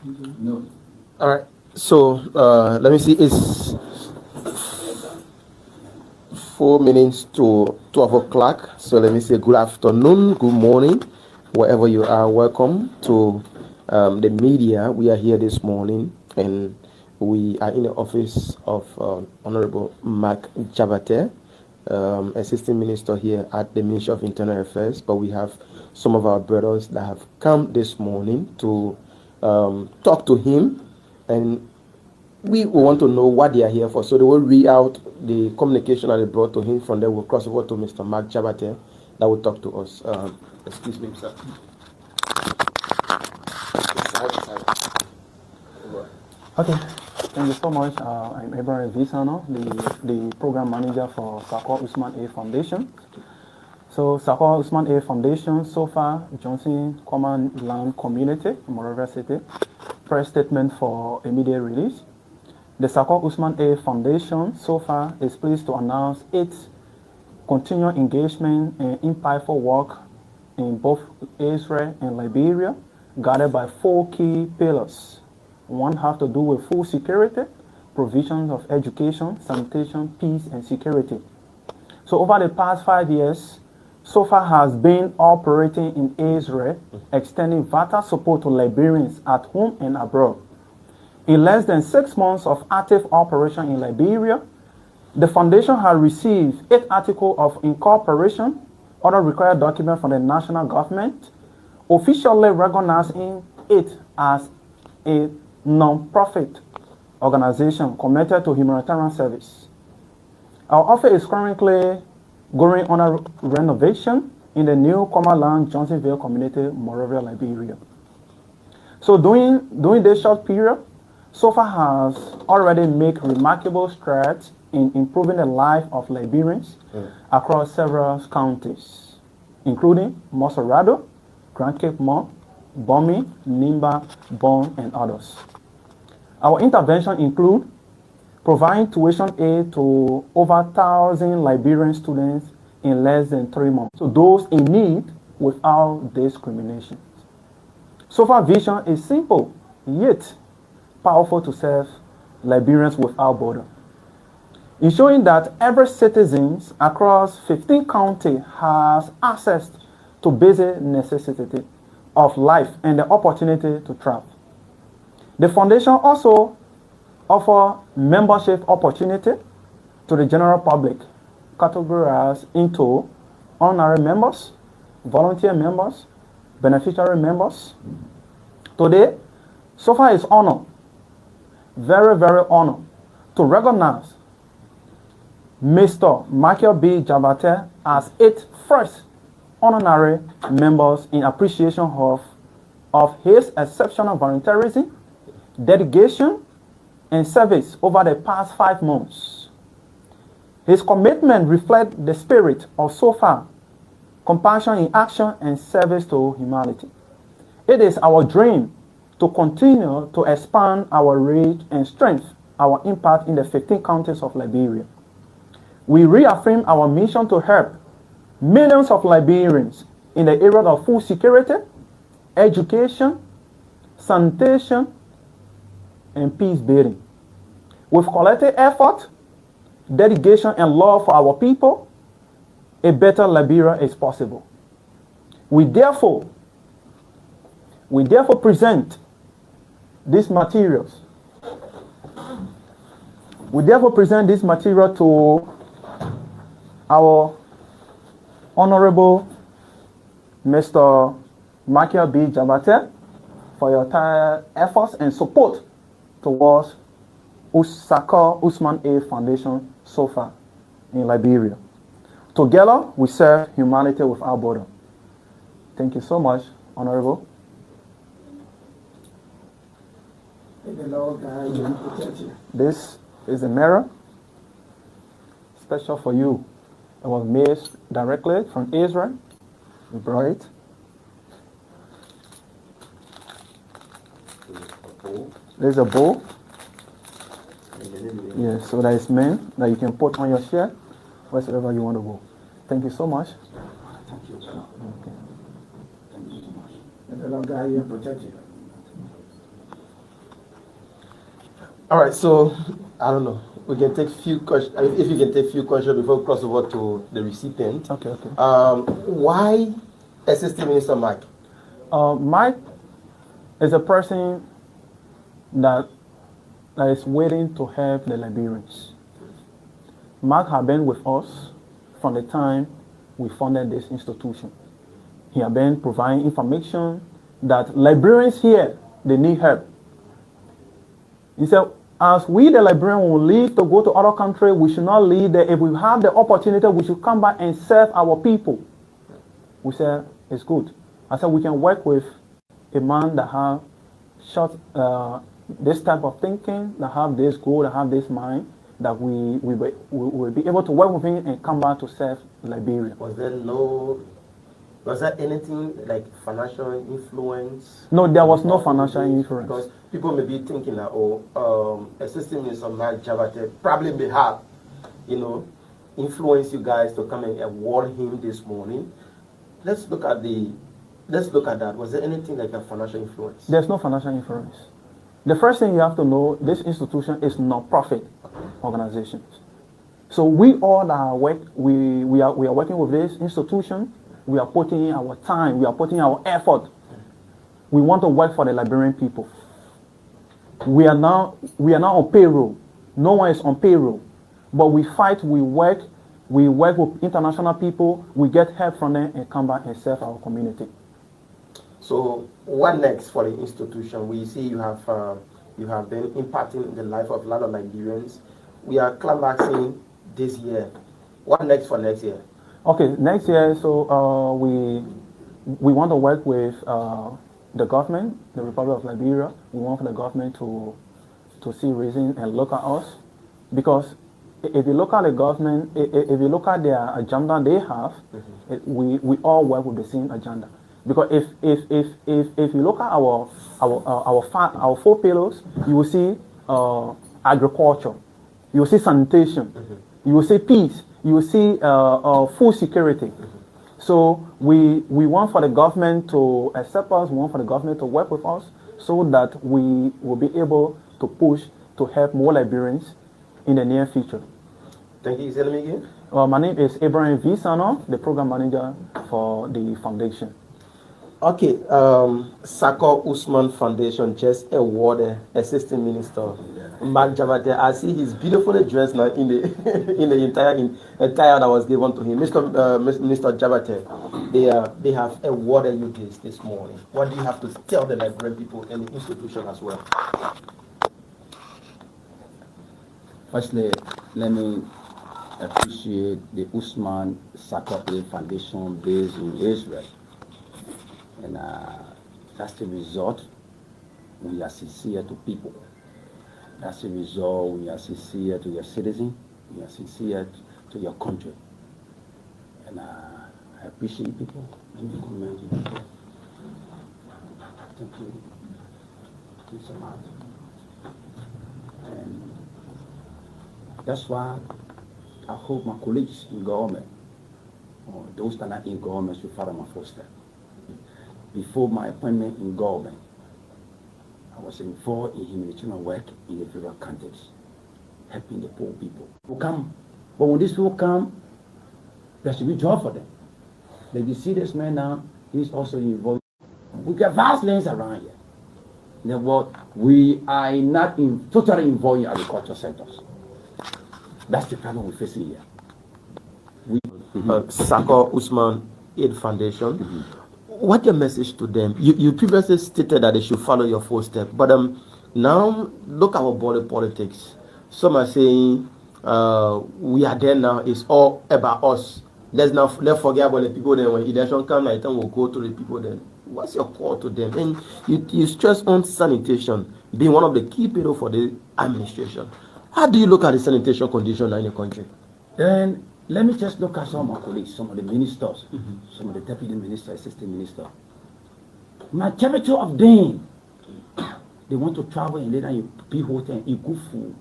No. All right. So let me see. It's 4 minutes to 12 o'clock. So let me say good afternoon, good morning, wherever you are. Welcome to the media. We are here this morning, and we are in the office of Honorable Mark Jabate, Assistant Minister here at the Ministry of Internal Affairs. But we have some of our brothers that have come this morning to talk to him, and we want to know what they are here for. So they will read out the communication that they brought to him. From there, we'll cross over to Mr. Mark Jabate that will talk to us. Excuse me, sir. Okay, thank you so much. I'm Abraham Visano, the program manager for Sakwa Usman A Foundation. So Sakwa Usman A Foundation, so far, Johnson Common Land Community, Monrovia City, press statement for immediate release. The Sakwa Usman A Foundation, so far, is pleased to announce its continued engagement and impactful work in both Israel and Liberia, guided by 4 key pillars. One has to do with food security, provisions of education, sanitation, peace, and security. So over the past 5 years, SOFA has been operating in Israel, extending vital support to Liberians at home and abroad. In less than 6 months of active operation in Liberia, the foundation has received 8 articles of incorporation, other required documents from the national government, officially recognizing it as a non-profit organization committed to humanitarian service. Our office is currently going on a renovation in the new Common Land Johnsonville community, Monrovia, Liberia. So during this short period, SOFA has already made remarkable strides in improving the life of Liberians across several counties, including Mosorado, Grand Cape Mall, Bomi, Nimba, Bon, and others. Our intervention include providing tuition aid to over 1,000 Liberian students in less than 3 months, so those in need without discrimination. SOFA vision is simple, yet powerful to serve Liberians without border. Ensuring that every citizen across 15 counties has access to basic necessities of life and the opportunity to travel. The foundation also offers membership opportunity to the general public, categorized into honorary members, volunteer members, beneficiary members. Today, SOFA is honored, very, very honored, to recognize Mr. Michael B. Jabate as its first honorary members in appreciation of his exceptional volunteerism, dedication, and service over the past 5 months. His commitment reflects the spirit of SOFA, compassion in action, and service to humanity. It is our dream to continue to expand our reach and strengthen our impact in the 15 counties of Liberia. We reaffirm our mission to help millions of Liberians in the area of food security, education, sanitation, and peace building. With collective effort, dedication, and love for our people, a better Liberia is possible. We therefore present these materials. We therefore present this material to our Honorable Mr. Michael B. Jabate for your entire efforts and support towards Sakwa Usman A Foundation SOFA in Liberia. Together, we serve humanity without border. Thank you so much, Honorable. This is a mirror special for you. It was made directly from Israel. We brought it. There's a bowl. Yeah, so that is meant that you can put on your shirt wherever you want to go. Thank you so much. Thank you. Okay. Thank you so much. And the Lord guide you and protect you. All right, so I don't know. We can take few questions. If you can take few questions before we cross over to the recipient. Okay, okay. Why Assistant Minister Mike? Mike is a person that is waiting to help the Liberians. Mark has been with us from the time we founded this institution. He has been providing information that Liberians here, they need help. He said, as we the Liberians will leave to go to other countries, we should not leave there. If we have the opportunity, we should come back and serve our people. We said, it's good. I said, we can work with a man that have this type of thinking, that have this goal, that have this mind, that we will be able to work with him and come back to serve Liberia. Was there anything like financial influence? No, there was no financial influence. Because people may be thinking that, Assistant Minister Mike Jabate probably may have, influenced you guys to come and award him this morning. Let's look at that. Was there anything like a financial influence? There's no financial influence. The first thing you have to know, this institution is non-profit organization. So we all we are working with this institution. We are putting in our time. We are putting our effort. We want to work for the Liberian people. We are now on payroll. No one is on payroll, but we fight. We work with international people. We get help from them and come back and serve our community. So what next for the institution? We see you have been impacting the life of a lot of Nigerians. We are climaxing this year. What next for next year? Okay, next year, so we want to work with the government, the Republic of Liberia. We want the government to see reason and look at us, because if you look at the government, if you look at their agenda they have, we all work with the same agenda. Because if you look at our 4 pillars, you will see agriculture, you will see sanitation, you will see peace, you will see food security. So we want for the government to accept us, we want for the government to work with us so that we will be able to push to help more Liberians in the near future. Thank you. Say me again. My name is Abraham Visano, the program manager for the foundation. Okay, Sako Usman Foundation just awarded Assistant Minister Mark Jabate. I see he's beautifully dressed now in the entire that was given to him. Minister Jabate, they have awarded you this morning. What do you have to tell the Liberian people and the institution as well? Firstly, let me appreciate the Usman Sako Foundation based in Israel. And that's the result when you are sincere to people. That's the result when you are sincere to your citizens, you are sincere to your country. And I appreciate people. Let me commend you. Thank you. Thank you so much. And that's why I hope my colleagues in government, or those that are not in government, should follow my footsteps. Before my appointment in government, I was involved in humanitarian work in the various countries, helping the poor people. People come, but when these people come, there should be job for them. Like you see this man now, he's also involved. We got vast lands around here. Therefore, we are not totally involved in agricultural sectors. That's the problem we're facing here. Sako Usman Aid Foundation. What's your message to them? You previously stated that they should follow your footsteps, but now look at our border politics. Some are saying we are there now. It's all about us. Let's forget about the people. Then when election comes, I think we'll go to the people. Then what's your call to them? And you stress on sanitation being one of the key people for the administration. How do you look at the sanitation condition in the country? And let me just look at some of my colleagues, some of the ministers, some of the deputy ministers, assistant ministers. Majority of them, they want to travel and later you be hotel and eat good food.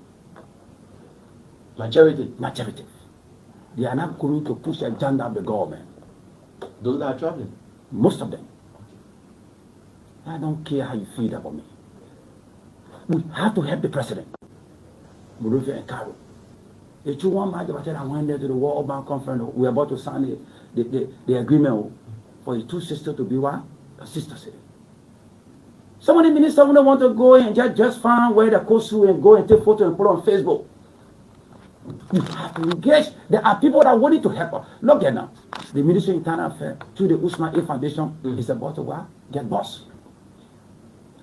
Majority. They are not going to push the agenda of the government. Those that are traveling? Most of them. I don't care how you feel about me. We have to help the president. Monrovia and Cairo. The two one match, I went there to the World Bank Conference. We were about to sign the agreement for the two sisters to be what? A sister city. Some of the ministers don't want to go and just find where the coastal and go and take photos and put on Facebook. You have to engage. There are people that are willing to help us. Look at now. The Ministry of Internal Affairs through the Usman A Foundation is about to what? Get boss.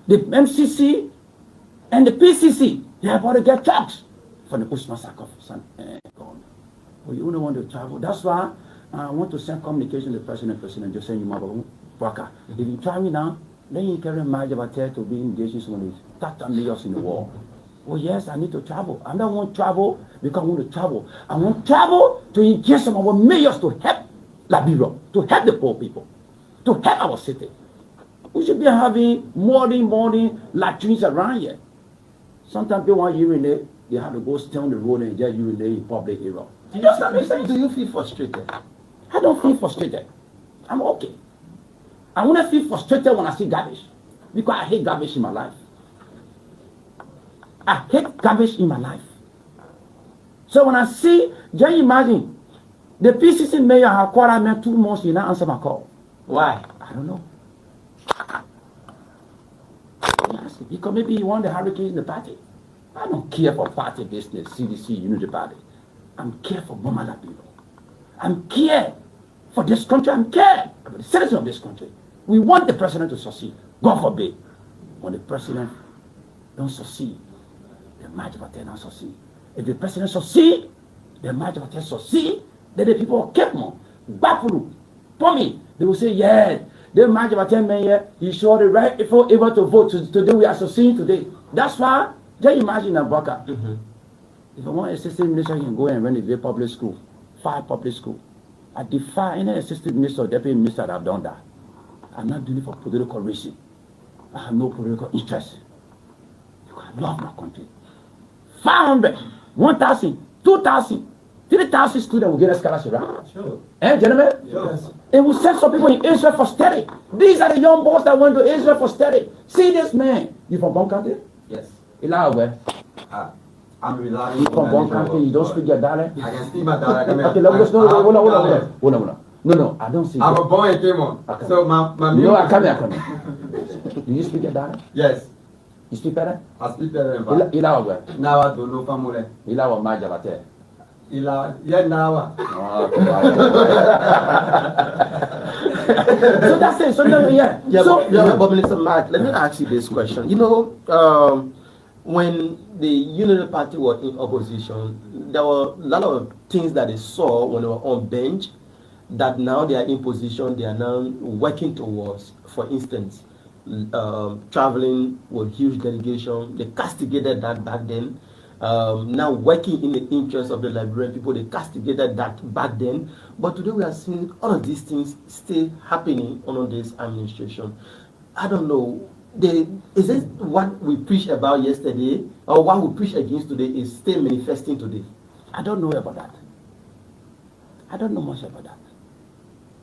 The MCC and the PCC, they are about to get jobs for the Usman Sarkozy government. Well, you don't want to travel. That's why I want to send communication to the President just saying, if you try me now, then you carry my job to be engaged in some of these $30 in the war. Oh yes, I need to travel. I don't want travel because I want to travel. I want travel to engage some of our mayors to help Liberia, to help the poor people, to help our city. We should be having more latrines around here. Sometimes people want to urinate, they have to go stay on the road and just urinate in public area. Do you feel frustrated? I don't feel frustrated. I'm okay. I want to feel frustrated when I see garbage because I hate garbage in my life. I hate garbage in my life. So when I see, just imagine, the PCC mayor have called me 2 months, he not answer my call. Why? I don't know. Because maybe he won the hurricane in the party. I don't care for party business, CDC, Unity Party. I'm care for Mama people. I'm care for this country. I'm care for the citizens of this country. We want the president to succeed. God forbid. When the president don't succeed, the majority don't succeed. If the president succeed, the majority succeed, then the people will keep more. Bafuru, for me, they will say, yes, the majority man, he showed the right if we're able to vote. Today we are succeeding today. That's why, just imagine a Baka. If I want assistant minister, I can go and renovate public school, 5 public school. I defy any assistant minister or deputy minister that have done that. I'm not doing it for political reason. I have no political interest. I love my country. 500, 1,000, 2,000, 3,000 students will get a scholarship, right? Sure. Eh, gentlemen? Yes. It will send some people in Israel for study. These are the young boys that went to Israel for study. See this man. You from one country? Yes. Ilawe. I'm relying You from one country, you don't speak your dialect? I can speak my dialect. Okay, let me just hold on. No, I don't see I'm you. a boy in Cameroon. Okay. So my No, I come here. Do you speak your dialect? Yes. You speak better? I speak better than Ilawe. Now I don't know family. Ilawe Majabate. Yeah, now. So that's it. So no, yeah. Yeah, So but Minister Mark, let me ask you this question. You know, when the Unity Party were in opposition, there were a lot of things that they saw when they were on bench that now they are in position, they are now working towards. For instance, traveling with huge delegation, they castigated that back then. Now working in the interest of the Liberian people, they castigated that back then. But today we are seeing all of these things still happening under this administration. I don't know. Is it what we preached about yesterday, or what we preached against today is still manifesting today? I don't know about that. I don't know much about that.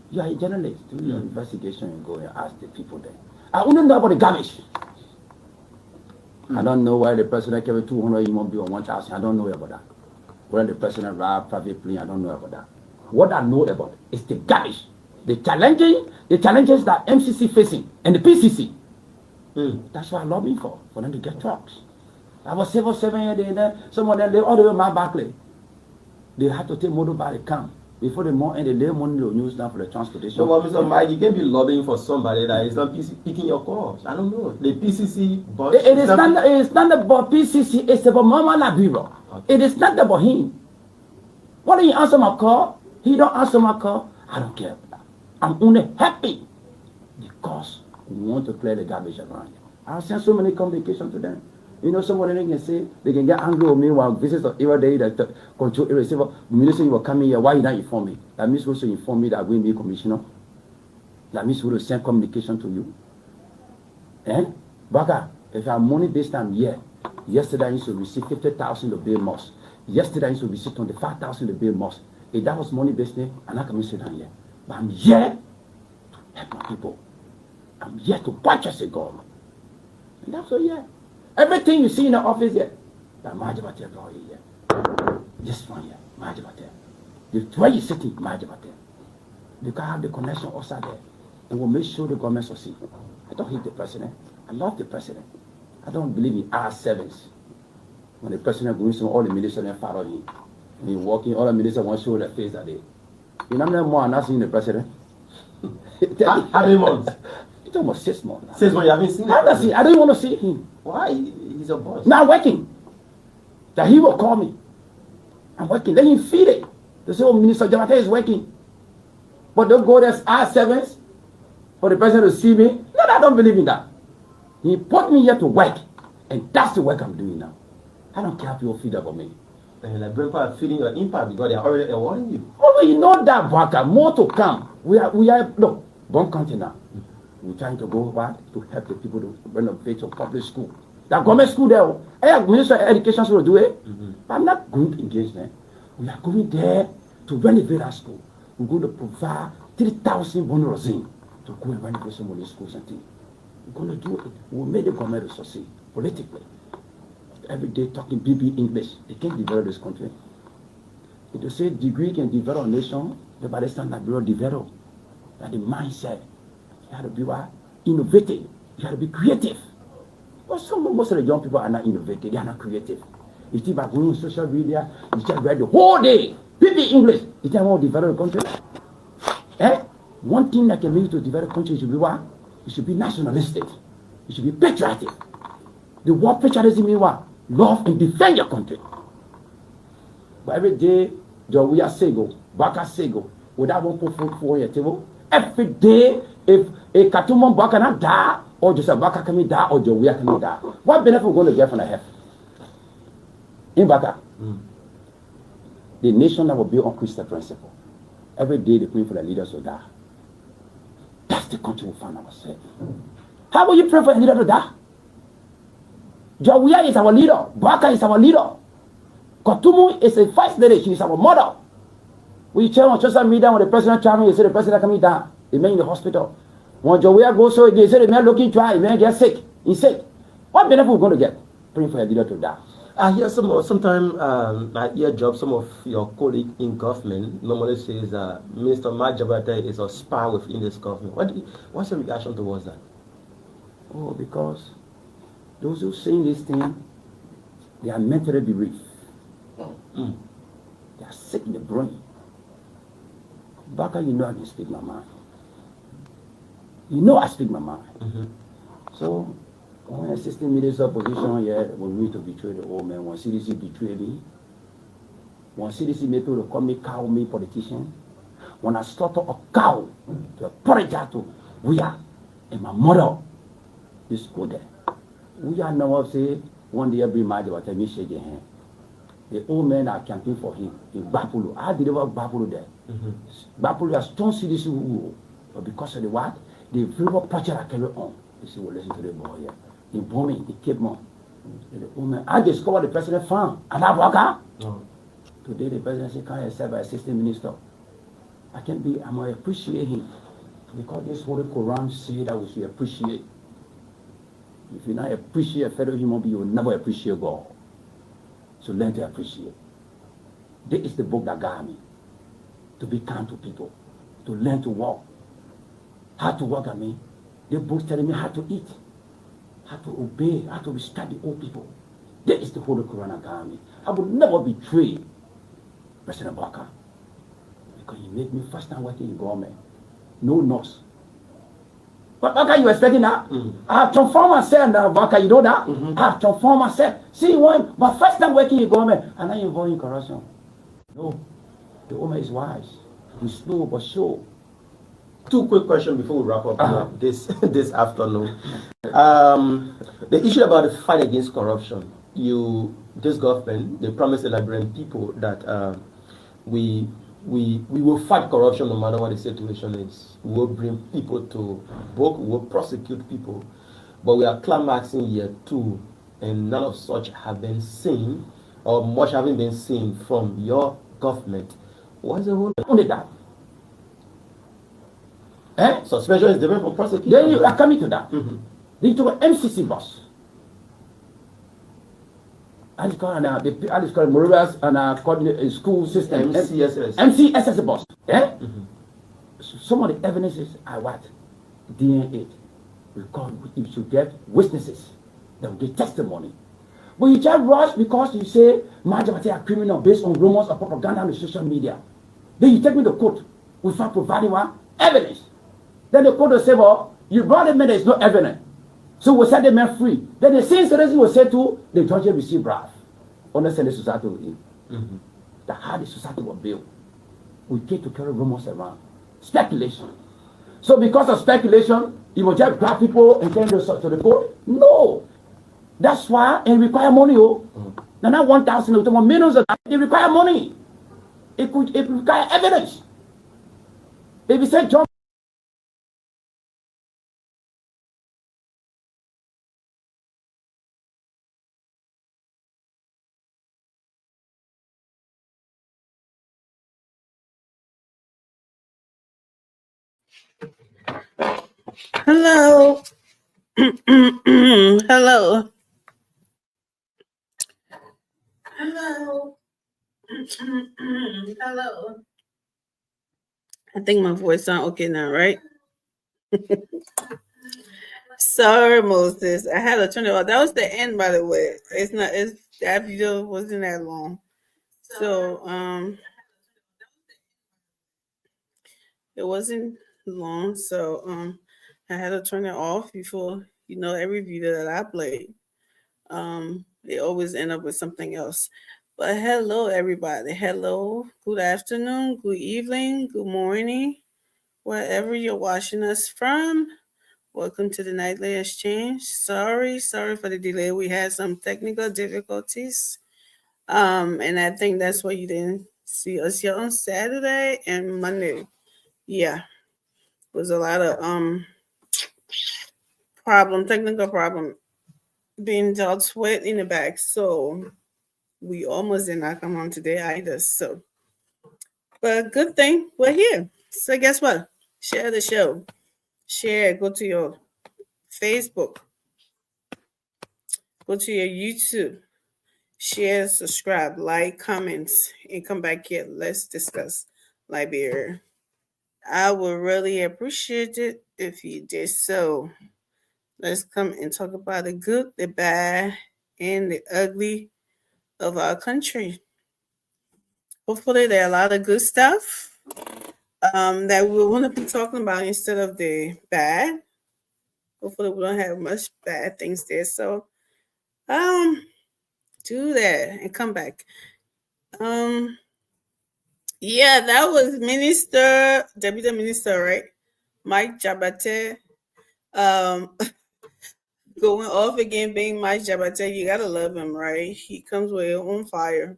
You are a journalist. Do your investigation and go and ask the people there. I only know about the garbage. I don't know why the president carried 200 human beings on 1,000. I don't know about that. Whether the president arrived private plane, I don't know about that. What I know about is the garbage, the challenges that MCC facing and the PCC. That's what I'm lobbying for them to get trucks. I was civil 7 years there. Some of them live all the way in my Barclay. They have to take motorbike to come. Before the month and they lay money to use now for the transportation. So, Mr. Mike, you can be lobbying for somebody that is not picking your cause. I don't know. The PCC, but it is not about PCC. It's about Mama Labiro. Okay. It is not about him. Why don't you answer my call? He don't answer my call. I don't care. I'm only happy because we want to clear the garbage around here. I send so many communications to them. You know, somebody can say, they can get angry with me while visitors every day that control area. Say, well, minister, you were coming here, why you not inform me? That means also inform me that I'm going to be commissioner. That means we will send communication to you. Baka, if I'm money based time here, yesterday I used to receive 50,000 to build mosque. Yesterday I used to receive 25,000 to build mosque. If that was money based time, I'm not coming to sit down here. But I'm here to help my people. I'm here to purchase a government. And that's all, yeah. Everything you see in the office here, That Majabate go here. This one here, Majabate. The where you sitting, Majabate. You can have the connection also there. And we'll make sure the government succeed. I don't hate the president. I love the president. I don't believe in our servants. When the president goes to all the ministers and follow him. When he walking, all the ministers want to show their face that day. You know how many more are not seeing the president? How many months? It's almost 6 months now. 6 months you haven't seen I don't see. him. I don't want to see him. Why? He's a boss. Now I'm working. That he will call me. I'm working. Let him feed it. They say, oh, Minister Jamate is working. But don't go there as servants for the president to see me. No, I don't believe in that. He put me here to work. And that's the work I'm doing now. I don't care if people feed up on me. And like grandpa feeling your impact because they are already warning you. Oh, you know that, Baka. More to come. We are, look, one country now. We're trying to go back to help the people to renovate your public school. That government school there, Minister of Education will do it. But I'm not group engagement. We are going there to renovate our school. We're going to provide 3,000 bonus to go and renovate some of these schools and things. We're going to do it. We'll make the government to succeed politically. Every day talking BB English, they can't develop this country. If they say degree can develop a nation, the body standard will develop. That the mindset. You have to be what? Innovative. You have to be creative. But most of the young people are not innovative, they are not creative. You think about going on social media, you just read the whole day, BB English. You think I want to develop a country? One thing that can make you to develop a country should be what? You should be nationalistic. You should be patriotic. The word patriotism means what? Love and defend your country. But every day, we are Sego, Baka Sego, without one put food for your table. Every day, if a Katumon Baka not die, or just a Baka can die, or we are coming die, what benefit we going to get from the heaven? In Baka, the nation that will be on Christian principle. Every day, they pray for the leaders to die. That's the country we find ourselves. How will you pray for a leader to die? Jawia is our leader. Baka is our leader. Kotumu is a first lady. She is our mother. We check on social media when the president traveling, you say the president coming down. The man in the hospital. When Jawia goes so they say the man looking dry, the man gets sick. He's sick. What benefit are we going to get? Praying for a leader to die. I hear sometimes at your job, some of your colleagues in government normally says Minister Majabate is a spy within this government. What's your reaction towards that? Oh, because those who saying this thing, they are mentally bereaved. They are sick in the brain. Baka, you know I can speak my mind. You know I speak my mind. So, when assistant minister position here, when we to betray the old man, when CDC betray me, when CDC make people to call me cow, me politician, when I slaughter a cow to apologize to, we are, and my mother, this go there. We are now say one day every Monday what I shake your hand. The old men are camping for him in Bapulu. I deliver Bapulu there. Bapulu has strong CDC rule, but because of the what, the river pressure I carry on. You see, well, listen to the boy here. The bombing, the Cape Mount. The old man, I discovered the president farm, and I walk out. Today the president said, "Can I serve as assistant minister?" I can be. I'm gonna appreciate him because this Holy Quran say that we should appreciate. If you not appreciate a fellow human being, you will never appreciate God. So learn to appreciate. This is the book that got me. To be kind to people. To learn to walk. How to walk, I mean. The book's telling me how to eat. How to obey. How to respect the old people. This is the Holy Quran that got me. I would never betray President Baka. Because he made me first time working in government. No nurse. But Baka, you expecting that? I have transformed myself now, Baka, you know that? I have transformed myself. See, when my first time working in government, and I involved in corruption. No. The woman is wise. He's slow but sure. 2 quick questions before we wrap up this afternoon. The issue about the fight against corruption. This government, they promised the Liberian people that we will fight corruption no matter what the situation is. We will bring people to book, we will prosecute people. But we are climaxing year 2, and none of such have been seen, or much haven't been seen from your government. What's the whole? Only that. Suspension is different from prosecution. Then you are coming to that. They took an MCC bus. Alice call and Alice call Moreras and school system MCSS. MCSS boss. Yeah. Some of the evidences are what DNA. You should get witnesses. They will get testimony. But you just rush because you say majority are criminal based on rumors or propaganda on the social media. Then you take me to court without providing one evidence. Then the court will say, well, you brought them in, there is no evidence. So we'll set the man free. Then the same sentence will say to the judge will receive wrath. Honestly, the society will end. Mm-hmm. The how the society will build. We get to carry rumors around. Speculation. So because of speculation, you will just grab people and take them to the court? No. That's why it require money. Now not 1,000, it millions of it require money. It require evidence. If you say John Hello. Hello. Hello. Hello. I think my voice sounds okay now, right? Sorry, Moses. I had to turn it off. That was the end, by the way. It's that video wasn't that long. So it wasn't long. So I had to turn it off before every video that I played. They always end up with something else. But hello, everybody. Hello, good afternoon, good evening, good morning, wherever you're watching us from. Welcome to the Nightly Exchange. Sorry for the delay. We had some technical difficulties. And I think that's why you didn't see us here on Saturday and Monday. Yeah. It was a lot of technical problem being dealt with in the back. So we almost did not come on today either. So, but good thing we're here. So guess what? Share the show. Share. Go to your Facebook. Go to your YouTube. Share, subscribe, like, comments, and come back here. Let's discuss Liberia. I would really appreciate it if you did so. Let's come and talk about the good, the bad, and the ugly of our country. Hopefully, there are a lot of good stuff that we want to be talking about instead of the bad. Hopefully, we don't have much bad things there. So, do that and come back. Yeah, that was Deputy Minister, right? Mike Jabate. Going off again, being Mike Jabate, you gotta love him, right? He comes with his own fire.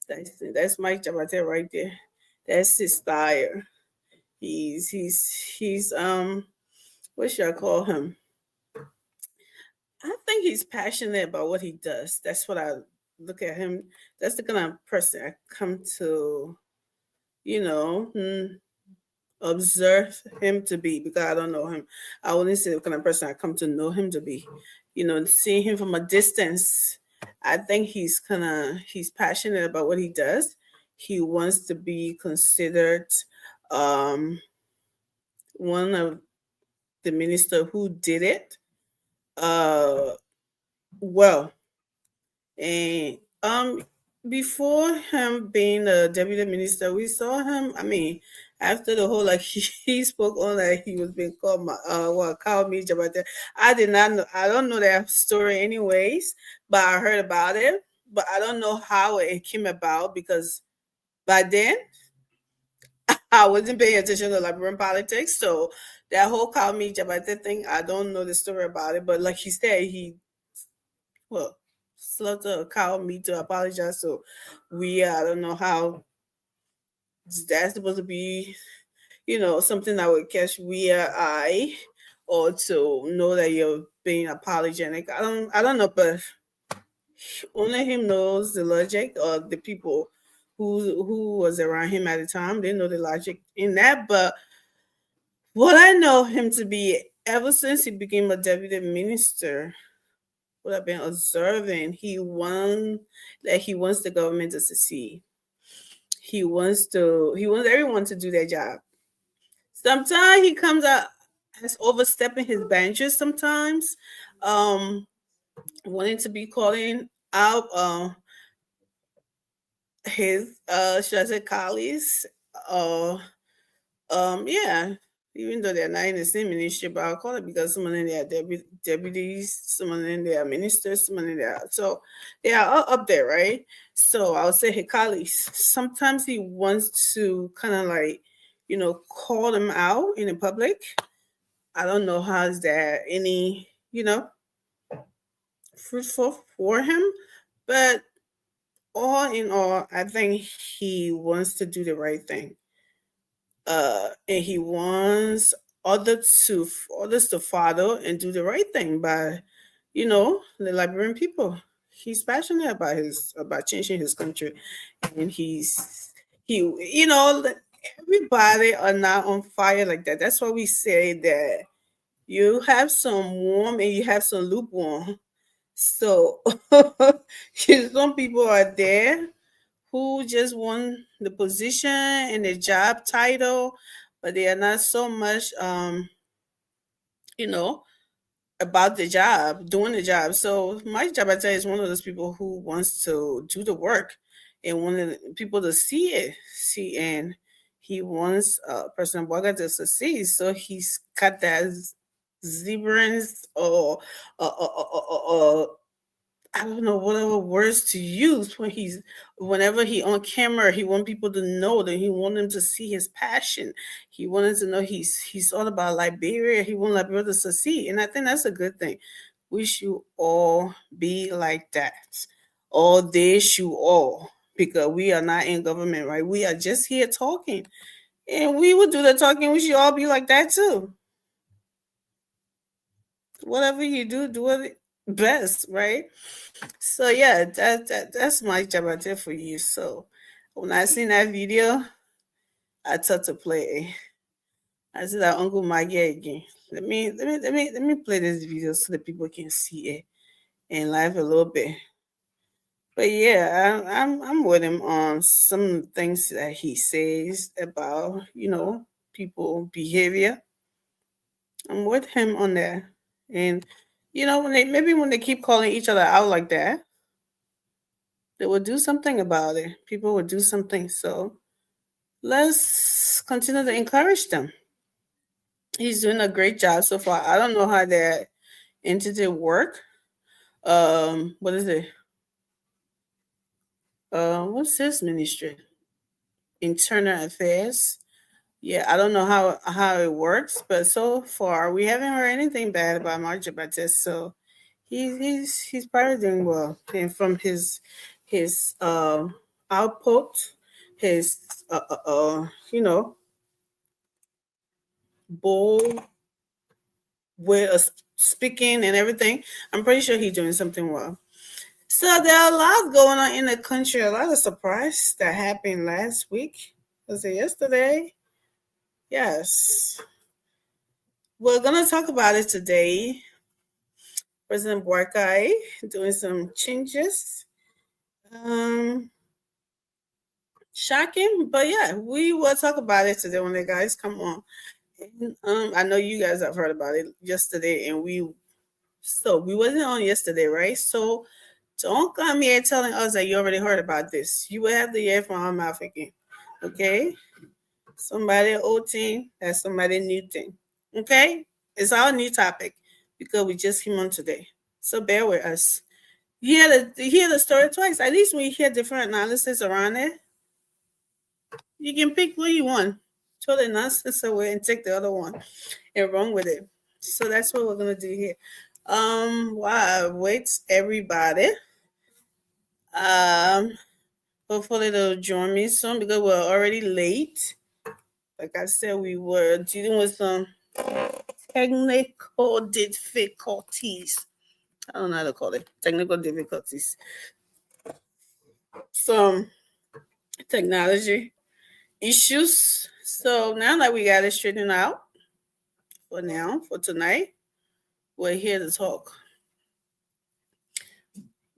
That's Mike Jabate right there. That's his fire. He's what should I call him? I think he's passionate about what he does. That's what I look at him. That's the kind of person I come to, observe him to be, because I don't know him. I wouldn't say the kind of person I come to know him to be. Seeing him from a distance, I think he's passionate about what he does. He wants to be considered one of the minister who did it well. And before him being a deputy minister, we saw him. I mean, after the whole he spoke on he was being called called me Jabate. I did not know. I don't know that story anyways, but I heard about it. But I don't know how it came about, because by then I wasn't paying attention to Liberian politics. So that whole call me Jabate thing, I don't know the story about it. But like he said, Slaughter called me to apologize. So I don't know how that's supposed to be, something that would catch eye, or to know that you're being apologetic. I don't know, but only him knows the logic, or the people who was around him at the time. They know the logic in that. But what I know him to be, ever since he became a deputy minister, what I've been observing, he wants the government to succeed. He wants everyone to do their job. Sometimes he comes out as overstepping his boundaries sometimes, um, wanting to be calling out his should I say colleagues, uh yeah, even though they're not in the same ministry, but I'll call it because some of them they are deputies, some of them they are ministers, some of them they are, so they are all up there, right? So I'll say his colleagues. Sometimes he wants to kind of like, call them out in the public. I don't know how is that any, fruitful for him, but all in all, I think he wants to do the right thing. And he wants others to follow and do the right thing by, the Liberian people. He's passionate about changing his country, and everybody are not on fire like that. That's why we say that you have some warm and you have some lukewarm. So some people are there who just want the position and the job title, but they are not so much, you know, about the job, doing the job. So my job, I tell you, is one of those people who wants to do the work and want people to see, and he wants President Boga to succeed. So he's got that zebrans or I don't know whatever words to use whenever he on camera. He want people to know that he want them to see his passion. He wanted to know he's all about Liberia. He want Liberia to succeed, and I think that's a good thing. We should all be like that. All they should all, because we are not in government, right? We are just here talking, and we would do the talking. We should all be like that too. Whatever you do it best, right? So yeah, that's my job out there for you. So when I seen that video, I thought to play. I said that Uncle Maggie again. Let me play this video so that people can see it and laugh a little bit. But yeah, I'm with him on some things that he says about people behavior. I'm with him on that, and when they keep calling each other out like that, they will do something about it. People will do something. So let's continue to encourage them. He's doing a great job so far. I don't know how that entity work. What is it? What's his ministry? Internal Affairs. Yeah, I don't know how it works, but so far we haven't heard anything bad about Marjorie Baptiste. So he's probably doing well, and from his output, his bold way of speaking and everything. I'm pretty sure he's doing something well. So there are a lot going on in the country. A lot of surprise that happened last week. Was it yesterday? Yes. We're gonna talk about it today. President Boakai doing some changes. Shocking, but yeah, we will talk about it today when the guys come on. And, I know you guys have heard about it yesterday, and we wasn't on yesterday, right? So don't come here telling us that you already heard about this. You will have to hear from our mouth again. Okay? Somebody old thing, that's somebody new thing. Okay? It's our new topic because we just came on today. So bear with us. You hear the story twice. At least when you hear different analysis around it, you can pick what you want. Throw the nonsense away and take the other one and run with it. So that's what we're gonna do here. While I wait everybody. Hopefully they'll join me soon because we're already late. Like I said, we were dealing with some technical difficulties. I don't know how to call it. Technical difficulties. Some technology issues. So now that we got it straightened out, for tonight, we're here to talk.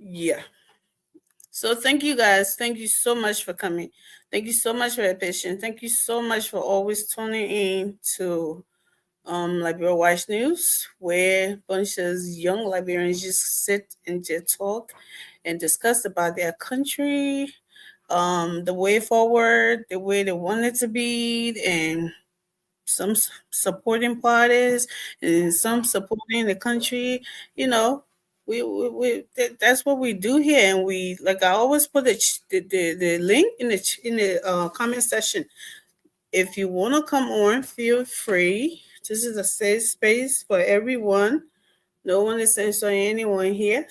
Yeah. So thank you guys. Thank you so much for coming. Thank you so much for your patience. Thank you so much for always tuning in to Liberia Watch News, where a bunch of young Liberians just sit and just talk and discuss about their country, the way forward, the way they want it to be, and some supporting parties and some supporting the country. You know, that's what we do here, and we like I always put the link in the comment section. If you want to come on, feel free. This is a safe space for everyone. No one is censoring anyone here.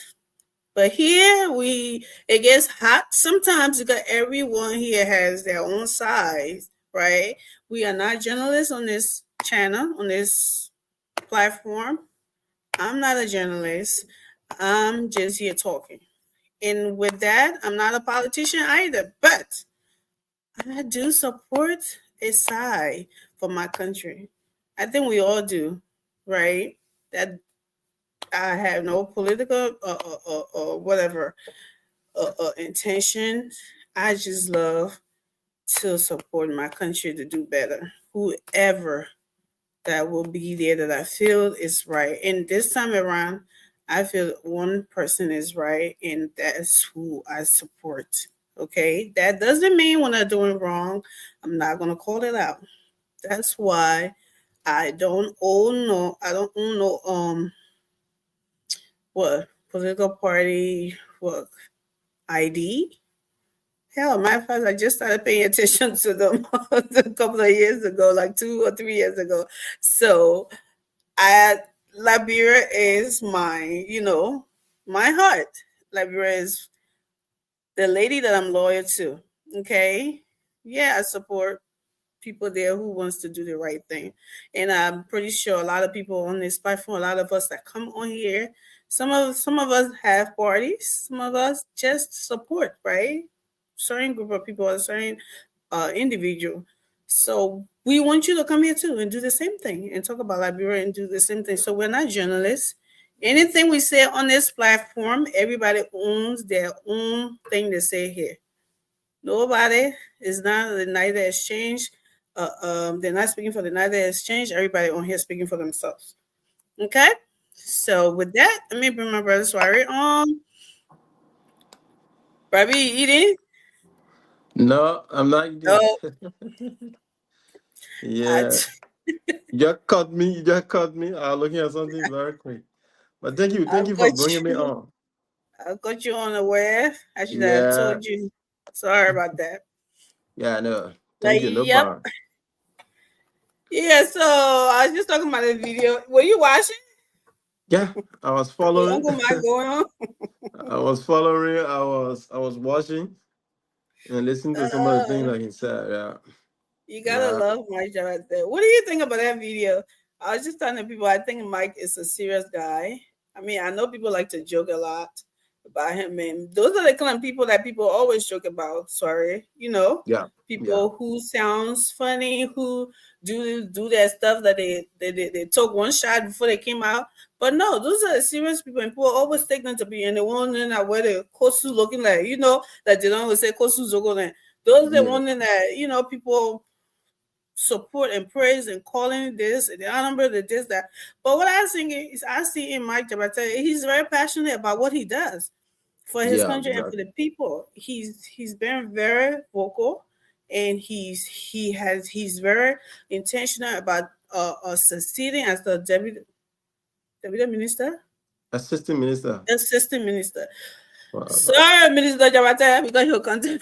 But here it gets hot sometimes because everyone here has their own size, right? We are not journalists on this channel, on this platform. I'm not a journalist. I'm just here talking. And with that, I'm not a politician either, but I do support a side for my country. I think we all do, right? That I have no political or whatever intention. I just love to support my country to do better. Whoever that will be there that I feel is right. And this time around, I feel one person is right, and that's who I support. Okay, that doesn't mean when I'm doing wrong, I'm not gonna call it out. That's why I don't own no what political party what ID. Hell, matter of fact, I just started paying attention to them a couple of years ago, like 2 or 3 years ago. So I Liberia is my heart. Liberia is the lady that I'm loyal to. Okay. Yeah, I support people there who wants to do the right thing. And I'm pretty sure a lot of people on this platform, a lot of us that come on here, some of us have parties, some of us just support, right? Certain group of people, a certain individual. So we want you to come here too and do the same thing and talk about Liberia and do the same thing. So we're not journalists. Anything we say on this platform, everybody owns their own thing to say here. Nobody is not the United Exchange. They're not speaking for the United Exchange. Everybody on here speaking for themselves. Okay. So with that, let me bring my brother Swari on. Bobby, you eating? No, I'm not eating. Oh, Yeah, you just caught me. You just caught me. I was looking at something very quick. But thank you I've for got bringing me you. on. I've got you unaware. I should have Yeah, told you. Sorry about that. yeah, no, But thank you, no yep. problem. Yeah. So I was just talking about the video. Were you watching? Yeah, I was Was following. Uncle Mike going on? I was following. I was watching and listening to some of the things Uh, that he said. Yeah, You gotta nah, love Mike right there. What do you think about that video? I was just telling people I think Mike is a serious guy. I mean, I know people like to joke a lot about him, and those are the kind of people that people always joke about. Sorry, yeah, yeah, people who sounds funny, who do that stuff that they took one shot before they came out. But no, those are the serious people, and people always take them to be. And the one that wear the kosu looking like, that they don't always say kosu zogo. Those are the yeah. one that people support and praise and calling this and the number the this that. But what I think is I see in Mike Jabata, he's very passionate about what he does for his Yeah, country and for exactly. the people. He's been very vocal, and he's very intentional about succeeding as the deputy minister, Assistant Minister. assistant minister. Wow. Sorry, Minister Jabata, because he'll continue.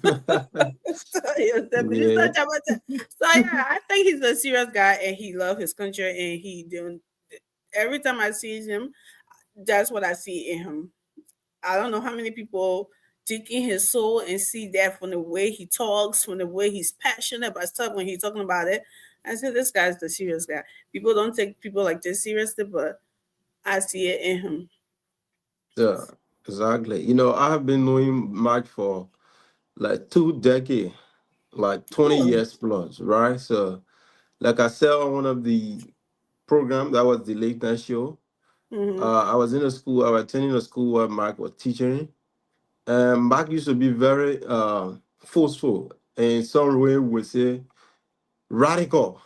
So yes, the Minister Yeah, Jabata. So yeah, I think he's a serious guy and he loves his country, and he doing every time I see him, that's what I see in him. I don't know how many people dig in his soul and see that from the way he talks, from the way he's passionate about stuff when he's talking about it. I say this guy's the serious guy. People don't take people like this seriously, but I see it in him. yeah, exactly. I have been knowing Mike for like 2 decades, like 20 Oh, years plus, right? So, like I said on one of the program that was the late night show, Mm-hmm. I was in a school, I was attending a school where Mark was teaching. And Mark used to be very forceful, and some way would say radical.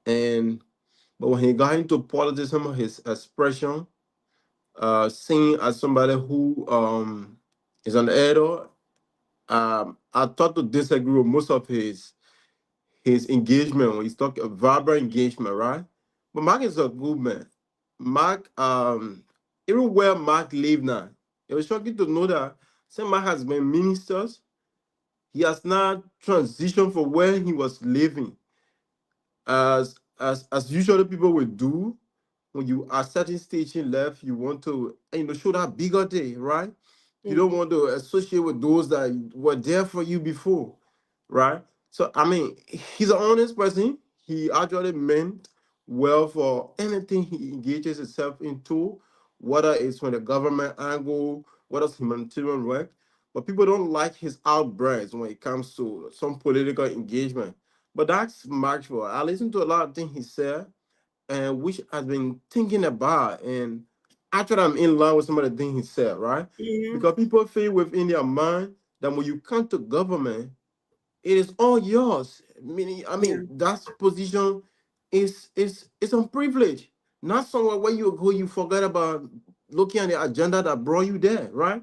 And but when he got into politics, some of his expression, seen as somebody who is an elder, I thought to disagree with most of his engagement when he's talking vibrant engagement, right? But Mark is a good man. Mark, even where Mark live now, it was shocking to know that some Mark has been ministers. He has now transitioned from where he was living, as usually people would do when you are certain stage in life, you want to show that bigger day, right? You don't want to associate with those that were there for you before, right? So I mean, he's an honest person. He actually meant well for anything he engages himself into, whether it's from the government angle, whether it's humanitarian work. But people don't like his outbursts when it comes to some political engagement. But that's Maxwell. I listened to a lot of things he said, and which I've been thinking about, and actually I'm in line with some of the things he said, right? Mm-hmm. Because people feel within their mind that when you come to government, it is all yours. Meaning, I Yeah. mean, that position is a privilege, not somewhere where you go, you forget about looking at the agenda that brought you there, right?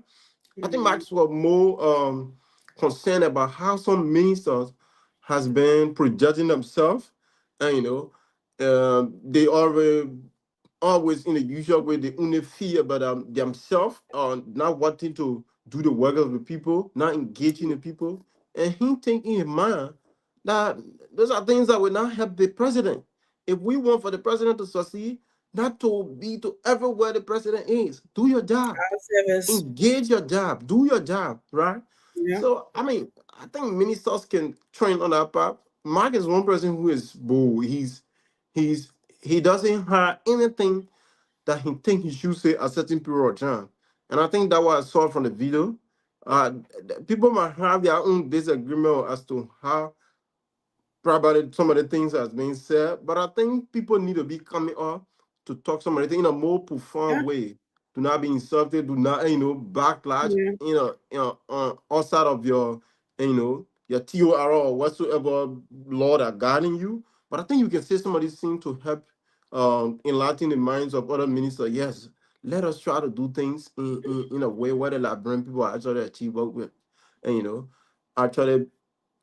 I think Mm-hmm. Max was more concerned about how some ministers has been projecting themselves, and they always in the usual way they only fear about themselves, not wanting to do the work of the people, not engaging the people, and he thinking in his mind that those are things that will not help the president. If we want for the president to succeed, not to be to everywhere the president is, do your job, Our service. engage your job, do your job, right? Yeah. So I mean, I think ministers can train on that part. Mark is one person who is bold. He's he doesn't have anything that he think he should say at a certain period of time. And I think that what I saw from the video. People might have their own disagreement as to how probably some of the things that's being said, but I think people need to be coming up to talk some of the things in a more profound Yeah. way. Do not be insulted. Do not, backlash. Yeah. Outside of your TOR or whatsoever law that guiding you. But I think you can say some of these things to help enlighten the minds of other ministers. Yes, let us try to do things in a way where the Liberian people actually achieve what we, and actually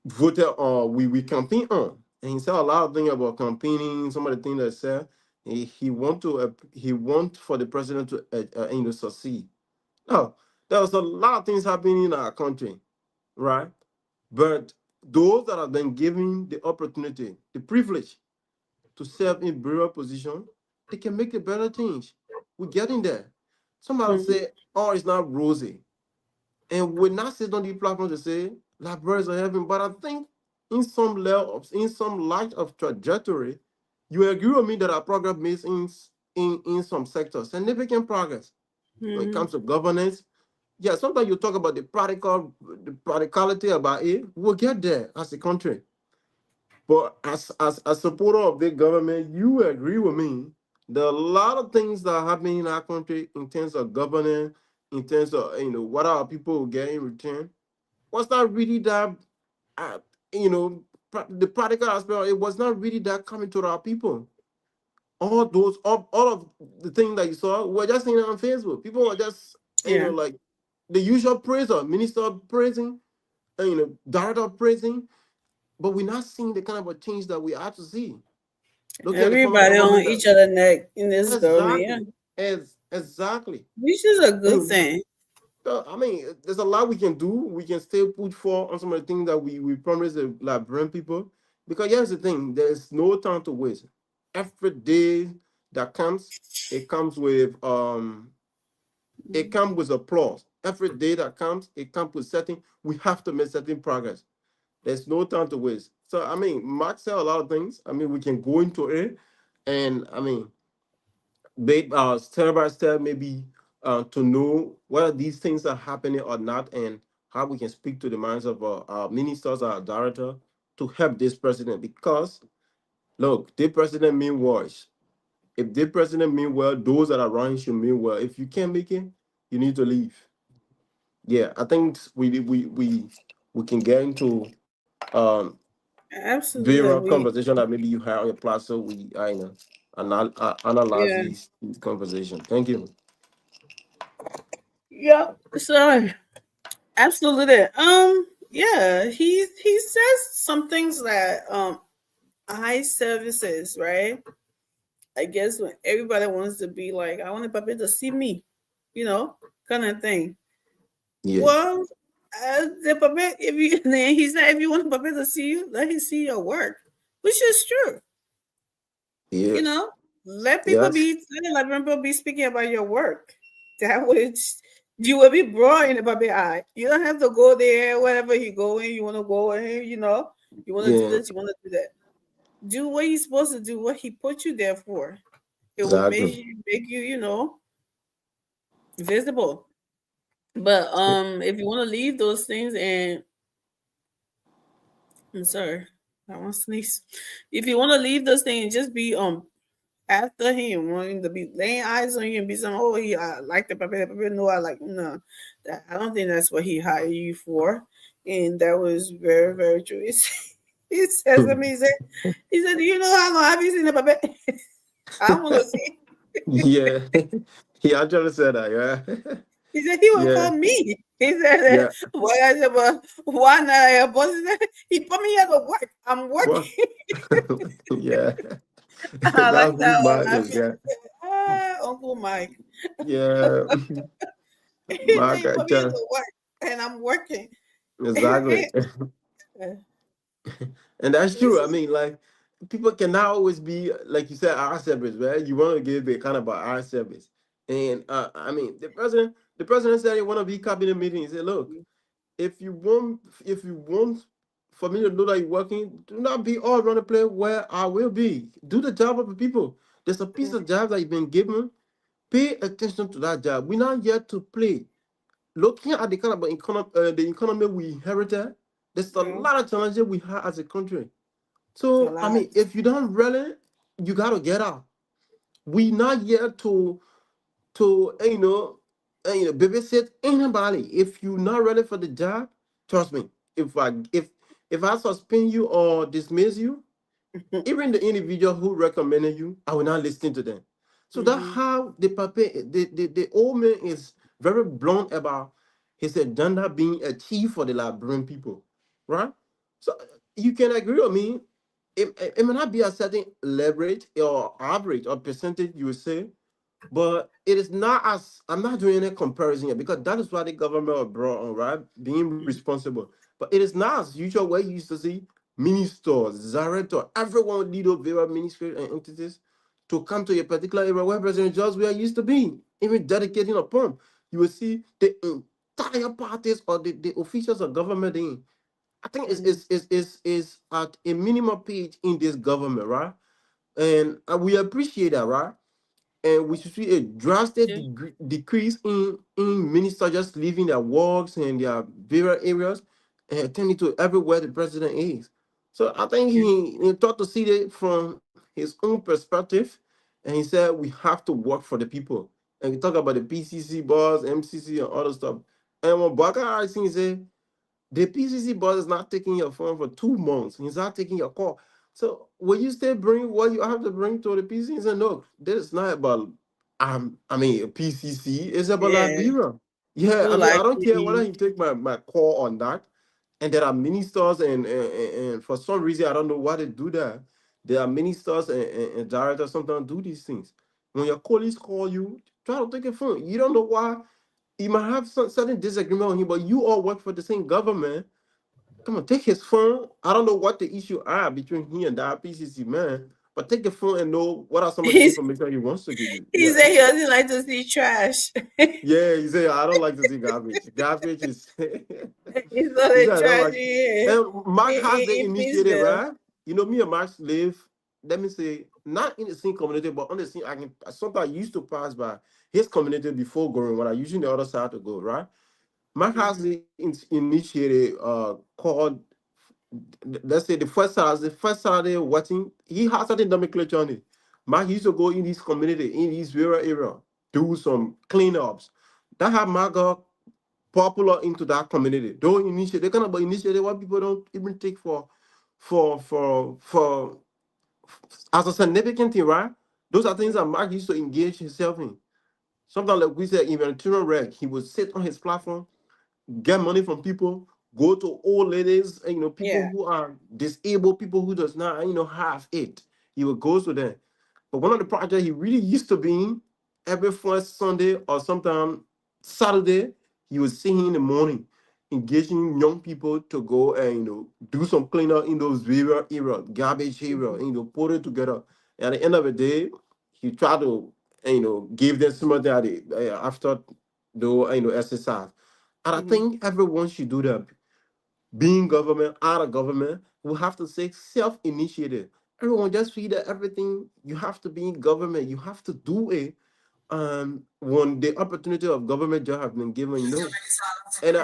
voted on, we campaign on. And he said a lot of things about campaigning, some of the things that said he want for the president to succeed. Now, there was a lot of things happening in our country, right? But those that have been given the opportunity, the privilege to serve in bureau position, they can make a better change. We're getting there. Somebody Mm-hmm. say, oh, it's not rosy. And we're not sitting on the platform to say like birds of heaven, but I think in some level, in some light of trajectory, you agree with me that our progress makes in some sectors significant progress when it Mm-hmm. comes to governance. Yeah, sometimes you talk about the practicality about it. We'll get there as a country. But as a supporter of the government, you agree with me. There are a lot of things that are happening in our country in terms of governance, in terms of what our people will get in return. Was not really that, uh, the practical aspect. It was not really that coming to our people. All of the things that you saw were just seeing it on Facebook. People were just Yeah. like the usual praiser, minister praising, director praising, but we're not seeing the kind of a change that we have to see. Look at the former Everybody on government. each other neck in this government. Yeah. Exactly. Exactly. Which is a good And thing. so, I mean, there's a lot we can do. We can still put forth on some of the things that we promise the Liberian people. Because here's the thing, there's no time to waste. Every day that comes, it comes with applause. Every day that comes, it comes with certain, we have to make certain progress. There's no time to waste. So I mean, Mark said a lot of things. I mean, we can go into it, and I mean, step by step, maybe to know whether these things are happening or not, and how we can speak to the minds of our ministers, our director, to help this president. Because look, the president mean words. if the president mean well, those that are running should mean well. If you can't make it, you need to leave. Yeah, I think we can get into Absolutely various agree. conversation that maybe you have on your platform. So we I know analyze Yeah. these conversation. Thank you. Yeah. So absolutely. Yeah, he says some things that eye services, right? I guess when everybody wants to be like, I want Papa to see me, you know, kind of thing. Yeah, Well, the Papa, if you then he said if you want Papa to see you, let him see your work, which is true. yeah, You know, let yes, people be speaking about your work. That would you will be brought in the Papa eye. You don't have to go there wherever you going. You want to go and you know you want to do yeah, this, you want to do that. Do what you're supposed to do. What he put you there for. It will exactly. make you, you know, visible. But if you want to leave those things and I'm sorry, I want to sneeze. If you want to leave those things and just be after him, wanting to be laying eyes on you and be saying, "Oh, he I like the Pepe, no, I like no." That I don't think that's what he hired you for, and that was very very true. He says to me, he said, "Do you know how long have you seen the Pepe?" I want to see. Yeah, he actually said that. Yeah, He said he will yeah, call me. He said, yeah. "Well, I said, well, why not?" Your boss said, he put me here to work. I'm What? working. Yeah, I that's like who that one. Mark I is. feel, Yeah, Uncle Mike. yeah, He said, Mark. he put me here to work, and I'm working. Exactly. And that's This true. I is mean, like people cannot always be like you said, our service, right? You want to give the kind about our service. And I mean, the president said he want to be cabinet meeting. He said, look, if you want for me to know that you're working, do not be all around the place where I will be. Do the job of the people. There's a piece of job that you've been given. Pay attention to that job. We're not here to play. Looking at the kind of the economy we inherited, there's a yeah, lot of challenges we have as a country. a So I lot. mean, if you don't really, you gotta get out. We not here to babysit anybody. If you're not ready for the job, trust me. If I suspend you or dismiss you, even the individual who recommended you, I will not listen to them. So that's Mm-hmm. how the old man is very blunt about his agenda being achieved for the Liberian people, right? So you can agree with me. It may not be a certain leverage or average or percentage you would say, but it is not as I'm not doing any comparison here because that is why the government was brought on, right? Being responsible. But it is not as usual where you used to see ministers, director, everyone lead of various ministries and entities to come to a particular area where President George we are used to being, even dedicating upon. You will see the entire parties or the officials of government in. I think is at a minimum page in this government, right? And we appreciate that, right? And we should see a drastic Yeah. decrease in ministers just leaving their works and their various areas and attending to everywhere the president is. So I think he thought to see it from his own perspective, and he said we have to work for the people. And we talk about the PCC boss, MCC, and other stuff. And when Baka I think he said the PCC boss is not taking your phone for 2 months. He's not taking your call. So will you still bring what you have to bring to the PCC? He said, no, this is not about PCC. It's about Yeah. Liberia. Yeah, Do I mean, I like don't care whether me. you take my call on that. And there are ministers and for some reason I don't know why they do that. There are ministers and directors sometimes do these things. When your colleagues call you, try to take a phone. You don't know why you might have some certain disagreement on him, but you all work for the same government. Come on, take his phone. I don't know what the issue are between he and that PCC man, but take the phone and know what are some of the He's, information he wants to give you. he Yeah, said he doesn't like to see trash. yeah. He said I don't like to see garbage. Garbage is. He's not He a said I don't trash like. And Mark has the in initiative, Pittsville. right? You know, me and Mark live. Let me say, not in the same community, but on the same. I can sometimes I used to pass by his community before going when I usually the other side to go, right? Mark has Mhm. the initiative called let's say the first Saturday watching, he has certain nomenclature on it. Mark used to go in this community, in this rural area, do some cleanups. That had Mark got popular into that community. Those initiative, they kind of initiative what people don't even take for as a significant thing, right? Those are things that Mark used to engage himself in. Sometimes, like we said, humanitarian reg, he would sit on his platform, get money from people, go to old ladies, and, people Yeah. who are disabled, people who does not, have it. He would go to them. But one of the projects he really used to be in, every first Sunday or sometime Saturday, he was singing in the morning, engaging young people to go and do some cleanup in those river area, garbage area, put it together. And at the end of the day, he tried to give them some of that after the exercise. And I think everyone should do that. Being government, out of government, we have to say self-initiative. Everyone just feel that everything you have to be in government, you have to do it. When the opportunity of government job have been given, and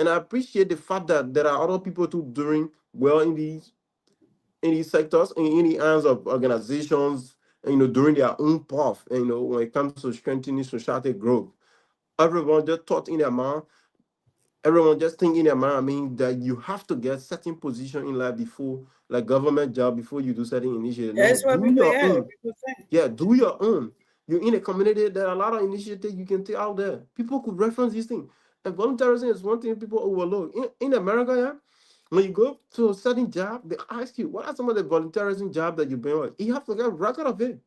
I appreciate the fact that there are other people too doing well in these sectors, in the hands of organizations, doing their own path. And, when it comes to strengthening society growth, everyone just thought in their mind. Everyone just think in their mind, I mean, that you have to get certain position in life before, like government job, before you do certain initiative. No, That's what do people, your yeah, own. people think. Yeah, do your own. You're in a community, there are a lot of initiatives you can take out there. People could reference these things. And volunteerism is one thing people overlook. In America, yeah, when you go to a certain job, they ask you, what are some of the volunteerism jobs that you've been on? You have to get a record of it.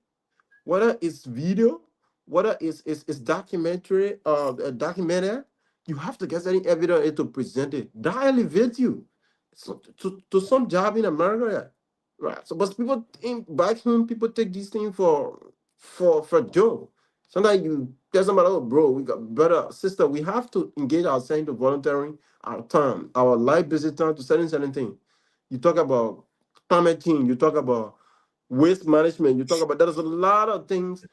Whether it's video, whether it's documentary, documentary, you have to get any evidence to present it. That elevates you to some job in America, yeah. Right? So, but people back home, people take these things for joke. Sometimes you tell somebody, "Oh, bro, we got brother, sister, we have to engage ourselves into volunteering our time, our life visit time to certain things." You talk about climate change, you talk about waste management, you talk about there's a lot of things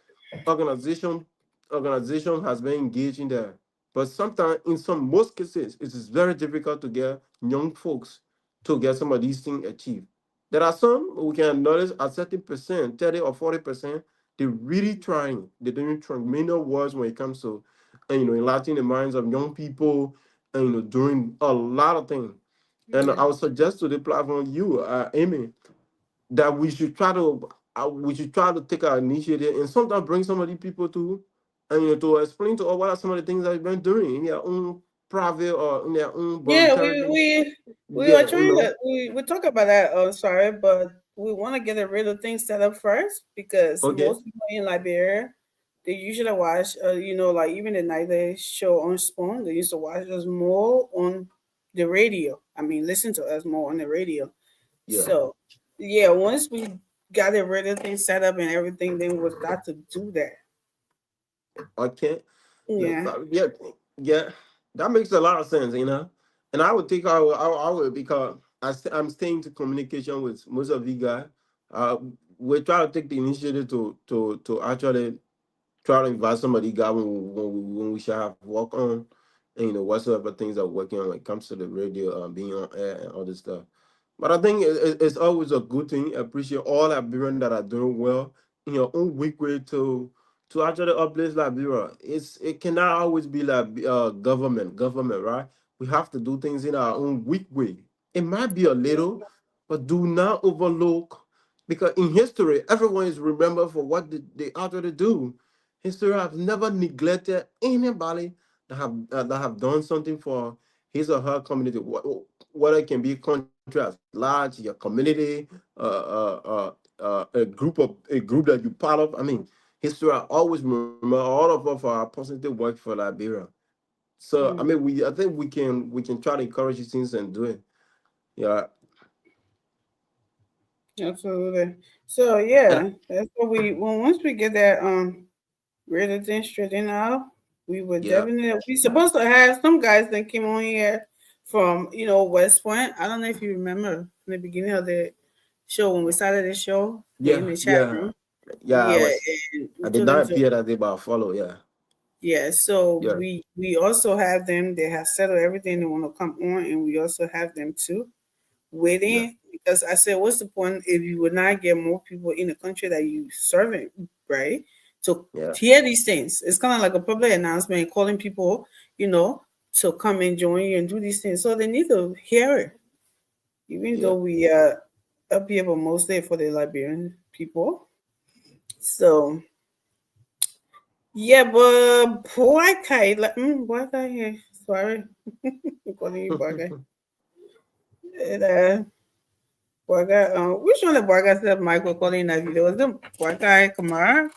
organization organization has been engaged in there. But sometimes in most cases, it is very difficult to get young folks to get some of these things achieved. There are some we can notice a certain percent, 30 or 40%, they're really trying. They're doing tremendous work when it comes to enlightening the minds of young people and doing a lot of things. And I would suggest to the platform, you, Amy, that we should try to take our initiative and sometimes bring some of these people to and to explain to us what are some of the things that they've been doing in their own private or in their own Yeah, voluntary. we are Yeah, trying to we talk about that. Oh, sorry, but we want to get a rid of things set up first because okay, most people in Liberia, they usually watch, like even the nightly show on Spoon, they used to watch us more on the radio. I mean, listen to us more on the radio. yeah, So, yeah, once we got it rid of things set up and everything, then we'll start to do that. okay, Yeah. yeah, yeah. That makes a lot of sense, And I would think I would because I'm staying to communication with most of you guys. We try to take the initiative to actually try to invite somebody guy when we should have work on and whatsoever things are working on when it comes to the radio being on air and all this stuff. But I think it's always a good thing. I appreciate all Liberians that are doing well in your own weak way to actually uplift Liberia. It cannot always be like government, right? We have to do things in our own weak way. It might be a little, but do not overlook because in history, everyone is remembered for what they actually do. History has never neglected anybody that have done something for his or her community. Whether it can be a country at large, your community, a group that you're part of. I mean, history always remember all of us for our positive work for Liberia. So I Mm, mean, I think we can try to encourage these things and do it. Yeah, absolutely. So and yeah, that's what once we get that rather than straighten out, we would yeah, definitely. We supposed to have some guys that came on here from West Point. I don't know if you remember in the beginning of the show when we started the show in yeah, the chat yeah, room. yeah. Yeah, and I we did told them not to. appear that they about follow. Yeah, Yeah, so yeah, we also have them. They have settled everything. They want to come on, and we also have them too yeah. waiting because I said, what's the point if you would not get more people in the country that you serving, right? To Yeah. hear these things. It's kind of like a public announcement calling people, to come and join you and do these things. So they need to hear it. Even Yeah. though we are up here, but mostly for the Liberian people. So yeah, but boy, Kai, boy, Kai here. Sorry, I'm calling you boy, Kai. And, boy, Kai, which one of boy Kai said Michael calling that video? Was it boy Kai Kamara?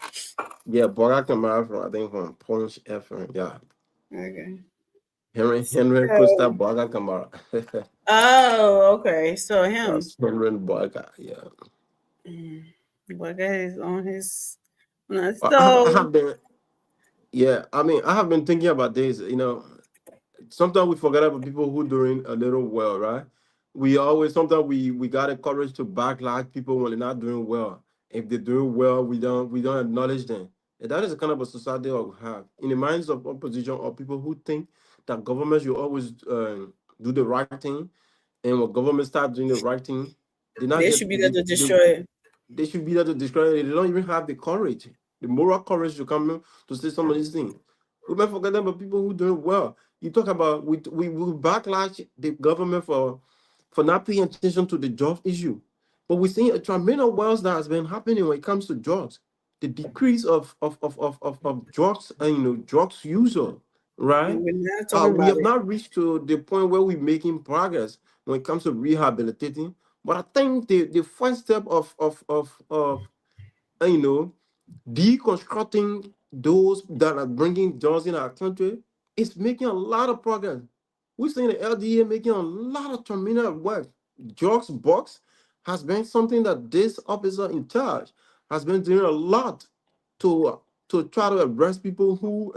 Yeah, Boga Kamara from, I think, from Punch FM. Yeah. Okay. Henry Costa Boga Kamara. Oh, okay. So him, That's Henry Boga. Yeah. boy Kai is on his. No, I so have been, yeah, I mean, I have been thinking about this. Sometimes we forget about people who doing a little well, right? Sometimes we got the courage to backlight people when they're not doing well. If they're doing well, we don't acknowledge them. And that is the kind of a society that we have. In the minds of opposition or people who think that government should always do the right thing, and when government start doing the right thing, they not they get should be there to destroy it. they should be there to describe it. They don't even have the courage, the moral courage to come in to say some of these things. We might forget about people who doing well. You talk about we will backlash the government for not paying attention to the drug issue, but we're seeing a tremendous wealth that has been happening when it comes to drugs. The decrease of drugs, drugs user, right? And we're not talking We about have it. not reached to the point where we're making progress when it comes to rehabilitating. But I think the first step of you know deconstructing those that are bringing jobs in our country is making a lot of progress. We've seen the LDA making a lot of tremendous work. Drugs box has been something that this officer in charge has been doing a lot to try to arrest people who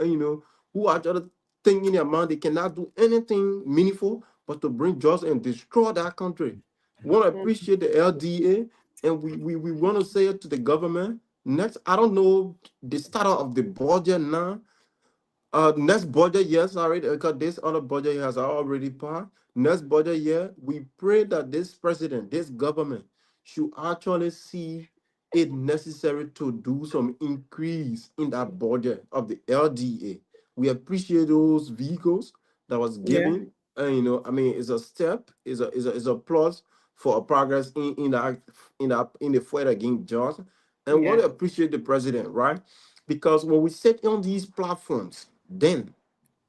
are just thinking in their mind they cannot do anything meaningful but to bring drugs and destroy that country. We want to appreciate the LDA, and we want to say it to the government. Next, I don't know the start of the budget now. Next budget year, sorry, because this other budget has already passed. Next budget year, we pray that this president, this government, should actually see it necessary to do some increase in that budget of the LDA. We appreciate those vehicles that was Yeah, given. And I mean, it's a step, is a plus for a progress in the fight against drugs. And want yeah, to appreciate the president, right? Because when we sit on these platforms, then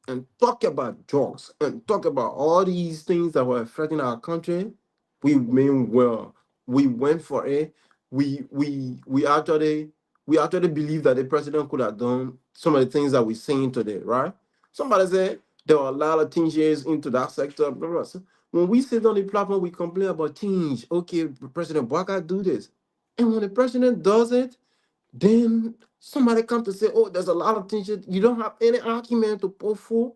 and talk about drugs and talk about all these things that were affecting our country, we mean well. We went for it. We actually believe that the president could have done some of the things that we're saying today, right? Somebody said there were a lot of changes into that sector. Blah, blah. So when we sit on the platform, we complain about change. Okay, President Baka do this. And when the president does it, then somebody come to say, "Oh, there's a lot of tension." You don't have any argument to put forth.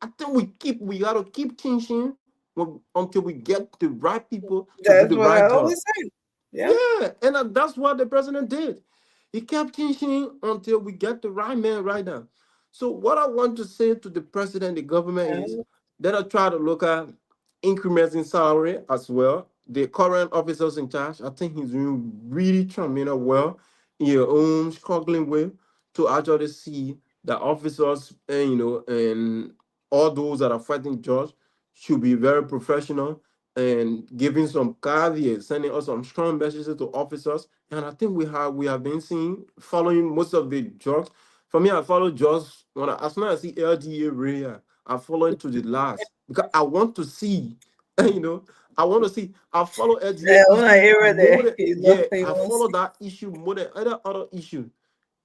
I think we gotta keep tension until we get the right people to do that's the what I right job. always say. Yeah, Yeah, and that's what the president did. He kept teaching until we get the right man right now. So what I want to say to the president, the government is and that I try to look at increments in salary as well. The current officers in charge, I think he's doing really tremendous well in your own struggling way to actually see that officers and all those that are fighting jobs should be very professional and giving some caveats, sending us some strong messages to officers. And I think we have been seeing following most of the jobs. For me, I follow jobs as soon as I see LDA area, I follow it to the last because I want to see, I want to see. I follow LDA when I issue hear it more there, than you know, yeah, you I will follow see. that issue more than other issues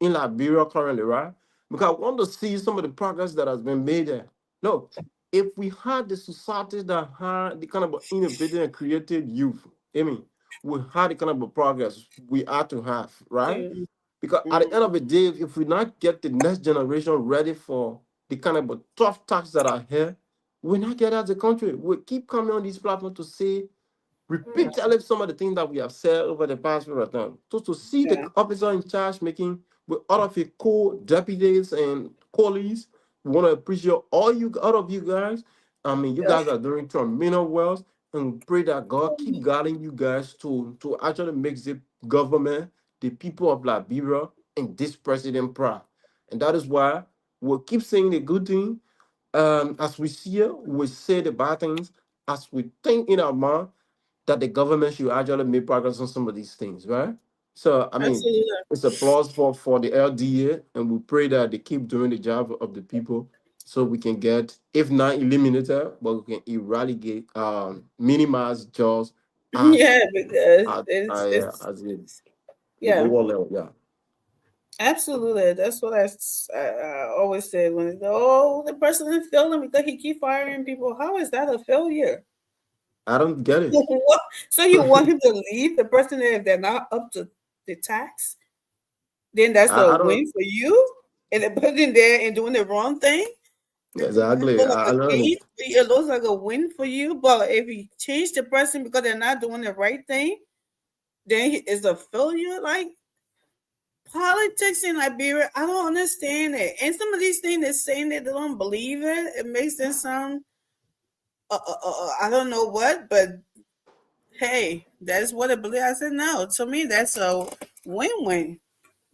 in Liberia currently, right? Because I want to see some of the progress that has been made there. No, if we had the society that had the kind of innovative and creative youth, I mean, we had the kind of progress we are to have, right? Mm, Because at the end of the day, if we not get the next generation ready for the kind of tough tasks that are here, we not get out of the country. We keep coming on this platform to say repeatedly some of the things that we have said over the past period of time. So to see the yeah, officer in charge making with all of your co-deputies and colleagues, we want to appreciate all of you guys. I mean, you yeah. guys are doing tremendous well. and pray that God keep guiding you guys to actually make the government, the people of Liberia, and this president proud. And that is why we'll keep saying the good thing. As we see it, we say the bad things. As we think in our mind that the government should actually make progress on some of these things, right? So I mean, Absolutely. it's applause for the LDA, and we pray that they keep doing the job of the people, so we can get, if not eliminated, but we can eradicate, minimize jobs as Yeah, because at it's as in the yeah. lower level. Yeah, Absolutely, that's what I always said when they go, oh, the president failed him because he keep firing people. How is that a failure? I don't get it. What? So you want him to leave the person if they're not up to the tax? Then that's a I don't win for you, and then putting there and doing the wrong thing. That exactly. looks like I a don't. gain. It looks like a win for you. But if you change the person because they're not doing the right thing, then it's a failure. Like politics in Liberia, I don't understand it. And some of these things they're saying that they don't believe it. It makes them sound, I don't know what, but hey, that's what I believe. I said no. To me, that's a win-win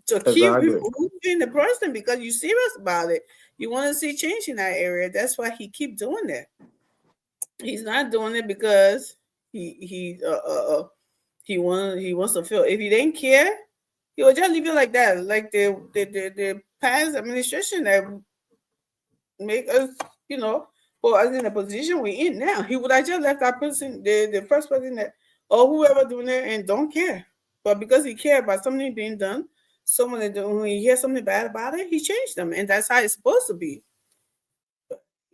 to keep Exactly. removing the person because you're serious about it. You want to see change in that area. That's why he keep doing it. He's not doing it because he wants to feel. If he didn't care, he would just leave it like that. Like the past administration that make us, put us in the position we're in now. He would have just left that person, the first person that or whoever doing it and don't care. But because he cared about something being done, when he hears something bad about it, he changed them. And that's how it's supposed to be.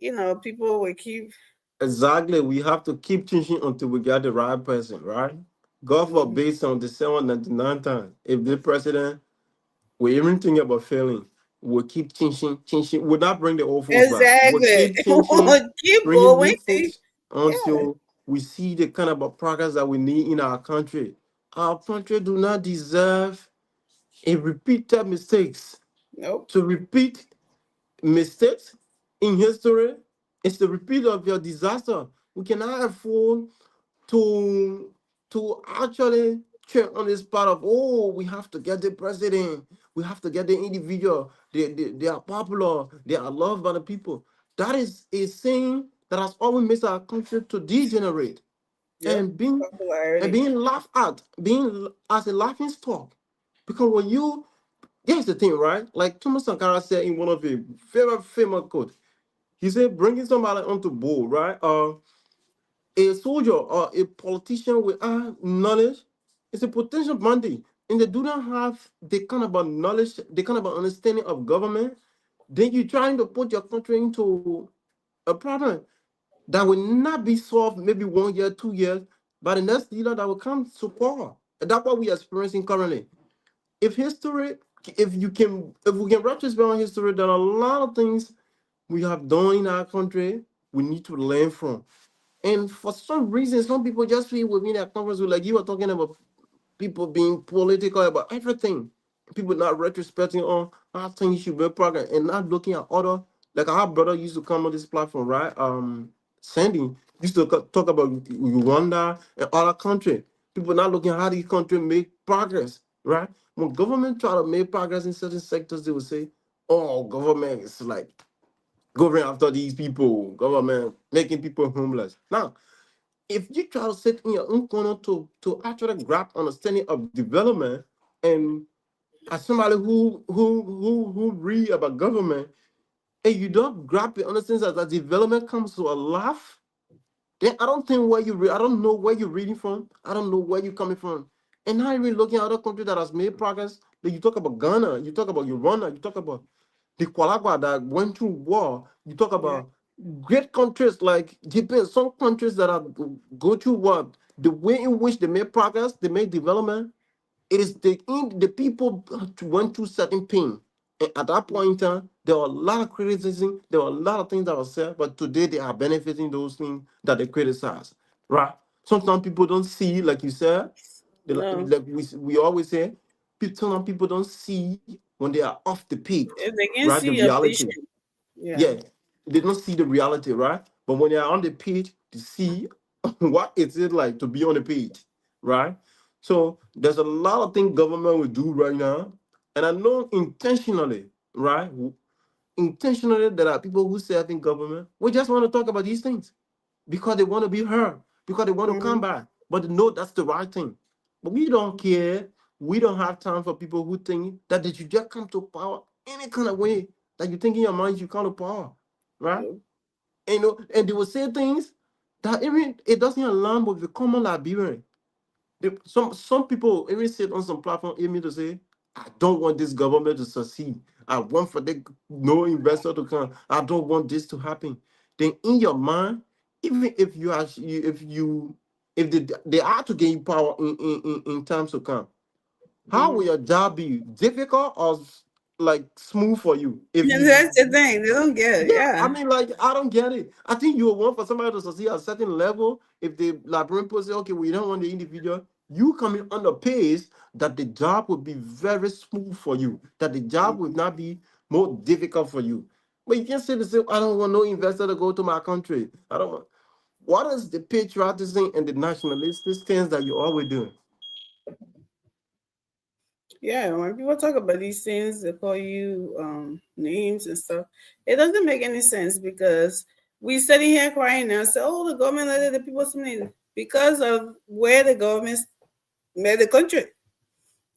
People will keep Exactly. We have to keep changing until we get the right person, right? God mhm. forbid on the 799 times. If the president we even think about failing, we'll keep changing. We'll not bring the old folks back. We'll Exactly. keep changing, Keep bringing going. new folks Yeah. until we see the kind of progress that we need in our country. Our country do not deserve a repeated mistakes. Nope. To repeat mistakes in history, it's the repeat of your disaster. We cannot afford to actually check on this part of, oh, we have to get the president, we have to get the individual, they are popular, they are loved by the people. That is a thing that has always made our country to degenerate Yep. and Popularity. being laughed at, being as a laughing stock. Because when you, here's the thing, right? Like Thomas Sankara said in one of his very famous quotes, he said, bringing somebody onto board, right? A soldier or a politician with knowledge is a potential bandit, and they do not have the kind of knowledge, the kind of understanding of government, then you're trying to put your country into a problem that will not be solved maybe 1 year, 2 years, by the next leader that will come to power. And that's what we are experiencing currently. If history, if we can retrospect on history, there are a lot of things we have done in our country we need to learn from. And for some reason, some people just feel within that conference, like you were talking about people being political about everything. People not retrospecting on how things should be progress and not looking at other, like our brother used to come on this platform, right? Sandy used to talk about Rwanda and other country. People not looking at how these countries make progress, right? When government try to make progress in certain sectors, they will say, oh, government is like going after these people, government making people homeless. Now, if you try to sit in your own corner to actually grab understanding of development, and as somebody who read about government, and you don't grab the understanding that development comes to a laugh, then I don't think where you read, I don't know where you're reading from, I don't know where you're coming from. And now you're looking at other countries that has made progress. Like you talk about Ghana, you talk about Rwanda, you talk about the Nicaragua that went through war. You talk Yeah. about great countries like Japan, some countries that are go through what the way in which they make progress, they make development. It is the people went through certain pain. And at that point in time, there were a lot of criticism, there were a lot of things that were said, but today they are benefiting those things that they criticize. Right? Sometimes people don't see, like you said, No. like we always say, sometimes people don't see when they are off the page, If they can right? The see your reality. vision. Yeah. Yeah, they don't see the reality, right? But when they are on the page, they see what is it like to be on the page, right? So there's a lot of things government will do right now, and I know intentionally, right? Intentionally, there are people who serve in government. We just want to talk about these things because they want to be heard, because they want to come back. But they know that's the right thing. But we don't care. We don't have time for people who think that they should just come to power any kind of way that you think in your mind you come to power, right? And, you know, and they will say things that even it doesn't align with the common Liberian. Some people even sit on some platform even to say, I don't want this government to succeed. I want for the no investor to come. I don't want this to happen. Then in your mind, even if you are if they are to gain power in times to come, how will your job be difficult or like smooth for you? If Yeah, you that's the thing. They don't get it. yeah, I Yeah. mean, like, I don't get it. I think you will want for somebody to succeed at a certain level. If the librarian people say, okay, we don't want the individual, you coming on the pace that the job would be very smooth for you, that the job would not be more difficult for you. But you can't say the same, I don't want no investor to go to my country. I don't want. What is the patriotism and the nationalistic things that you're always doing? Yeah, when people talk about these things, they call you names and stuff. It doesn't make any sense because we sitting here crying now, say, "Oh, the government let the people submit," because of where the government made the country.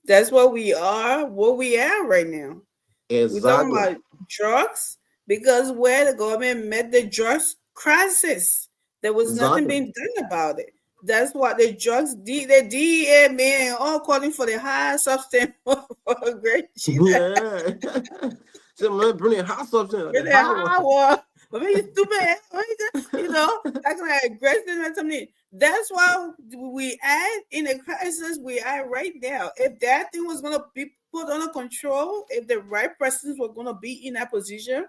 That's what we are right now. We're talking Exactly. about drugs because where the government met the drugs crisis, there was nothing Exactly. being done about it. That's what the drugs, the DEA, man, all calling for the higher substance for great shit. Yeah. So man, bring hot substance, the Really hot one. high war. But you stupid, you know, that's like aggression or something. That's why we are in a crisis we are right now. If that thing was gonna be put under control, if the right persons were gonna be in that position,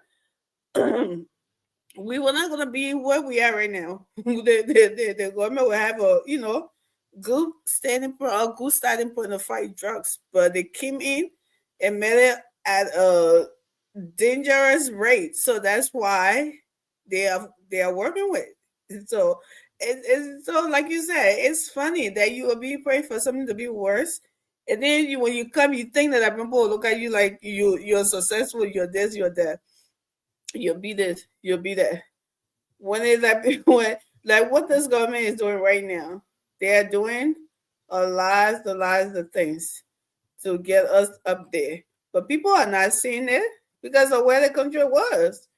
we were not gonna be where we are right now. The government will have a good good starting point to fight drugs, but they came in and made it at a dangerous rate. So that's why they are working with. So it's so like you said, it's funny that you will be praying for something to be worse. And then when you come, you think that people will look at you like you're successful, you're this, you're that, you'll be this, you'll be that. When it's like like what this government is doing right now, they are doing a lot of things to get us up there. But people are not seeing it because of where the country was.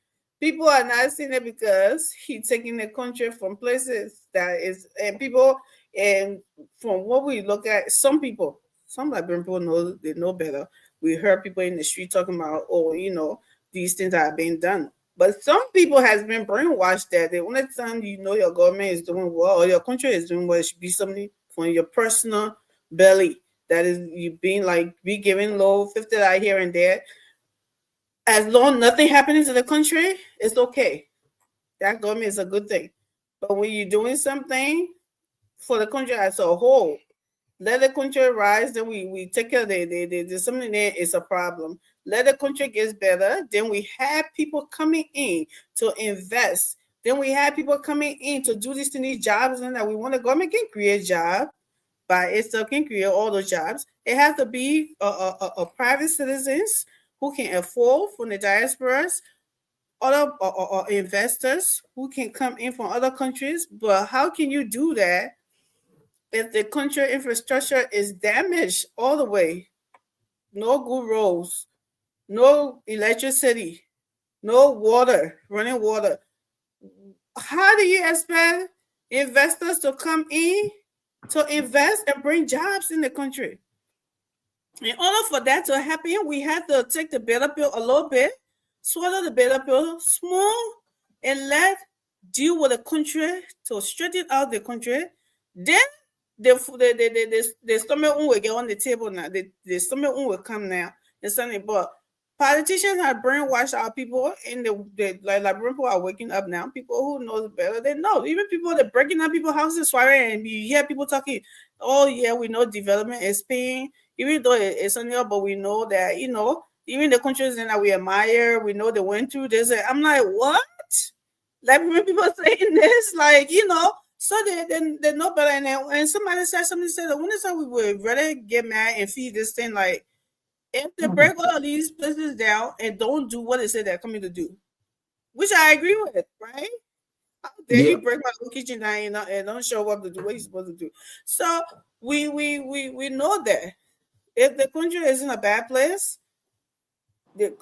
People are not seeing it because he's taking the country from places that is, and people, and from what we look at, some people, some Liberian people know, they know better. We heard people in the street talking about, oh, these things are being done. But some people has been brainwashed that the only time you know your government is doing well or your country is doing well, it should be something from your personal belly. That is you being like be giving low $50 here and there. As long nothing happening to the country, it's okay. That government is a good thing. But when you're doing something for the country as a whole, let the country rise, then we take care of there's something there is a problem. Let the country get better, then we have people coming in to invest. Then we have people coming in to do these jobs, and that we want the government can create jobs by itself, can create all those jobs. It has to be a private citizens who can afford from the diasporas, other or investors who can come in from other countries. But how can you do that if the country infrastructure is damaged all the way? No good roads, no electricity, no water, running water. How do you expect investors to come in to invest and bring jobs in the country? In order for that to happen, we have to take the bitter pill a little bit, swallow the bitter pill small, and let deal with the country to straighten out the country. Then the stomach will get on the table now. The stomach will come now and something. But politicians have brainwashed our people, and like people are waking up now. People who know better, they know. Even people that breaking up people's houses, swearing, and you hear people talking. Oh yeah, we know development is paying, even though it's on there, but we know that even the countries that we admire, we know they went through this. I'm like, what? Like when people saying this, like So they know better. And somebody said the only time we would rather get mad and feed this thing, like, if they break all of these places down and don't do what they say they're coming to do, which I agree with, right? How dare Yeah. you break my whole kitchen down and don't show up to do what you're supposed to do? So we know that if the country is in a bad place, the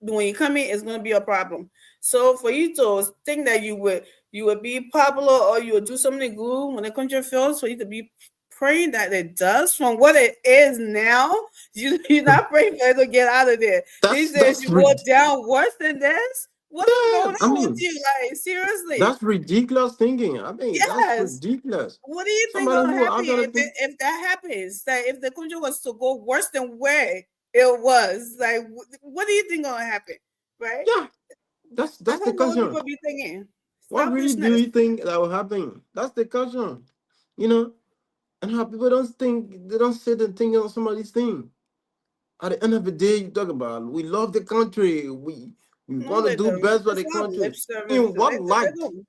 when you come in, it's going to be a problem. So for you to think that you would be popular or you would do something good when the country fails, for you to be praying that it does from what it is now, you're not praying for it to get out of there. These days That's you go down worse than this. What is yeah, going I on with mean, you? Like, seriously? that's ridiculous thinking. I mean, that's Yes. ridiculous. What do you think Somebody gonna who happen actually if that happens? Like, if the country was to go worse than where it was, like, what do you think gonna happen? Right? yeah, that's I the don't know what question. people be thinking. What really do Selfishness. you think that will happen? That's the question. You know, and how people don't think, they don't say the thing on some of these things. At the end of the day, you talk about we love the country, we No, want to they do don't. best for It's the not lip country. service. In what They light? don't.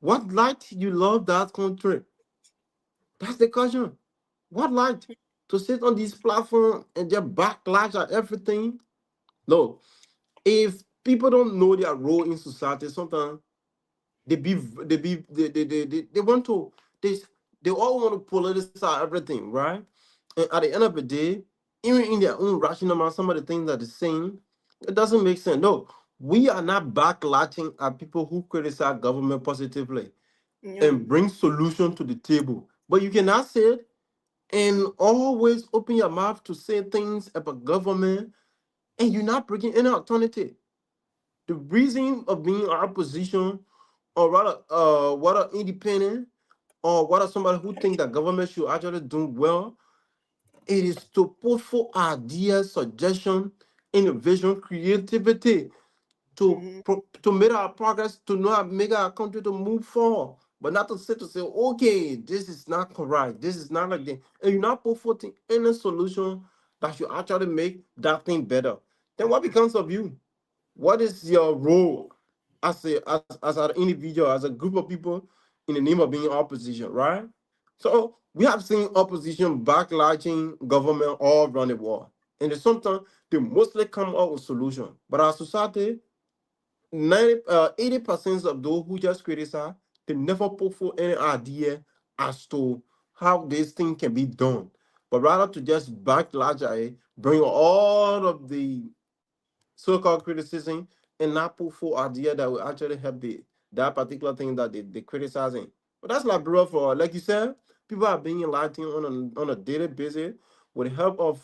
What light you love that country? That's the question. What light? To sit on this platform and just backlash at everything? No. If people don't know their role in society, sometimes they want to they they all want to politicize everything, right? And at the end of the day, even in their own rational mind, some of the things that they're saying, it doesn't make sense. No, we are not backlashing at people who criticize government positively Yeah. and bring solution to the table. But you cannot say it and always open your mouth to say things about government and you're not bringing any alternative. The reason of being in our position, or rather, what are independent, or what are somebody who think that government should actually do well, it is to put forth ideas, suggestion, innovation, creativity to Mm-hmm. to make our progress, to not make our country to move forward, but not to sit to say, okay, this is not correct, this is not like that, and you not put forth any solution that should actually make that thing better. Then what becomes of you? What is your role as an individual, as a group of people in the name of being opposition, right? So we have seen opposition backlashing government all around the world. And then sometimes they mostly come up with solution. But our society, 80% of those who just criticize, they never put forth any idea as to how this thing can be done. But rather to just backlash at it, bring all of the so-called criticism and not put forth idea that will actually help that particular thing that they criticizing. But that's like bro, for like you said, people are being enlightened on a daily basis with the help of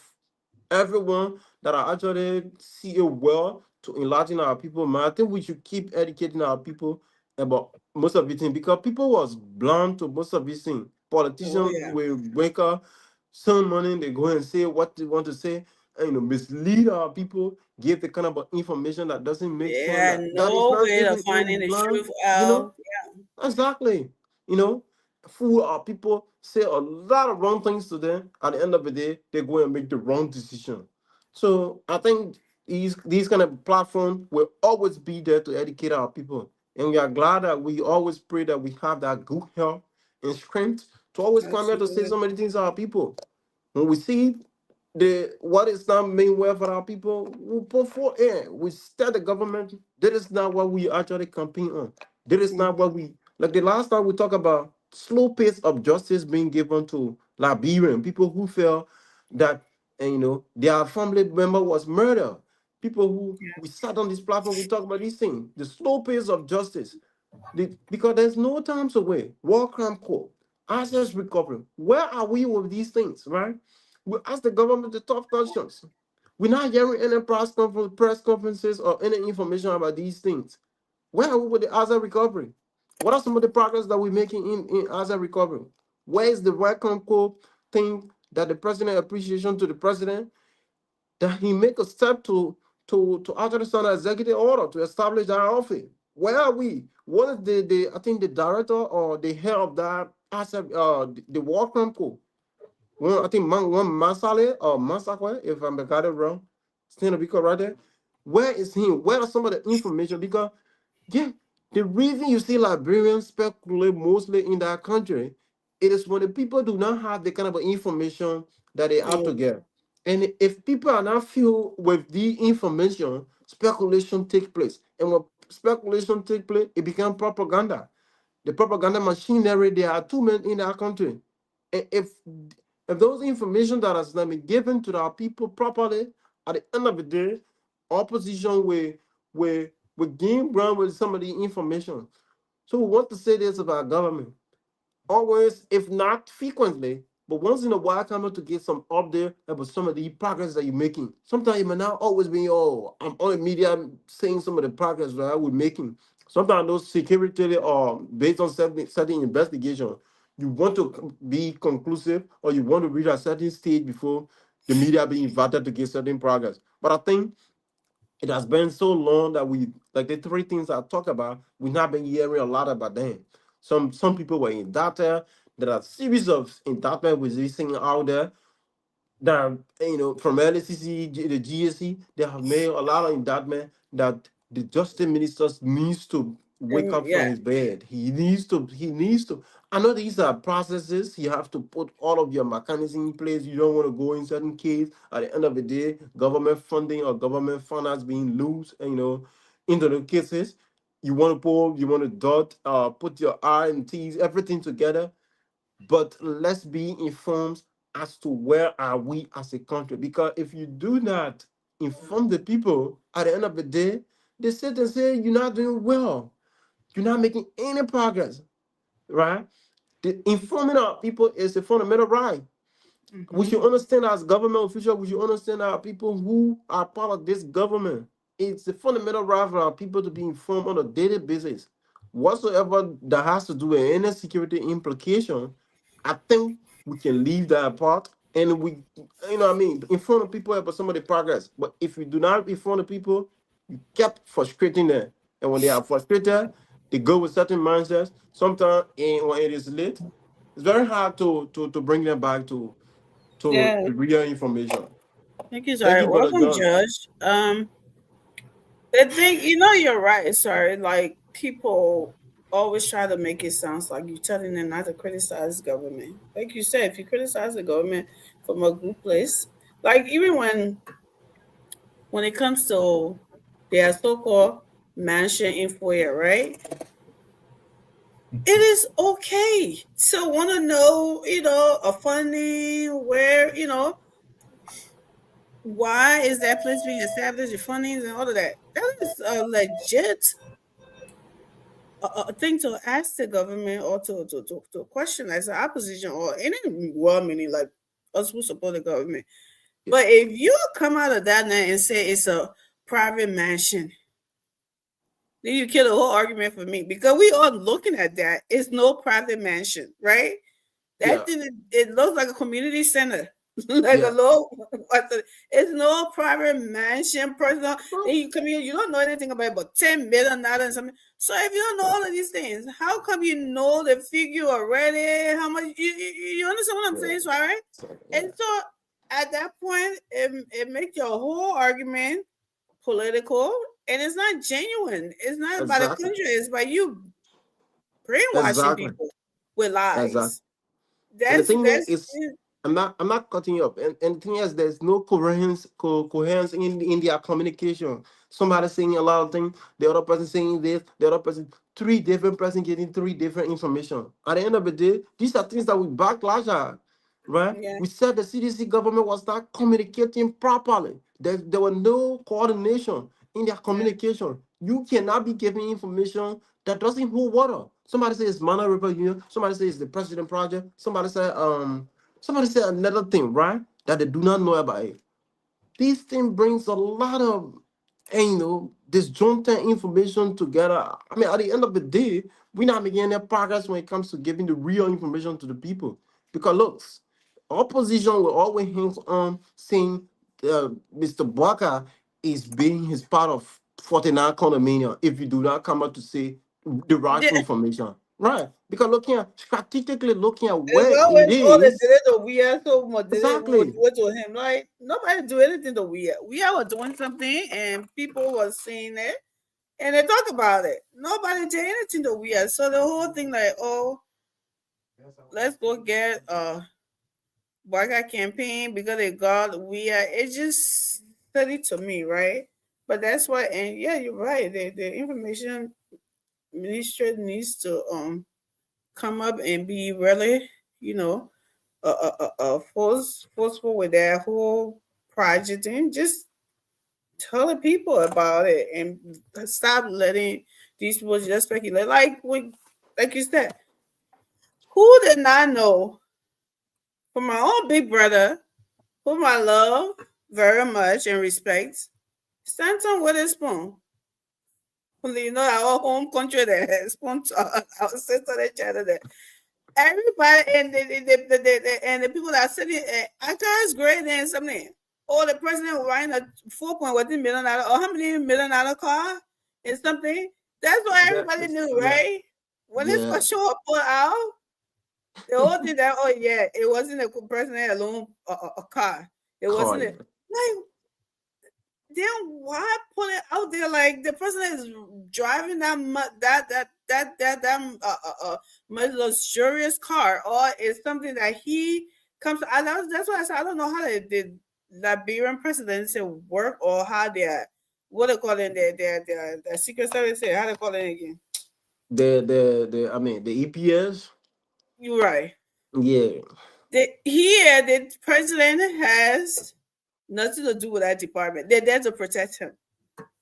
everyone that are actually see it well to enlighten our people. Man, I think we should keep educating our people about most of the things because people was blind to most of these things. Oh Politicians yeah. will wake up, some money, they go and say what they want to say, and mislead our people, give the kind of information that doesn't make They sense, had that is no not way of even finding in the blind, truth you know. out. Exactly. You know, fool our people, say a lot of wrong things to them. At the end of the day, they go and make the wrong decision. So I think these kind of platforms will always be there to educate our people. And we are glad that we always pray that we have that good health and strength to always come here to say Absolutely. so many things to our people. When we see the what is not main well for our people, we put forth air. We tell the government that is not what we actually campaign on. That is not what we like. The last time we talked about slow pace of justice being given to Liberian people who felt that and their family member was murdered. People who we sat on this platform, we talk about these things. The slow pace of justice. Because there's no time to wait. War crime court, assets recovery. Where are we with these things, right? We ask the government the tough questions. We're not hearing any press conferences or any information about these things. Where are we with the asset recovery? What are some of the progress that we're making in asset recovery? Where is the welcome call thing that the president appreciation to the president that he make a step to actually sign an executive order to establish that office? Where are we? What is the I think the director or the head of that asset the welcome call? One, I think one Masale or Masakwe, if I got it wrong, stand to be corrected. Where is he? Where are some of the information? Because Yeah, the reason you see Liberians speculate mostly in that country, it is when the people do not have the kind of information that they have to Mm, get. And if people are not filled with the information, speculation take place. And when speculation take place, it becomes propaganda. The propaganda machinery, there are too many in our country. If those information that has not been given to our people properly, at the end of the day, opposition will gain ground with some of the information. So we want to say this about government. Always, if not frequently, but once in a while, come out to get some update about some of the progress that you're making. Sometimes it may not always be, oh, I'm on the media saying some of the progress that we're making. Sometimes those security are based on certain investigation. You want to be conclusive or you want to reach a certain stage before the media be invited to get certain progress. But I think it has been so long that we like the three things I talk about, we've not been hearing a lot about them. Some people were indicted. There are series of indictment with this thing out there that from LCC, the GSC, they have made a lot of indictment that the justice ministers needs to wake up from yeah. his bed. He needs to. I know these are processes. You have to put all of your mechanism in place. You don't want to go in certain case. At the end of the day, government funding or government finance being loose, into the cases. Put your I and T's, everything together, but let's be informed as to where are we as a country. Because if you do not inform the people, at the end of the day, they sit and say you're not doing well, you're not making any progress, right? Informing our people is a fundamental right. We Mm-hmm. should understand as government officials, we should understand our people who are part of this government. It's a fundamental right for our people to be informed on a daily basis. Whatsoever that has to do with any security implication, I think we can leave that apart and inform the people about some of the progress. But if you do not inform the people, you kept frustrating them. And when they are frustrated, they go with certain mindsets. Sometimes when it is late, it's very hard to bring them back to Yeah. the real information. Thank you, Thank sorry. you, Brother Welcome, John. Judge. The thing, you're right. Sorry, like people always try to make it sound like you're telling them not to criticize government. Like you said, if you criticize the government from a good place, like even when it comes to their so-called mansion info, right? It is okay to want to know, a funding where, why is that place being established, your fundings and all of that. That is a legit a thing to ask the government or to question as an opposition or any well-meaning like us who support the government. Yeah, But if you come out of that now and say it's a private mansion, then you kill the whole argument for me because we are looking at that. It's no private mansion, right? yeah, That thing, it looks like a community center, like a yeah. little. It's no private mansion, personal. Then you come here, you don't know anything about 10 million and something. So if you don't know all of these things, how come you know the figure already? How much you understand what I'm Yeah, saying, so, right? And yeah. so at that point, it makes your whole argument political, and it's not genuine. It's not about the Exactly, country. It's by you brainwashing exactly, people with exactly. lies. And the That's thing there that's is, I'm not cutting you up. And the thing is, there's no coherence in their communication. Somebody saying a lot of things, the other person saying this, the other person, three different person getting three different information. At the end of the day, these are things that we backlash at, right? yeah, We said the CDC government was not communicating properly. There were no coordination in their yeah, communication. You cannot be giving information that doesn't hold water. Somebody says Mana River Union, somebody says the President Project, somebody said another thing, right? That they do not know about it. This thing brings a lot of disjointed information together. I mean, at the end of the day, we're not making any progress when it comes to giving the real information to the people. Because look, opposition will always hang on saying Mr. Barker is being his part of 49 condominium if you do not come out to say the right yeah. information. Right. Because strategically looking at It's where it always all they did is, it to we are so much did it we exactly. do it to him. Like nobody do anything to we are. We are doing something and people were saying it. And they talk about it. Nobody did anything to weird. So the whole thing like, oh, let's go get boycott campaign because they got weird. It just study to me, right? But that's why, and yeah, you're right. The information ministry needs to come up and be really, forceful with that whole project and just tell the people about it and stop letting these people just speculate. Like you said, who did not know from my own big brother, whom I love very much and respect, Stanton Witherspoon. You know, our home country that sponsor our sister that chatted there. Everybody and the people that are sitting Aka's great and something. Or the president riding a $4.1 million or how many $1 million car and something. That's what everybody knew, right? When this Yeah. was show up put out, the whole thing that it wasn't a president alone a car. It wasn't Car. like then why put it out there like the president is driving that much luxurious car or is something that he comes to, that's why I said I don't know how the Liberian presidency work or how they're what they call it their secret service say how they call it again. The EPS. You're right. Yeah. The president has nothing to do with that department. They're there to protect him,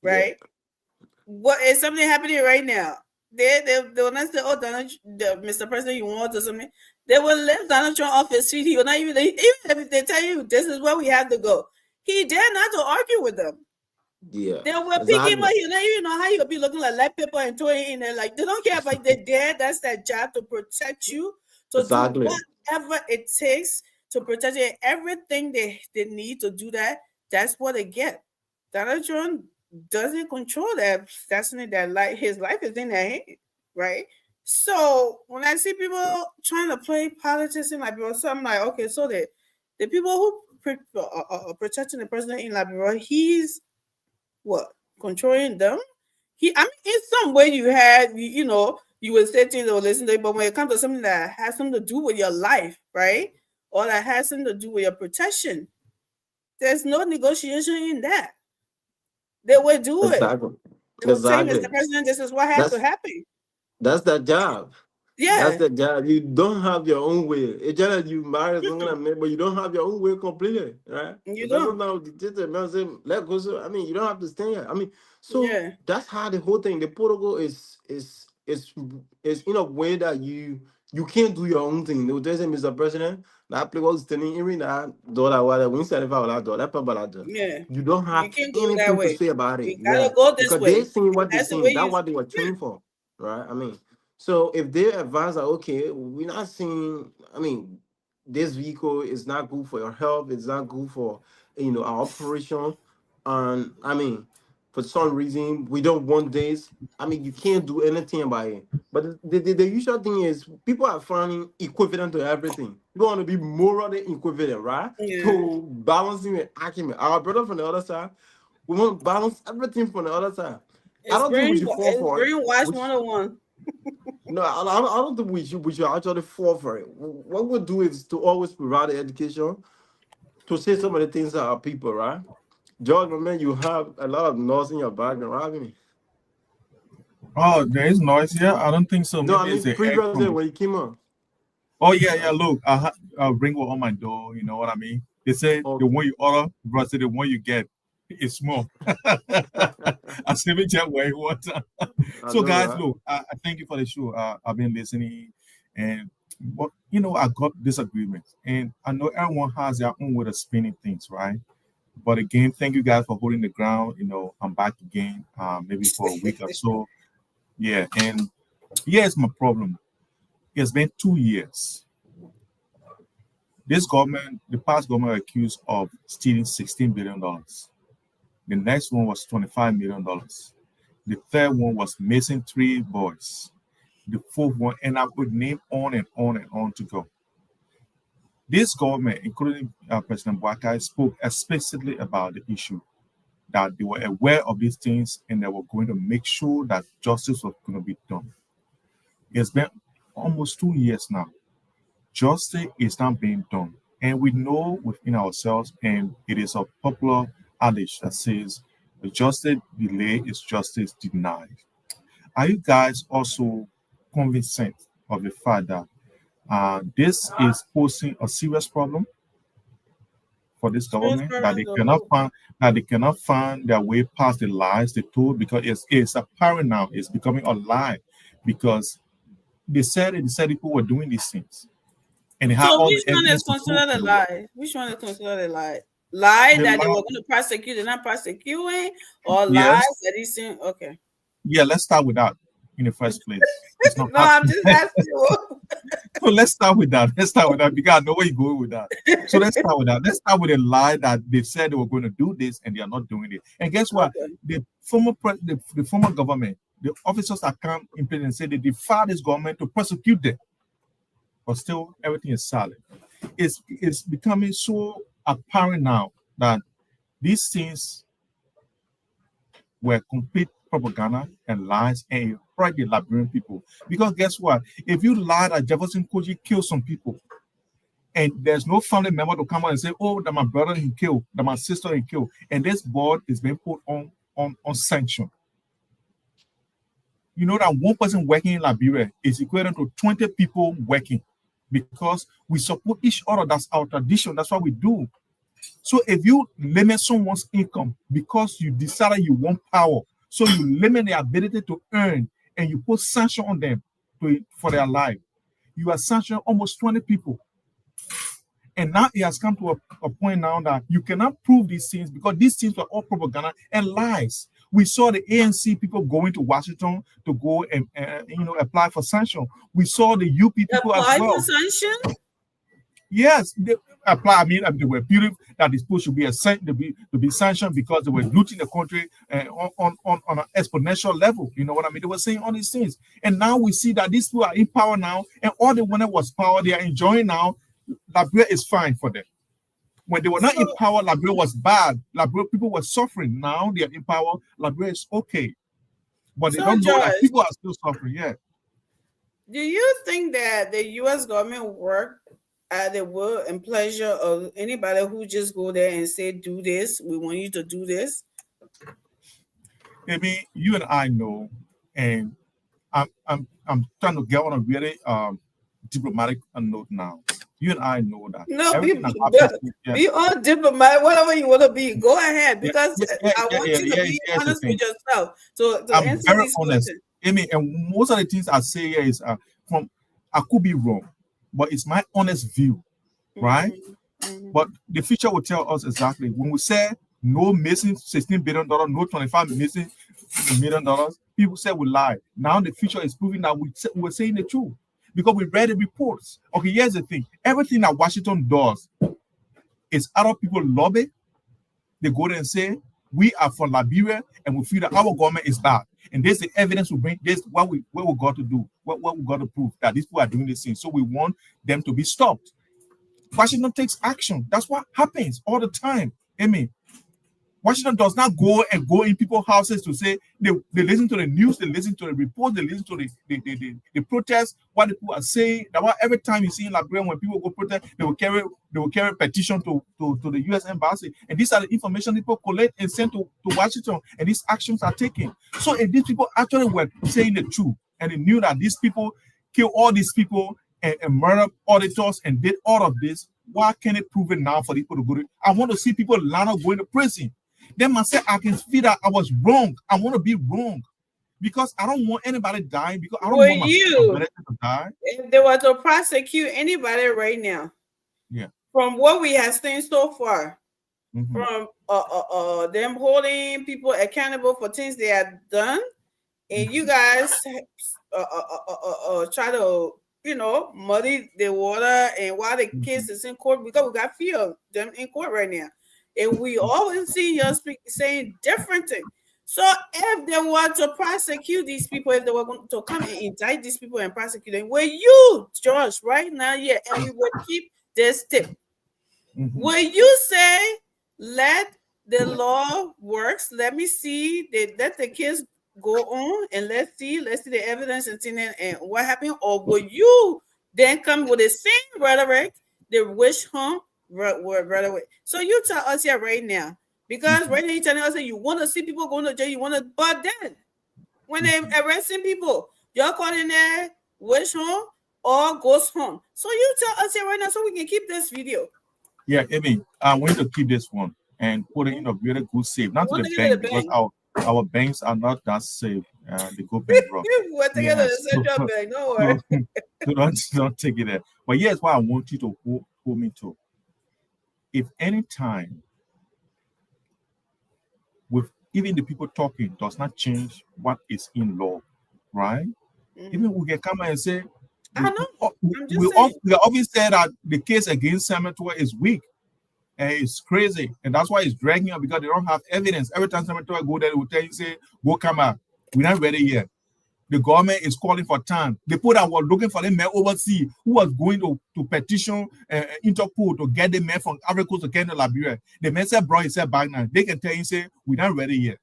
right? Yeah. What is something happening right now? They will not say, "Oh, Mr. President, you want to something." They will let Donald Trump off his feet. He will not even if they tell you this is where we have to go. He dare not to argue with them. Yeah, they will pick him up. You don't even know how he'll be looking like light paper and throwing in there. Like they don't care about they dare. That's their job to protect you. To do whatever it takes to protect you. Everything they need to do that. That's what they get. Donald Trump doesn't control that destiny. That his life is in their hand, right? So when I see people trying to play politics in Liberia, so I'm like, okay, so the people who are protecting the president in Liberia, he's what controlling them. In some way you had, you would say things or listen to it, but when it comes to something that has something to do with your life, right, or that has something to do with your protection, there's no negotiation in that. They will do it. They will say, Mr. President, this is what has to happen. That's their job. Yeah, that's the job. You don't have your own way. It's just that you marry someone, but you don't have your own way completely, right? You don't. Let go. So, you don't have to stay here. So that's how the whole thing. The protocol is in a way that you can't do your own thing. They will just say, Mr. President, that play was standing in that door that was when said if I was door, that people that door. Yeah. You don't have anything to say about it. You gotta go this because way. They're seeing what they're seeing. That's what they were trained for, right? So if they advise that, okay, we're not seeing, this vehicle is not good for your health, it's not good for, our operation. And for some reason, we don't want this. You can't do anything about it. But the usual thing is people are finding equivalent to everything. People want to be morally equivalent, right? Yeah. To balancing the argument. Our brother from the other side, we want to balance everything from the other side. I don't think we should fall for it. Brainwash 101. No, I don't think we should actually fall for it. What we'll do is to always provide the education to say some of the things that are people, right? George, my man, you have a lot of noise in your background, haven't you? Oh, there is noise here? I don't think so. No, previously when you came on. Oh, yeah, look, I'll ring on my door, you know what I mean? They say the one you order versus the one you get is small. I see me check where you want. So guys, look, I thank you for the show. I've been listening, and I got disagreements, and I know everyone has their own way of spinning things, right? But again, thank you guys for holding the ground. I'm back again, maybe for a week or so. Yeah, and here's my problem. It's been 2 years. This government, the past government, accused of stealing $16 billion. The next one was $25 million. The third one was missing 3 boys. The fourth one, and I could name on and on and on to go. This government, including President Boakai, spoke explicitly about the issue. that they were aware of these things and they were going to make sure that justice was going to be done. It's been almost 2 years now. Justice is not being done. And we know within ourselves, and it is a popular adage that says, justice delayed is justice denied. Are you guys also convinced of the fact that this is posing a serious problem for this government, that they cannot find their way past the lies they told, because it's apparent now, it's becoming a lie, because they said people were doing these things. And they so which one is considered a lie? Which one is considered a lie? Lie that they were going to prosecute, they're not prosecuting, or lies that he's saying? Okay. Yeah, let's start with that in the first place. It's not no, I'm just asking you. So let's start with that. Because I know where you're going with that. So let's start with that. Let's start with a lie that they said they were going to do this and they are not doing it. And guess what? Okay. The former government, the officers that come in place and say they defy this government to prosecute them. But still, everything is silent. It's becoming so apparent now that these things were complete propaganda and lies and frightened the Liberian people. Because guess what? If you lie that Jefferson Koji killed some people, and there's no family member to come out and say, oh, that my brother he killed, that my sister he killed, and this board is being put on sanction. You know that one person working in Liberia is equivalent to 20 people working, because we support each other. That's our tradition. That's what we do. So if you limit someone's income because you decided you want power, so you limit their ability to earn, and you put sanction on them for their life, you are sanctioning almost 20 people. And now it has come to a point now that you cannot prove these things, because these things were all propaganda and lies. We saw the ANC people going to Washington to go and apply for sanction. We saw the UP people as well. Apply for sanction? Yes, they apply. I mean, they were believing that this post should be to be sanctioned because they were looting the country on an exponential level. You know what I mean? They were saying all these things, and now we see that these people are in power now, and all they wanted was power. They are enjoying now. Liberia is fine for them. When they were not in power, Liberia was bad. Liberia people were suffering. Now they are in power. Liberia is okay, but they don't know that people are still suffering. Yeah. Do you think that the U.S. government worked at the will and pleasure of anybody who just go there and say, "Do this. We want you to do this"? I mean, you and I know, and I'm trying to get on a really diplomatic note now. You and I know that. No, be all diplomatic, whatever you want to be. Go ahead, because I want you to be honest with yourself. So I'm very honest. I mean, and most of the things I say here is I could be wrong, but it's my honest view, right? Mm-hmm. But the future will tell us exactly. When we say no missing $16 billion, no $25 missing $1 million, people say we lie. Now the future is proving that we're saying the truth, because we read the reports. Okay, here's the thing. Everything that Washington does is other people lobby. They go there and say, we are for Liberia and we feel that our government is bad. And there's the evidence we bring, there's what we got to do, what we got to prove, that these people are doing this thing. So we want them to be stopped. Washington takes action. That's what happens all the time. I mean, Washington does not go in people's houses to say they listen to the news, they listen to the reports, they listen to the protests, what the people are saying. That why every time you see in Liberia when people go protest, they will carry a petition to the U.S. embassy, and these are the information people collect and send to Washington, and these actions are taken. So if these people actually were saying the truth, and they knew that these people kill all these people and murder auditors and did all of this, why can't it prove it now for people to go to? I want to see people line up going to prison. Then I say I can feel that I was wrong. I want to be wrong, because I don't want anybody dying, because I don't want my to die. If they were to prosecute anybody right now, yeah, from what we have seen so far, mm-hmm. from them holding people accountable for things they have done, and you guys try to muddy the water, and while the case is in court, because we got few of them in court right now. And we always see you saying different things. So if they were to prosecute these people, if they were going to come and indict these people and prosecute them, will you, George, right now, yeah, and we will keep this tip. Mm-hmm. Will you say, let the law works. Let me see. They let the kids go on and let's see the evidence and what happened. Or will you then come with the same rhetoric, the wish hunt rhetoric? So you tell us here right now, because right now you're telling us that you want to see people going to jail, but then when they're arresting people, you're calling it wish hunt or ghost hunt. So you tell us here right now so we can keep this video. Yeah, Amy, I'm going to keep this one and put it in a really good safe. Not to the bank, because our banks are not that safe. They go bankrupt. We're taking the central bank, don't worry. So don't take it there. But here's what I want you to hold me to. If any time with even the people talking does not change what is in law, right? Even we can come and say, I know. We always say that the case against Semetua is weak and it's crazy, and that's why it's dragging up, because they don't have evidence. Every time Semetua go there, they will tell you, say, go come out. We're not ready yet. The government is calling for time. The people that were looking for the man overseas who was going to petition Interpol to get the man from Ivory Coast to get to Liberia. The man said, bro, he said back now. They can tell you, say, we're not ready yet.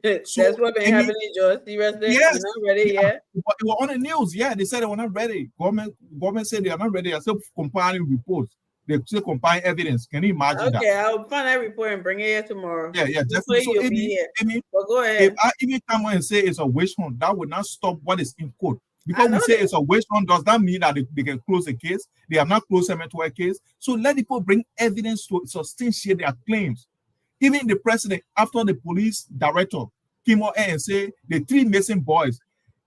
That's what been happening, George. Seriously, yes, we're not ready yet. It was on the news. Yeah, they said they were not ready. Government said they are not ready. They're still compiling reports. They're still compiling evidence. Can you imagine that? Okay, I'll find that report and bring it here tomorrow. Yeah, definitely. So you'll be here. But go ahead. If I even come on and say it's a witch hunt, that would not stop what is in court. Because we say it's a witch hunt, does that mean that they can close the case? They have not closed the case. So let people bring evidence to substantiate their claims. Even the president, after the police director came out and said the 3 missing boys,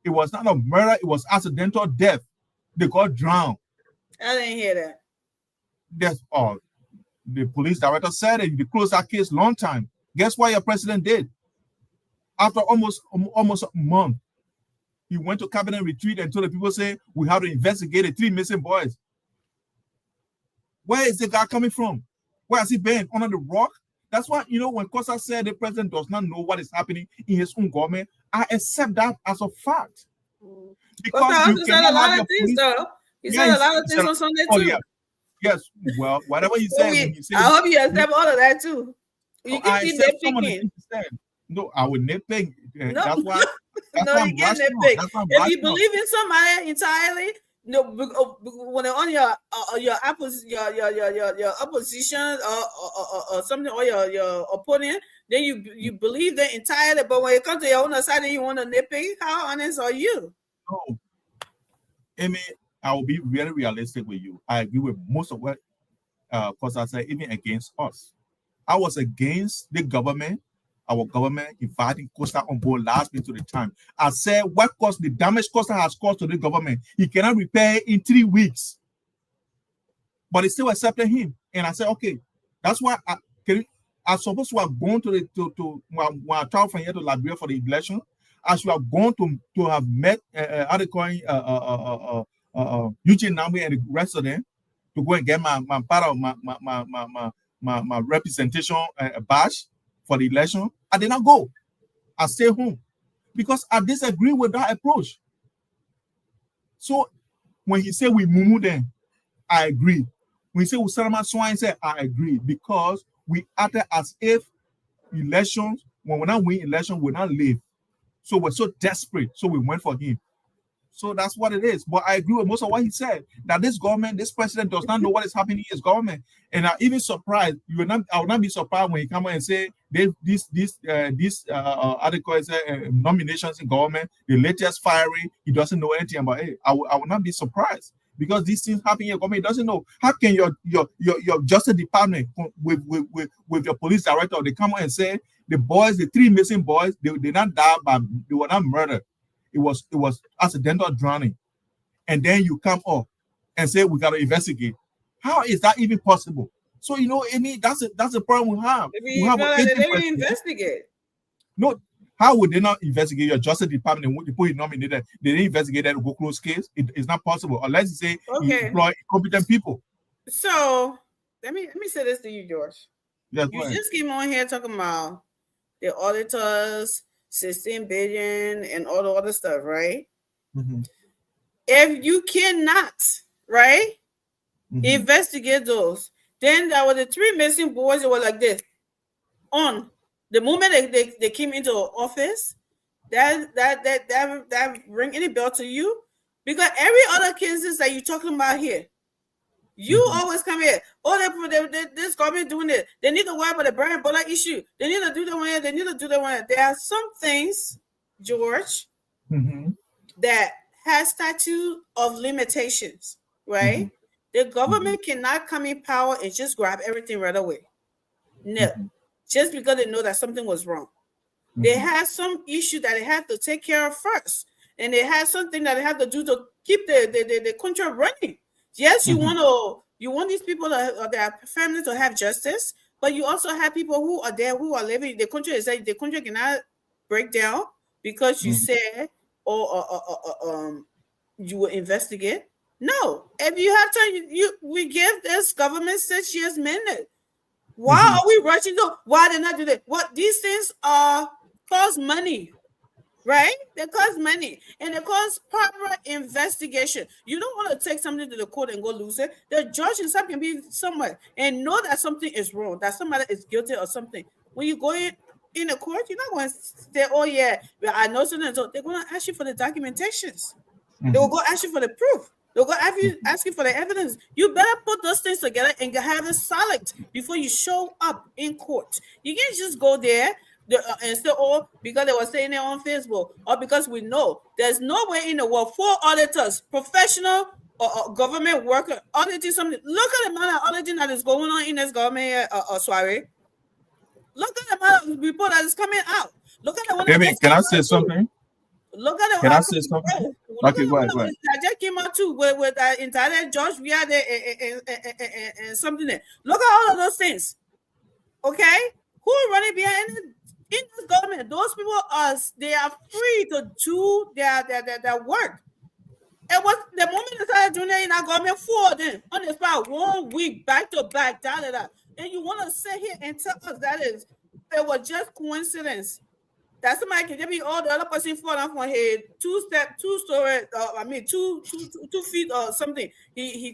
it was not a murder, it was accidental death. They got drowned. I didn't hear that. That's all. The police director said it. They closed that case long time. Guess what your president did? After almost a month, he went to cabinet retreat and told the people, say, we have to investigate the 3 missing boys. Where is the guy coming from? Where has he been? Under the rock? That's why, when Costa said the president does not know what is happening in his own government, I accept that as a fact. Because you said a lot of things, though. He said a lot of things on Sunday, too. Yeah. Yes, well, whatever he said. I hope you accept all of that, too. You can keep nitpicking. No, I would nitpick. No, that's why you can't nitpick. If you believe in somebody entirely, when they're on your opposition or something, or your opponent, then you believe them entirely. But when it comes to your own side and you want to nitpick, how honest are you? No, Amy, I will be very realistic with you. I agree with most of what Costa said, even against us. I was against the government, our government inviting Costa on board last minute to the time. I said, what caused the damage Costa has caused to the government? He cannot repair in 3 weeks. But they still accepted him. And I said, okay, that's why I supposed to have gone when I traveled from here to Liberia for the election. I should have gone to have met Eugene Namwe and the rest of them to go and get my part of my representation badge for the election. I did not go. I stayed home because I disagree with that approach. So when he said we mumu then, I agree. When he said we Salama Swine, said I agree, because we acted as if elections, when we not win election, we not live. So we're so desperate. So we went for him. So that's what it is. But I agree with most of what he said, that this government, this president does not know what is happening in his government. And I'm even surprised. I would not be surprised when he come out and say these articles, nominations in government, the latest firing, he doesn't know anything about it. I would not be surprised, because these things happen in your government. He doesn't know. How can your justice department with your police director, they come out and say the boys, the 3 missing boys, they not died, but they were not murdered. It was accidental drowning. And then you come up and say we got to investigate. How is that even possible? So Amy, that's the problem we have. They didn't investigate. No, how would they not investigate your justice department? The people you nominated, they didn't investigate that to go close case. It's not possible unless you say you employ competent people. So let me say this to you, George. Yes, you just came on here talking about the auditors, 16 billion and all the other stuff, right? Mm-hmm. If you cannot, right, investigate those, then there were the 3 missing boys that were like this. on. The moment they came into office, that ring any bell to you? Because every other cases that you're talking about here, you always come here. Oh, this government doing it. They need to worry about the Brian Bola issue. They need to do the one. They need to do the one. There are some things, George, that has statute of limitations, right? The government cannot come in power and just grab everything right away. No, just because they know that something was wrong. They have some issue that they have to take care of first, and they have something that they have to do to keep the country running. Yes, you want these people their family to have justice, but you also have people who are there who are living. The country cannot break down because you said you will investigate. No, if you have time, we give this government 6 years mandate. Why are we rushing to? Why they not do that? What these things cost money, right? They cost money and they cost proper investigation. You don't want to take something to the court and go lose it. The judge himself can be somewhere and know that something is wrong, that somebody is guilty or something. When you go in the court, you're not going to say, "Oh yeah, I know something." So they're going to ask you for the documentations. They will go ask you for the proof. They'll go ask you for the evidence. You better put those things together and have it solid before you show up in court. You can't just go there and say, "Oh, because they were saying it on Facebook," or because we know. There's no way in the world 4 auditors, professional government worker, auditing something. Look at the amount of auditing that is going on in this government soiree. Look at the amount of report that is coming out. Look at the one. Amy, can I say something? Look at it. Can I say something? Okay, go ahead. I just came out too with that entire George Weah and something there. Look at all of those things. Okay, who are running behind in this government? Those people are free to do their work. It was the moment they started doing that in our government 4 of them on the spot 1 week back to back, and you want to sit here and tell us that it was just coincidence. That somebody can just be all the other person fall off my head 2 story, 2 feet or something. He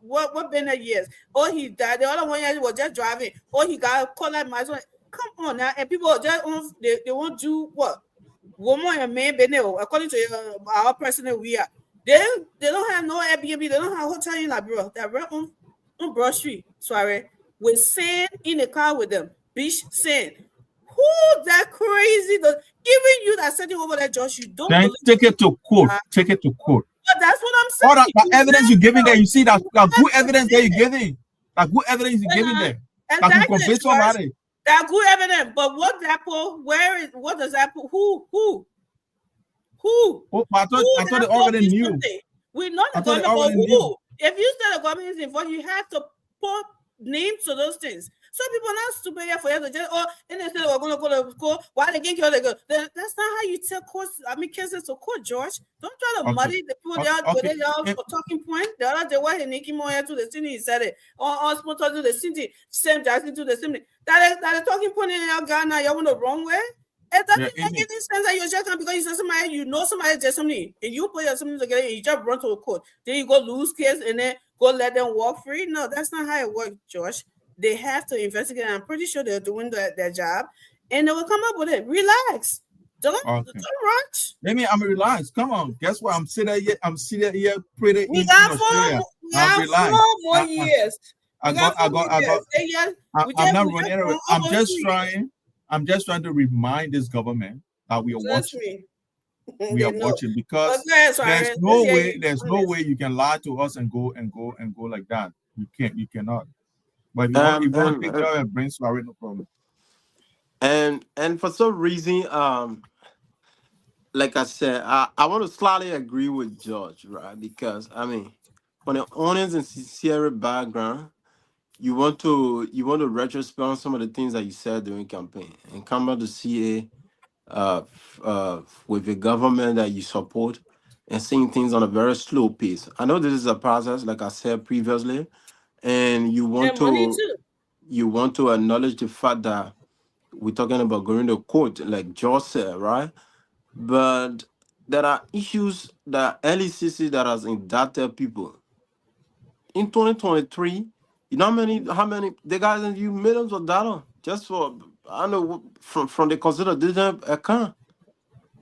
what been there years? Or he died. The other one was just driving. Or he got caught like my son. Come on now, and people just they won't do what woman and man been there according to our president. We are they don't have no Airbnb. They don't have hotel in Labrador. They're right on Broad Street. Sorry, with sand in the car with them, beach sand. Who that crazy? Giving you that setting over there, Josh, you don't take it to court. Take it to court. But that's what I'm saying. All that evidence you're giving there, you see that good evidence that you're giving. That good evidence you're giving there. That can convince somebody. That good evidence. But what Apple? What does Apple? Who? Oh, I thought they already knew. We know the government, but who? If you say the government is involved, you have to put names to those things. Some people are not stupid here for you to just and they say we're going to go to court. Why they can't go? That's not how you tell cases to court, George. Don't try to muddy the people there for talking point. The other day, why Nikki Moya to the city, he said it. Or sponsor to the city, same Jackson to the city. That is talking point in your Ghana, you're on the wrong way. It doesn't make any sense that you're just because you say somebody, you know somebody did something, and you put something together and you just run to a court. Then you go lose case and then go let them walk free. No, that's not how it works, George. They have to investigate. I'm pretty sure they're doing their job, and they will come up with it. Relax. Don't rush. Maybe I'm relaxed. Come on. Guess what? I'm sitting here pretty. We got 4 more years. I'm not running anywhere. I'm just trying to remind this government that we are watching. We are watching because there's no way you can lie to us and go like that. You cannot. But if you want to pick up and bring Suarez, no problem. And for some reason, like I said, I want to slightly agree with George, right? Because I mean, on an honest and sincere background, you want to retrospect on some of the things that you said during campaign and come out to see with the government that you support and seeing things on a very slow pace. I know this is a process, like I said previously. And you want to acknowledge the fact that we're talking about going to court, like George said, right? But there are issues that LECC that has indicted people. In 2023, you know how many they got you millions of dollars just for I know from the consider didn't account.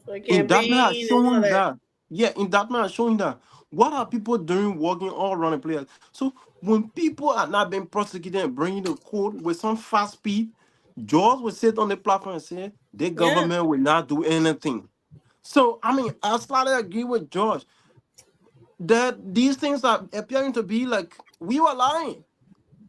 For In that man, campaign and all showing that. that. Yeah, in that man, showing that. What are people doing working all around the place? So when people are not being prosecuted and bringing the court with some fast speed, George will sit on the platform and say the Yeah. government will not do anything. So I mean, I slightly agree with George that these things are appearing to be like we were lying.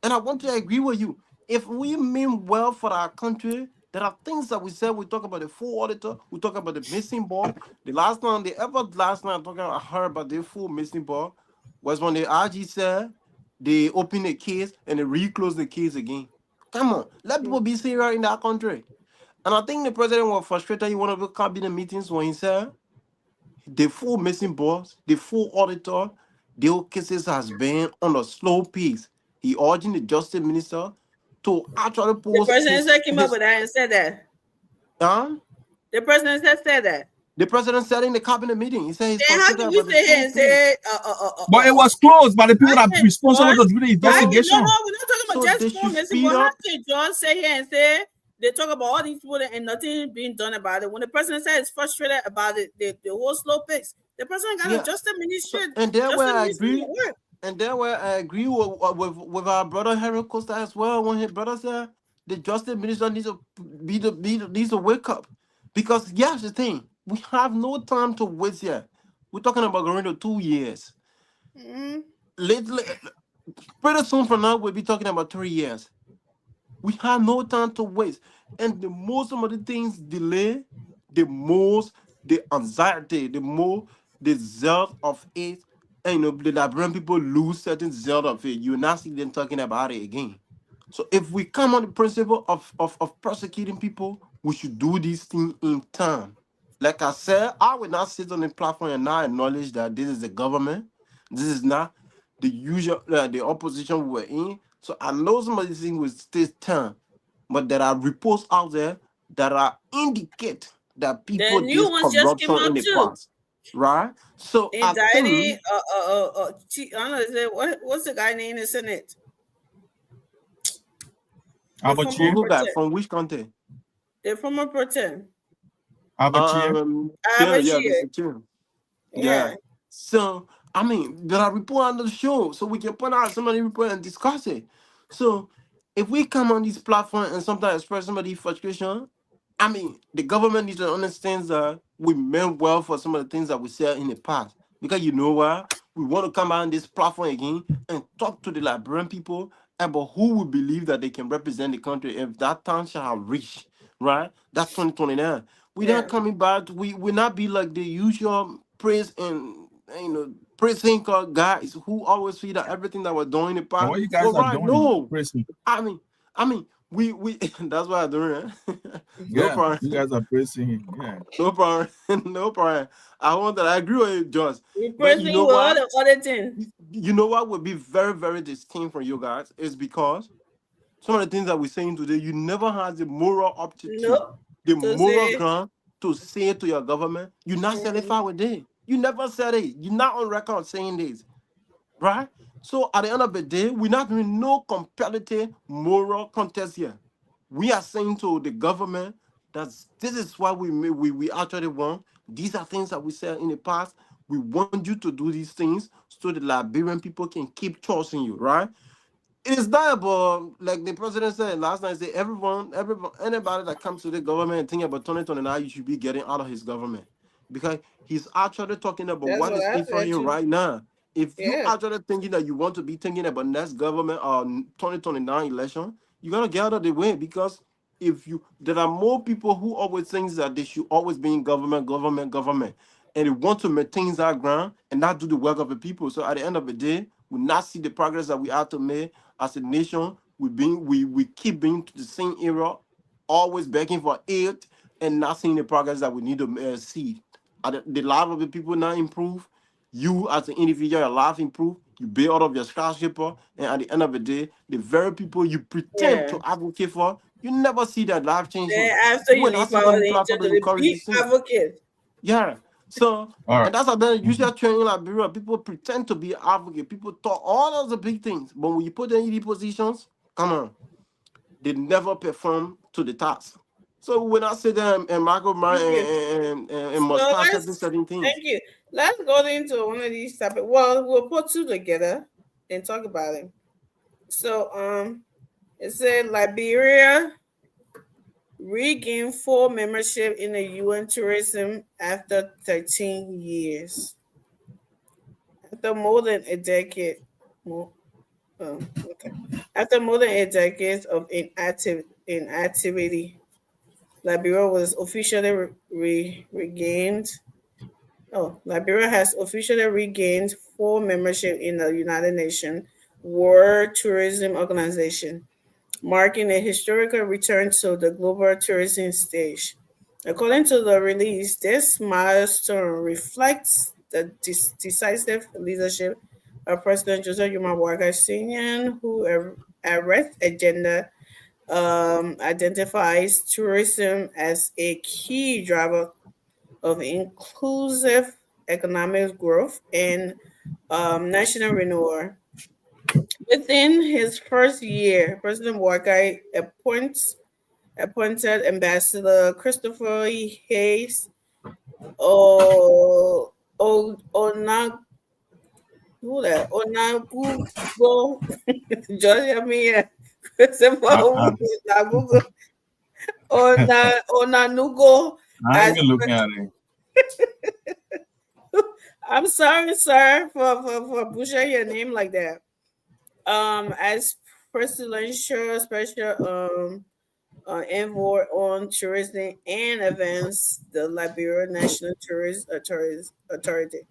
And I want to agree with you. If we mean well for our country, there are things that we said. We talk about the full auditor. We talk about the missing ball. The last time I heard about the full missing ball was when the RG said they opened the case and they reclosed the case again. Come on, let people be serious in that country. And I think the president was frustrated in one of the cabinet meetings when he said the full missing balls, the full auditor, their cases has been on a slow pace. He urging the justice minister to actually The post president came up with that and said that. huh? The president said that. The president said in the cabinet meeting, he said he's Then how frustrated can you about the sit here slow and pace. say But it was closed by the people that are responsible to do the no, investigation. we're not talking about So just they full should missing, speed but how up. can John say here and say they talk about all these people and nothing being done about it? When the president said he's frustrated about it, the whole slow pace, the president got Yeah. a justice ministry. So, and there where I agree. Work. And there where I agree with our brother Harry Costa as well. When his brother said the justice minister needs to needs to wake up, because here's the thing: we have no time to waste here. We're talking about going to 2 years. Mm-hmm. Lately, pretty soon from now, we'll be talking about 3 years. We have no time to waste, and the more some of the things delay, the most the anxiety, the more the zeal of it. And the Liberian people lose certain zeal of it. You not see them talking about it again. So if we come on the principle of prosecuting people, we should do these things in time. Like I said, I will not sit on the platform and not acknowledge that this is the government. This is not the usual the opposition we're in. So I know some of these things will take time, but there are reports out there that are indicate that people The new did ones just came corruption in up the too. past, right? So I Indicting, think I don't know, what's the guy name in Senate? Abachi. who got from which country? They're from a pretend. Abachi. Yeah, Mr. Kim. Yeah. So I mean, there are reports on the show, so we can point out somebody report and discuss it. So if we come on this platform and sometimes express somebody frustration, I mean, the government needs to understand that we meant well for some of the things that we said in the past. Because you know what? We want to come on this platform again and talk to the Liberian people about who we believe that they can represent the country if that time shall reach, right? That's 2029. We're not coming back. We not be like the usual praise and praising guys who always see that everything that we're doing in the past. What you guys are doing? No. Praising. I mean, we that's why I'm doing it. No Yeah, problem. you guys are praising him. Yeah. No problem. No problem. I agree with you, Josh. We But praising you know with all what? the other things. You know what would be very, very distinct from you guys is because some of the things that we're saying today, you never had the moral aptitude, Nope. the To moral say- ground to say to your government, you're not satisfied with it. You never said it. You're not on record saying this. Right? So at the end of the day, we're not doing no competitive moral contest here. We are saying to the government that this is what we actually want. These are things that we said in the past. We want you to do these things so the Liberian people can keep trusting you, right? It is not about, like the president said last night, say anybody that comes to the government and think about 2029, you should be getting out of his government. Because he's actually talking about That's what what is I in front of said you too. right now. If you Yeah. actually thinking that you want to be thinking about next government or 2029 election, you gotta get out of the way, because there are more people who always think that they should always be in government, and they want to maintain that ground and not do the work of the people. So at the end of the day, we not see the progress that we have to make as a nation. We keep being to the same era, always begging for aid and not seeing the progress that we need to see. The life of the people not improve. You as an individual, your life improve. You build out of your skyscraper, and at the end of the day, the very people you pretend to advocate for, you never see that life changing. Then after you will not leave sit power, on the they platform to to the encourage big these things. advocate. Yeah. So, All right. and that's the usual training in Liberia. People pretend to be advocate. People talk all of the big things, but when you put them in these positions, come on, they never perform to the task. So when I sit there and micromanage and must So pass certain things. thank you. Let's go into one of these topics. Well, we'll put two together and talk about it. So it said Liberia regained full membership in the UN tourism after 13 years. After more than a decade. After more than a decade of inactivity, Liberia was officially regained. Liberia has officially regained full membership in the United Nations World Tourism Organization, marking a historical return to the global tourism stage. According to the release, this milestone reflects the decisive leadership of President Joseph Yuma Boakai Sr., whose arrest agenda identifies tourism as a key driver of inclusive economic growth and national renewal. Within his first year, President Boakai appointed Ambassador Christopher Hayes Onagugo Georgia Mia Christopher Onagugo Onanugo. I ain't even looking at it. I'm sorry, sir, for butchering your name like that. As presidential special envoy on tourism and events, the Liberia National Tourist Authority.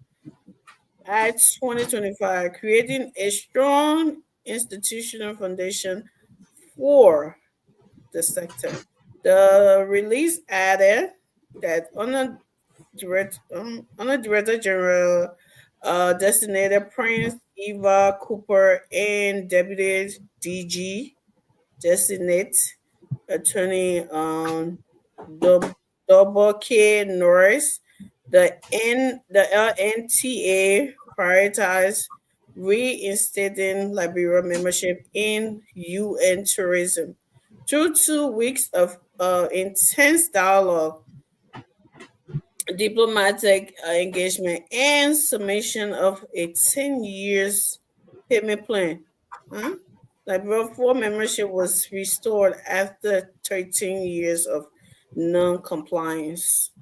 At 2025, creating a strong institutional foundation for the sector. The release added that Honor Director General designated Prince Eva Cooper and Deputy DG designate Attorney Double K Norris. The LNTA prioritized reinstating Liberia membership in UN tourism through 2 weeks of intense dialogue, diplomatic engagement, and submission of a 10 years payment plan. Liberia full membership was restored after 13 years of non-compliance.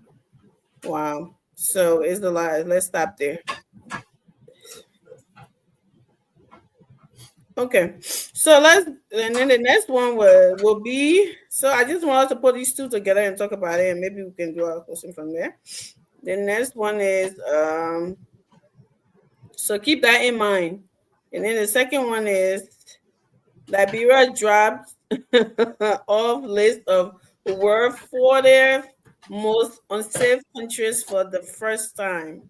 Wow. So it's a lot. Let's stop there. Okay. So and then the next one will be, so I just wanted to put these two together and talk about it, and maybe we can do our question from there. The next one is, so keep that in mind. And then the second one is, Liberia dropped off list of world 40 most unsafe countries for the first time.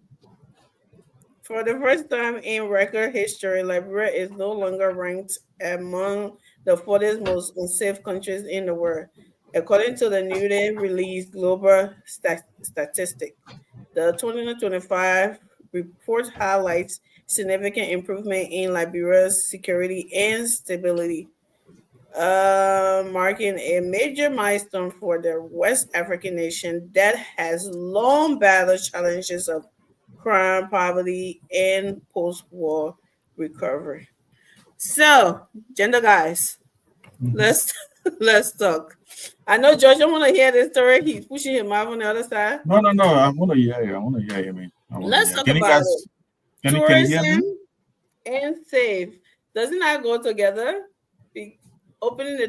For the first time in record history, Liberia is no longer ranked among the 40 most unsafe countries in the world, according to the newly released global statistic. The 2025 report highlights significant improvement in Liberia's security and stability, marking a major milestone for the West African nation that has long battled challenges of crime, poverty, and post-war recovery. So, gender guys, let's talk. I know George, I want to hear this story. He's pushing him out on the other side. No. I want to hear you. Man. Let's talk about it. Tourism and safe. Doesn't that go together? Opening the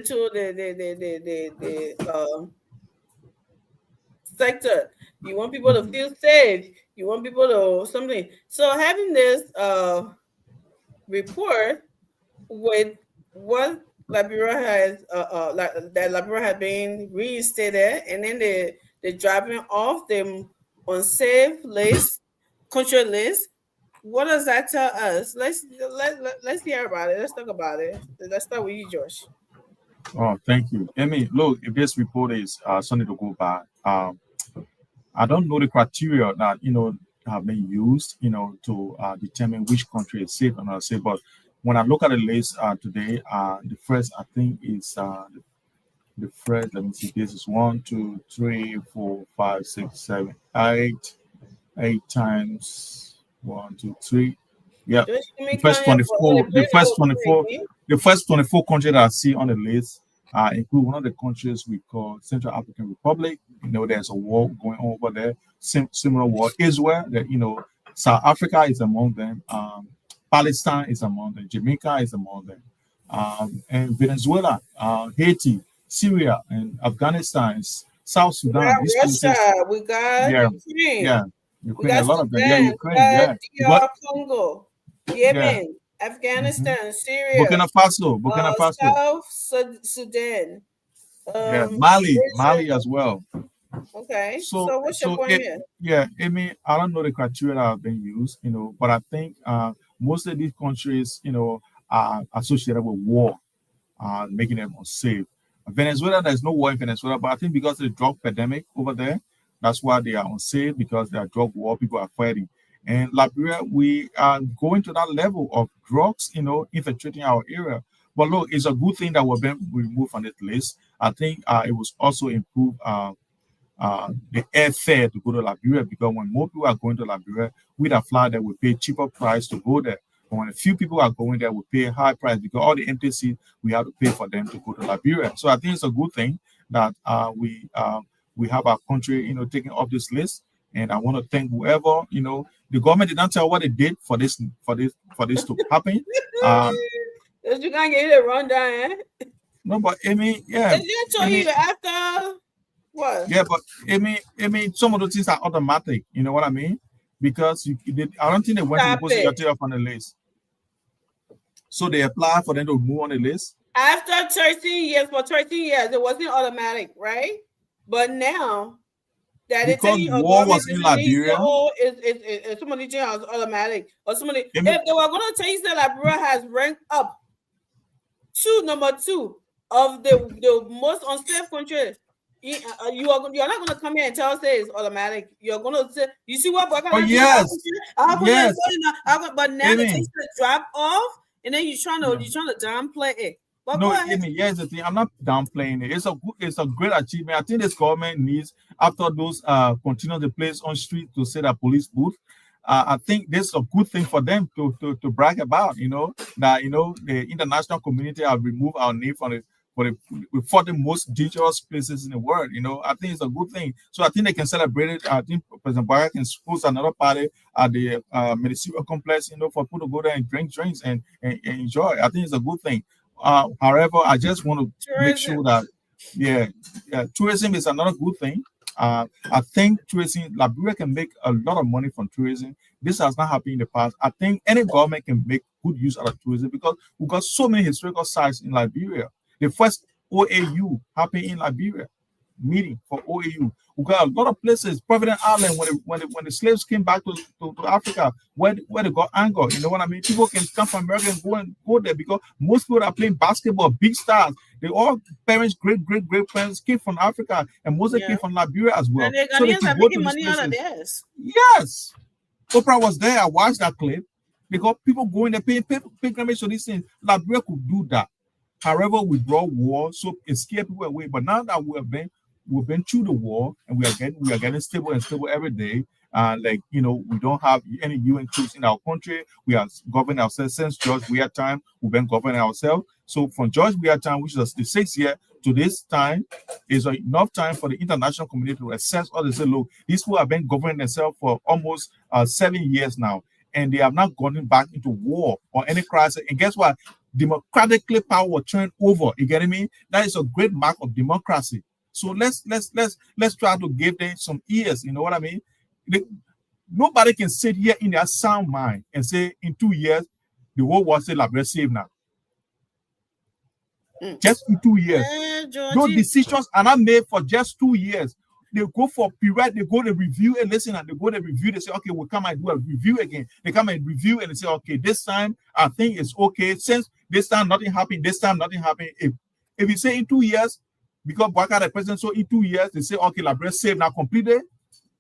sector. You want people to feel safe. You want people to something. So having this report with what Liberia has that Liberia has been reinstated, and then they dropping off them unsafe list, country list. What does that tell us? Let's hear about it. Let's talk about it. Let's start with you, Josh. Oh, thank you. I mean, look, if this report is something to go by, I don't know the criteria that have been used, to determine which country is safe and not safe. But when I look at the list today, the first I think is The first, let me see, this is 1, 2, 3, 4, 5, 6, 7, 8. 8 times 1, 2, 3. Yeah. Just give me The first kind of 24, the first 24 countries that I see on the list include one of the countries we call Central African Republic. You know, there's a war going on over there, similar war. Israel, that, you know, South Africa is among them. Palestine is among them. Jamaica is among them. And Venezuela, Haiti, Syria, and Afghanistan, South we Sudan. got These Russia, places, we got yeah, Ukraine, yeah, we Ukraine, got a lot of them. Yeah, Sudan, we Ukraine, yeah. got DR Congo, Yeah. Yemen, Mhm. Afghanistan, Syria, Burkina Faso, Burkina Faso. South Sudan, Yeah, Mali Israel. as well. Okay, So, so what's your point here? yeah, I mean, I don't know the criteria that have been used, you know, but I think most of these countries, you know, are associated with war, making them unsafe. Venezuela, there's no war in Venezuela, but I think because of the drug pandemic over there, that's why they are unsafe, because they are drug war, people are fighting. And Liberia, we are going to that level of drugs, you know, infiltrating our area. But look, it's a good thing that we've been removed from this list. I think it was also improve the airfare to go to Liberia, because when more people are going to Liberia, with a fly that will pay cheaper price to go there. But when a few people are going there, we pay high price, because all the empty seats we have to pay for them to go to Liberia. So I think it's a good thing that we have our country, you know, taking off this list. And I want to thank whoever, you know, the government did not tell what they did for this to happen. You can't get it rundown. No, but I mean, yeah. They told you after what? Yeah, but I mean, some of the things are automatic. You know what I mean? Because I don't think they went to the post up on the list. So they apply for them to move on the list. After 13 years, for 13 years, it wasn't automatic, right? But now that because war was in Liberia, somebody was automatic, or somebody if they were going to tell you that Liberia has ranked up to number 2 of the most unsafe countries, you're not going to come here and tell us it's automatic. You're going to say, you see what? Oh yes, yes. But now they take the drop off, and then you're trying to downplay it. But no, here's the thing. I'm not downplaying it. It's a great achievement. I think this government needs, after those continue the place on street to say that police booth. I think this is a good thing for them to brag about. You know that the international community have removed our name from for the most dangerous places in the world. You know, I think it's a good thing. So I think they can celebrate it. I think President Barrack can host another party at the municipal complex. You know, for people to go there and drink drinks and enjoy. I think it's a good thing. However, I just want to make sure that tourism is another good thing. I think tourism, Liberia can make a lot of money from tourism. This has not happened in the past. I think any government can make good use out of tourism, because we've got so many historical sites in Liberia. The first OAU happened in Liberia, meeting for OAU. We got a lot of places. Providence Island, when the slaves came back to Africa, where they got anger. You know what I mean? People can come from America and go there, because most people are playing basketball, big stars. They all parents, great parents came from Africa, and most of them came from Liberia as well. And the Ghanaians are making money out of this. Yes, Oprah was there. I watched that clip, because people going there paying pilgrimage to these things. Liberia could do that. However, we brought war, so it scared people away. But now that we've been through the war, and we are getting stable every day. We don't have any UN troops in our country. We are governing ourselves since George Weah time. We've been governing ourselves. So from George Weah time, which is the 6th year, to this time, is enough time for the international community to assess all this. Look, these people have been governing themselves for almost 7 years now, and they have not gone back into war or any crisis. And guess what? Democratically, power will turn over. You get me? That is a great mark of democracy. So let's try to give them some ears. You know what I mean? Nobody can sit here in their sound mind and say in 2 years the whole world say Liberia safe now. Just in 2 years. Those decisions are not made for just 2 years. They go for period, they go to review and listen, and they go to review, they say, okay, we'll come and do a review again. They come and review and they say, okay, this time I think it's okay. Since this time nothing happened, this time nothing happened. If you say in 2 years, because Bouakai the president, so in 2 years, they say, okay, Liberia safe now completed,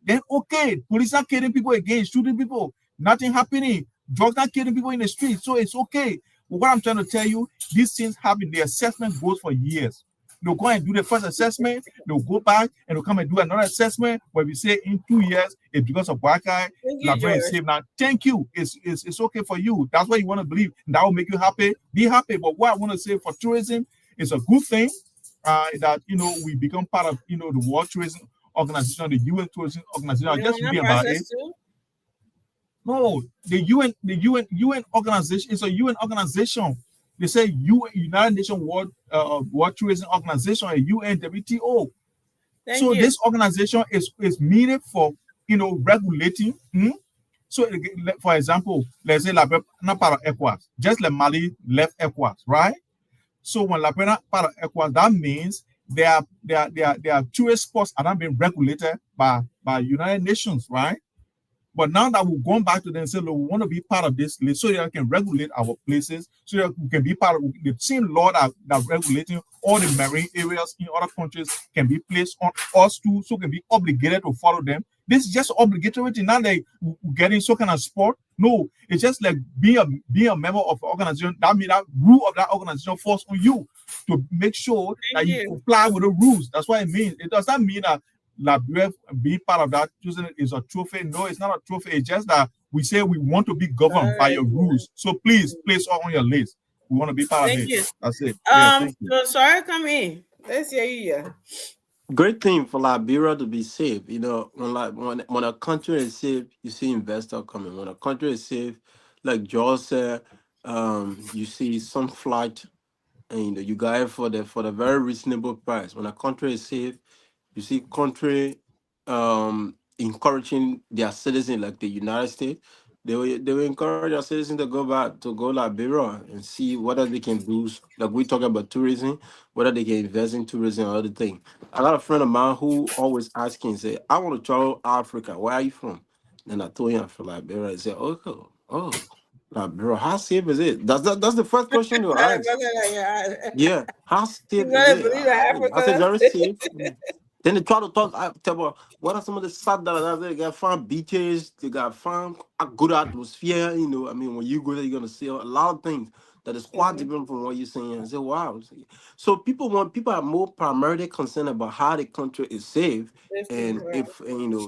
then okay, police are killing people again, shooting people, nothing happening, drugs not killing people in the street, so it's okay. But what I'm trying to tell you, these things happen, the assessment goes for years. They'll go and do the first assessment, they'll go back and they'll come and do another assessment where we say in 2 years, it's because of black eye, Thank you, Liberia is George. safe now. Thank you. It's okay for you. That's what you want to believe. That will make you happy. Be happy. But what I want to say for tourism, it's a good thing that we become part of the World Tourism Organization, the UN Tourism Organization. Just be about it. Too? No, the UN organization is a UN organization. They say United Nations World Tourism Organization, a UNWTO. So this organization is needed for regulating. So for example, let's say Liberia not part of ECOWAS, just like Mali left ECOWAS, right? So when Liberia part of ECOWAS, that means their tourist spots are not being regulated by United Nations, right? But now that we've gone back to them and said, look, we want to be part of this list so that we can regulate our places, so that we can be part of the same law that regulating all the marine areas in other countries can be placed on us too, so we can be obligated to follow them. This is just obligatory, not like getting some kind of sport. No, it's just like being a member of an organization. That means that rule of that organization falls on you to make sure that you comply with the rules. That's what it means. It does not mean that Liberia being part of that choosing is a trophy. No, it's not a trophy. It's just that we say we want to be governed by your rules. So please place all on your list. We want to be part of it. That's it. Thank you. So sorry, come in. Let's hear you. Great thing for Liberia to be safe. When a country is safe, you see investor coming. When a country is safe, like George said, you see some flight, and you got it for the very reasonable price. When a country is safe, you see country encouraging their citizens, like the United States. They will encourage their citizens to go back to Liberia and see whether they can boost. Like we talk about tourism, whether they can invest in tourism or other thing. I got a friend of mine who always asking, say, "I want to travel Africa. Where are you from?" Then I told him I'm from Liberia. He said, "Oh, Liberia. How safe is it?" That's the first question you ask. Yeah, how safe is it? I said very safe. Then they try to talk. I tell them, what are some of the sad that they got fun beaches, they got fun, a good atmosphere. I mean, when you go there, you're gonna see a lot of things that is quite different from what you're saying. I say, wow. So people are more primarily concerned about how the country is safe, and if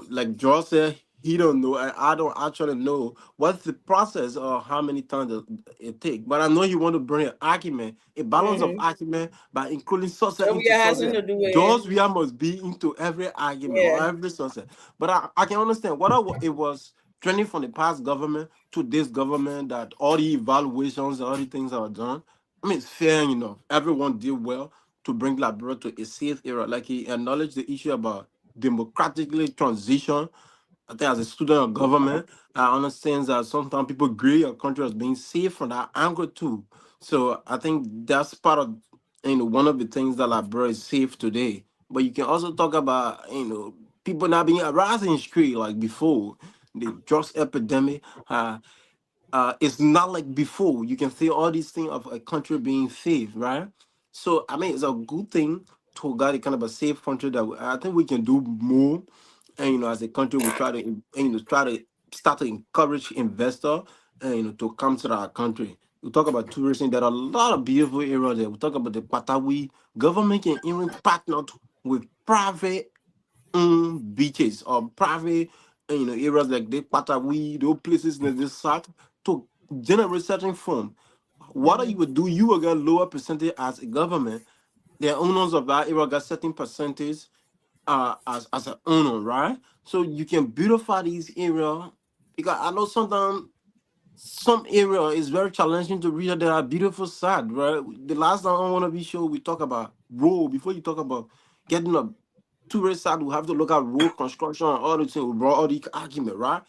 like George said, he don't know, and I don't actually know what's the process or how many times it takes. But I know he want to bring an argument, a balance of argument by including sources into sources. George Weah must be into every argument or every source. But I can understand what it was trending from the past government to this government, that all the evaluations, all the things that are done. I mean, it's fair enough. Everyone did well to bring Liberia to a safe era. Like he acknowledged the issue about democratically transition. I think as a student of government, I understand that sometimes people grade your country as being safe from that angle too. So I think that's part of one of the things that Liberia is safe today. But you can also talk about people not being harassed in the street like before. The drugs epidemic, it's not like before. You can see all these things of a country being safe, right? So I mean, it's a good thing to get a kind of a safe country that I think we can do more. And as a country, we try to start to encourage investors to come to our country. We talk about tourism. There are a lot of beautiful areas there. We talk about the Patawi. Government can even partner with private beaches or private areas like the Patawi, those places in the south, to generate certain fund. What you would do, you will get lower percentage as a government. The owners of that area get certain percentage as an owner, right? So you can beautify these areas, because I know sometimes some area is very challenging to reach. There are beautiful side, right? The last time on one of these shows we talk about road. Before you talk about getting a tourist side, we have to look at road construction and all the things. We brought all the argument, right?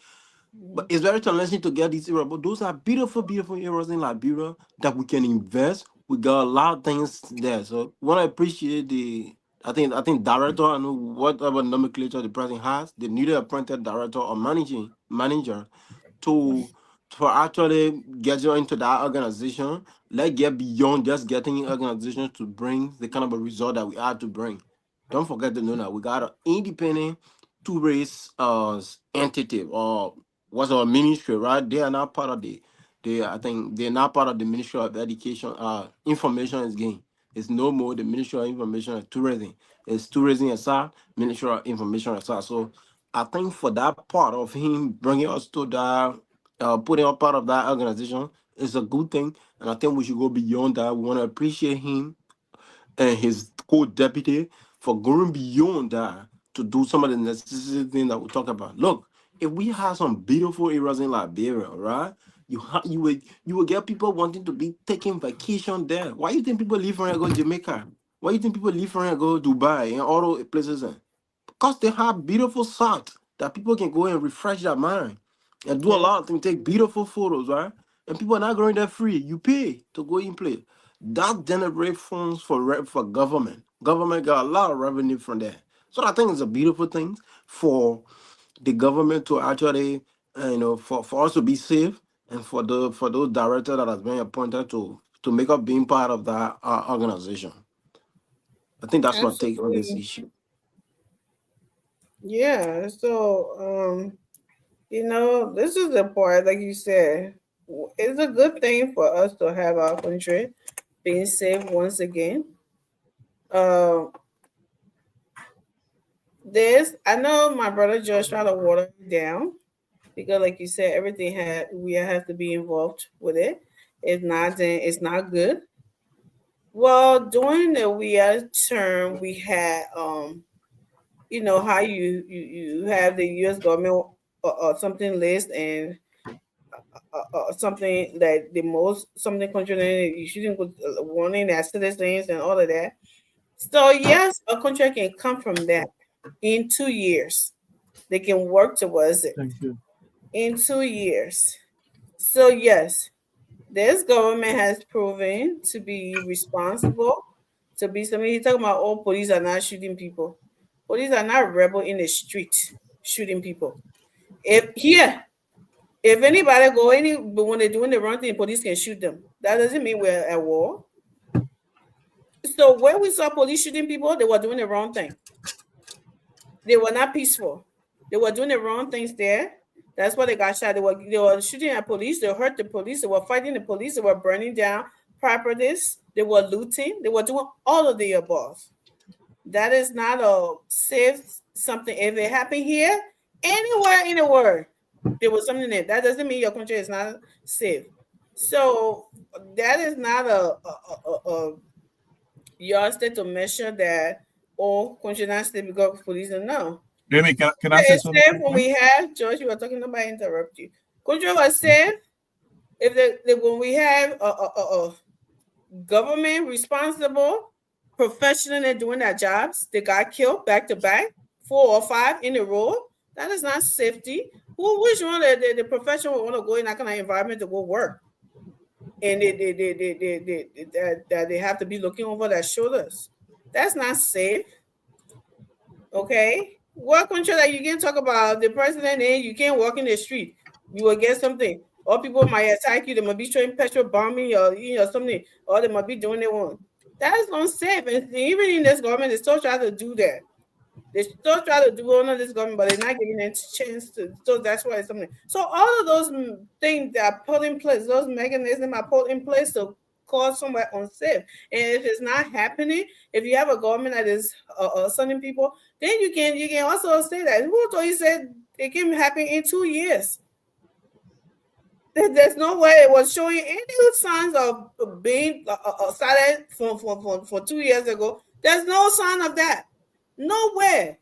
But it's very challenging to get these areas. But those are beautiful, beautiful areas in Liberia that we can invest. We got a lot of things there. So I want to appreciate I think director, I know whatever nomenclature the president has, the newly appointed director or manager to actually get you into that organization. Let's get beyond just getting organization to bring the kind of a result that we have to bring. Don't forget to know that we got an independent tourist entity, or what's our ministry, right? They are not part of I think they're not part of the Ministry of Education. Information is gained. It's no more the Ministry of Information and Tourism. It's Tourism aside, Ministry of Information aside. So I think for that part of him bringing us to that, putting up part of that organization is a good thing. And I think we should go beyond that. We want to appreciate him and his co-deputy for going beyond that to do some of the necessary things that we talk about. Look, if we have some beautiful areas in Liberia, right? You would get people wanting to be taking vacation there. Why you think people leave from here and go to Jamaica? Why you think people leave from here and go to Dubai and all those places? Because they have beautiful sites that people can go and refresh their mind and do a lot of things, take beautiful photos, right? And people are not going there free. You pay to go in play. That generates funds for government. Government got a lot of revenue from there. So I think it's a beautiful thing for the government to actually, for us to be safe, and for those directors that has been appointed to make up being part of that organization. I think that's my take on this issue. Yeah. So, this is the part, like you said, it's a good thing for us to have our country being safe once again. I know my brother George tried to water it down because, like you said, we have to be involved with it. If not, then it's not good. Well, during the WEA term, we had, how you have the U.S. government something list and something that something controlling you shouldn't go warning that citizens and all of that. So yes, a country can come from that in 2 years. They can work towards it. Thank you. In 2 years. So yes, this government has proven to be responsible, to be something. He's talking about all police are not shooting people. Police are not rebel in the street shooting people. If anybody but when they're doing the wrong thing, police can shoot them. That doesn't mean we're at war. So when we saw police shooting people, they were doing the wrong thing. They were not peaceful. They were doing the wrong things there. That's why they got shot. They were shooting at police. They hurt the police. They were fighting the police. They were burning down properties. They were looting. They were doing all of the above. That is not a safe something. If it happened here, anywhere in the world, there was something there. That doesn't mean your country is not safe. So that is not a yardstick to measure that all country not safe because of police. No. Jamie, can I say something? When we have George, you were talking about interrupt you. Country was safe when we have a government responsible, professional in doing their jobs. They got killed back to back, 4 or 5 in a row. That is not safety. Which one the professional want to go in that kind of environment to go work? And they have to be looking over their shoulders. That's not safe. Okay. What country that you can talk about the president and you can't walk in the street? You will get something. Or people might attack you. They might be throwing petrol bombing or something. Or they might be doing their own. That is not safe. And even in this government, they still try to do that. They still try to do all of this government, but they're not giving them a chance to. So that's why it's something. So all of those things that are put in place, those mechanisms are put in place to cause somewhere unsafe. And if it's not happening, if you have a government that is sending people, then you can also say that. Who told you said it can happen in 2 years? There's no way it was showing any signs of being started for 2 years ago. There's no sign of that. Nowhere.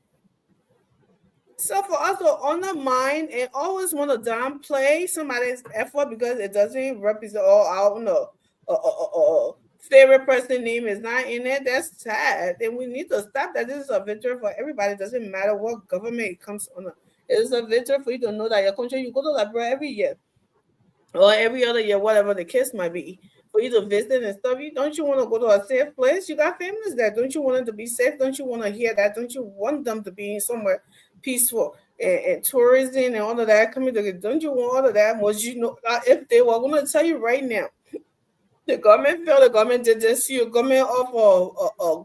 So for us to undermine and always want to downplay somebody's effort because it doesn't represent, I don't know, favorite person name is not in it, that's sad. And we need to stop that. This is a victory for everybody. It doesn't matter what government it comes under. It is a victory for you to know that your country, you go to Liberia every year or every other year, whatever the case might be. For you to visit and stuff, don't you want to go to a safe place? You got families there. Don't you want them to be safe? Don't you want to hear that? Don't you want them to be somewhere peaceful and tourism and all of that coming together? Don't you want all of that? If they were going to tell you right now, the government felt the government did this, you government of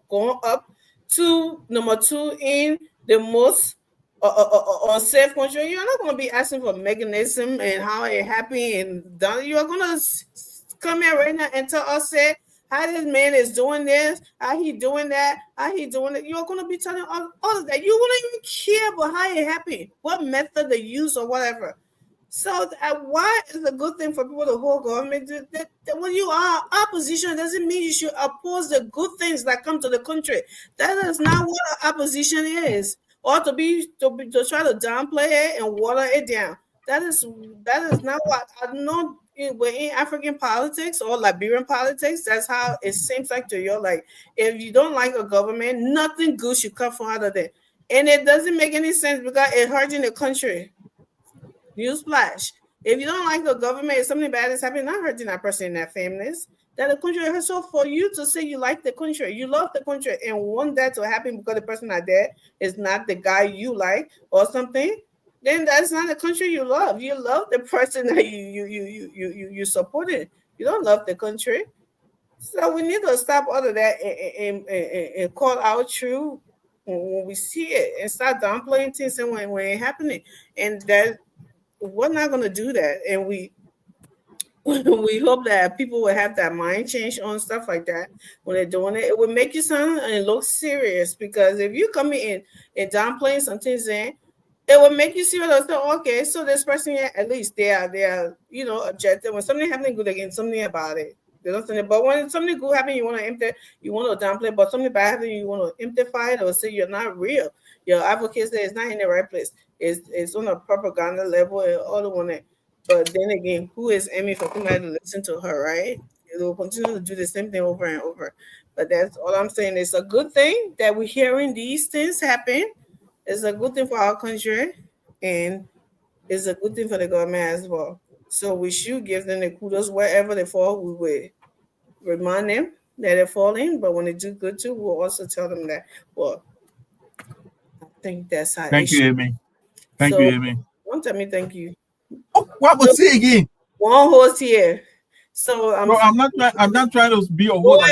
going up to number 2 in the most unsafe country. You're not going to be asking for mechanism and how it happened and done. You are going to come here right now and tell us how this man is doing this, how he doing that, how he doing it. You're gonna be telling all of that. You wouldn't even care about how it happened, what method they use or whatever. So why is a good thing for people to hold government? That when you are opposition, doesn't mean you should oppose the good things that come to the country. That is not what opposition is, or to try to downplay it and water it down. That is not what I know. We're in African politics or Liberian politics. That's how it seems like to you. Like if you don't like a government, nothing good should come from out of it, and it doesn't make any sense because it's hurting the country. Newsflash. If you don't like the government, if something bad is happening, not hurting that person and their families, that the country hurts. So for you to say you like the country, you love the country, and want that to happen because the person out there is not the guy you like or something, then that's not the country you love. You love the person that you supported. You don't love the country. So we need to stop all of that and call out true when we see it and start downplaying things and when it's happening. And that we're not going to do that, and we hope that people will have that mind change on stuff like that when they're doing it. It will make you sound and look serious, because if you come in and downplaying some things, then it will make you serious. So, okay, so this person, at least they are objective. When something happening good again, something about it. But when something good happens, you want to downplay. But something bad happens, you want to amplify it or say you're not real. Your advocacy is not in the right place. It's on a propaganda level and all the one. But then again, who is Amy for somebody to listen to her, right? It will continue to do the same thing over and over. But that's all I'm saying. It's a good thing that we're hearing these things happen. It's a good thing for our country, and it's a good thing for the government as well. So we should give them the kudos wherever they fall. We will remind them that they're falling, but when they do good too, we'll also tell them that. Well, I think that's how. Thank you, Amy. Thank you, Amy. Don't tell me thank you. Oh, what was it again? One host here. So I'm not trying to be a host.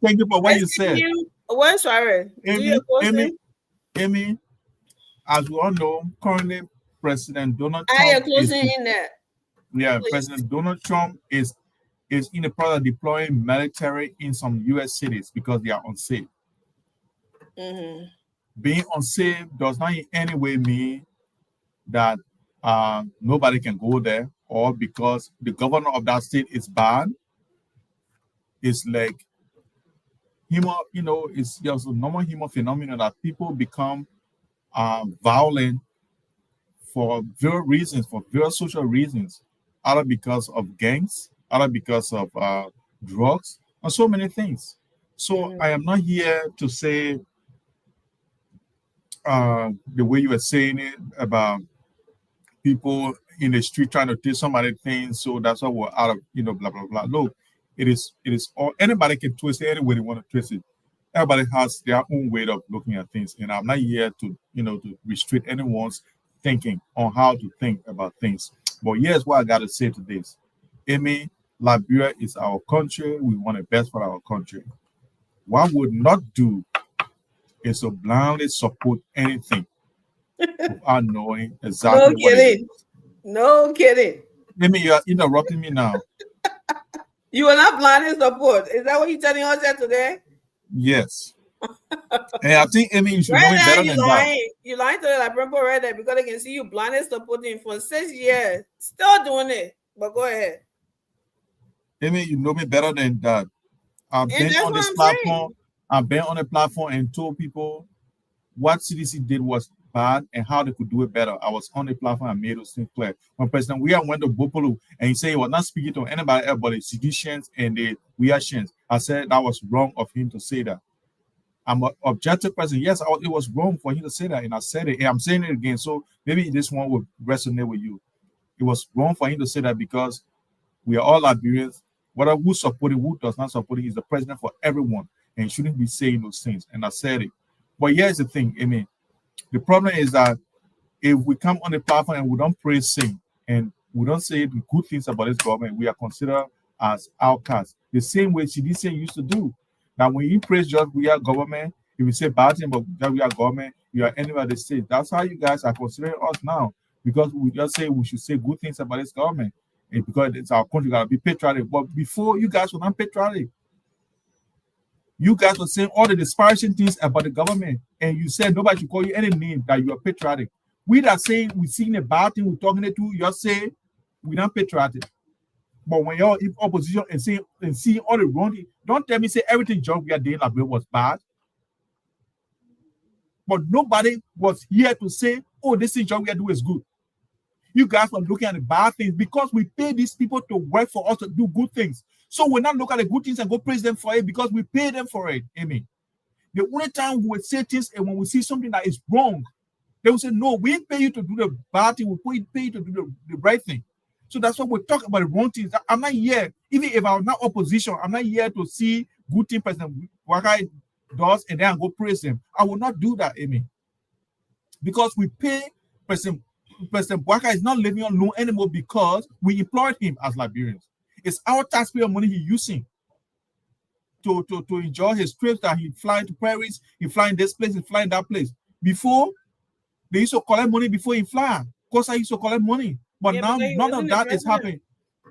Thank you for what you said. Well, sorry. Amy, as we all know, currently President Donald Trump. I am closing in that. Yeah, please. President Donald Trump is in the process of deploying military in some U.S. cities because they are unsafe. Mm-hmm. Being unsafe does not in any way mean that nobody can go there, or because the governor of that state is bad. It's like it's just a normal human phenomenon that people become violent for various reasons, for various social reasons, either because of gangs, either because of drugs, and so many things. So I am not here to say the way you were saying it about people in the street trying to teach somebody things, so that's why we're out of blah blah blah. Look, it is all, anybody can twist it any way they want to twist it. Everybody has their own way of looking at things, and I'm not here to to restrict anyone's thinking on how to think about things. But here's what I got to say to this. Amy, Liberia is our country. We want the best for our country. What we would not do is to blindly support anything without knowing exactly what it is. No kidding. Amy, you are interrupting me now. You are not blindly support. Is that what you're telling us today? Yes. And I think, Amy, you should know it better than that. You're lying to the Liberian people right there because they can see you blindly supporting for 6 years. Still doing it. But go ahead. Amy, you know me better than that. I've been on this platform. I've been on the platform and told people what CDC did was bad and how they could do it better. I was on the platform and made those things clear. When President Weah went to Bopolu and he said he was not speaking to anybody else but the Sidicians and the Weahians, I said that was wrong of him to say that. I'm an objective person. Yes, it was wrong for him to say that, and I said it, and I'm saying it again. So maybe this one will resonate with you. It was wrong for him to say that because we are all Liberians. Whether who supported, who does not support it, he's the president for everyone, and he shouldn't be saying those things. And I said it. But here's the thing, Amy. The problem is that if we come on the platform and we don't praise, sing, and we don't say the good things about this government, we are considered as outcasts. The same way CDC used to do. Now, when you praise just we are government, if you say bad thing about that we are government, you are anywhere the state. That's how you guys are considering us now, because we just say we should say good things about this government, and because it's our country, gotta be patriotic. But before, you guys were not patriotic. You guys were saying all the disparaging things about the government, and you said nobody should call you any name, that you are patriotic. We that say we seeing a bad thing, we're talking it to, you say we're not patriotic. But when you're in opposition and seeing all the wrong things, don't tell me say everything John we are doing like was bad. But nobody was here to say, oh, this thing John we are doing is good. You guys were looking at the bad things because we pay these people to work for us to do good things. So we're not looking at the good things and go praise them for it because we pay them for it. Amen. The only time we would say things and when we see something that is wrong, they will say, no, we pay you to do the bad thing, we pay you to do the right thing. So that's why we talk about the wrong things. I'm not here, even if I'm not opposition, I'm not here to see good thing President Bouakai does and then I go praise him. I will not do that, amen. Because we pay President Bouakai is not living on loan anymore because we employed him as Liberians. It's our taxpayer money he's using to enjoy his trips that he flying to Paris, he flying this place, he flying that place. Before, they used to collect money before he fly. Because I used to collect money. But now none of that is happening.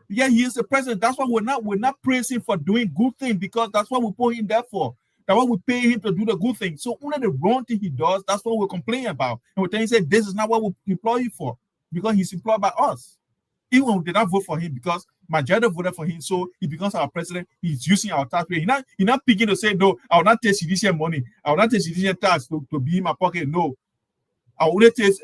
Yeah, he is the president. That's why we're not praising for doing good things because that's what we put him there for. That's why we pay him to do the good thing. So only the wrong thing he does, that's what we're complaining about. And we're telling him, this is not what we employ you for because he's employed by us. Even when we did not vote for him because majority voted for him, so he becomes our president. He's using our taxpayer. He's not picking to say, no, I will not take CDC money. I will not take CDC tax to be in my pocket. No. I will not take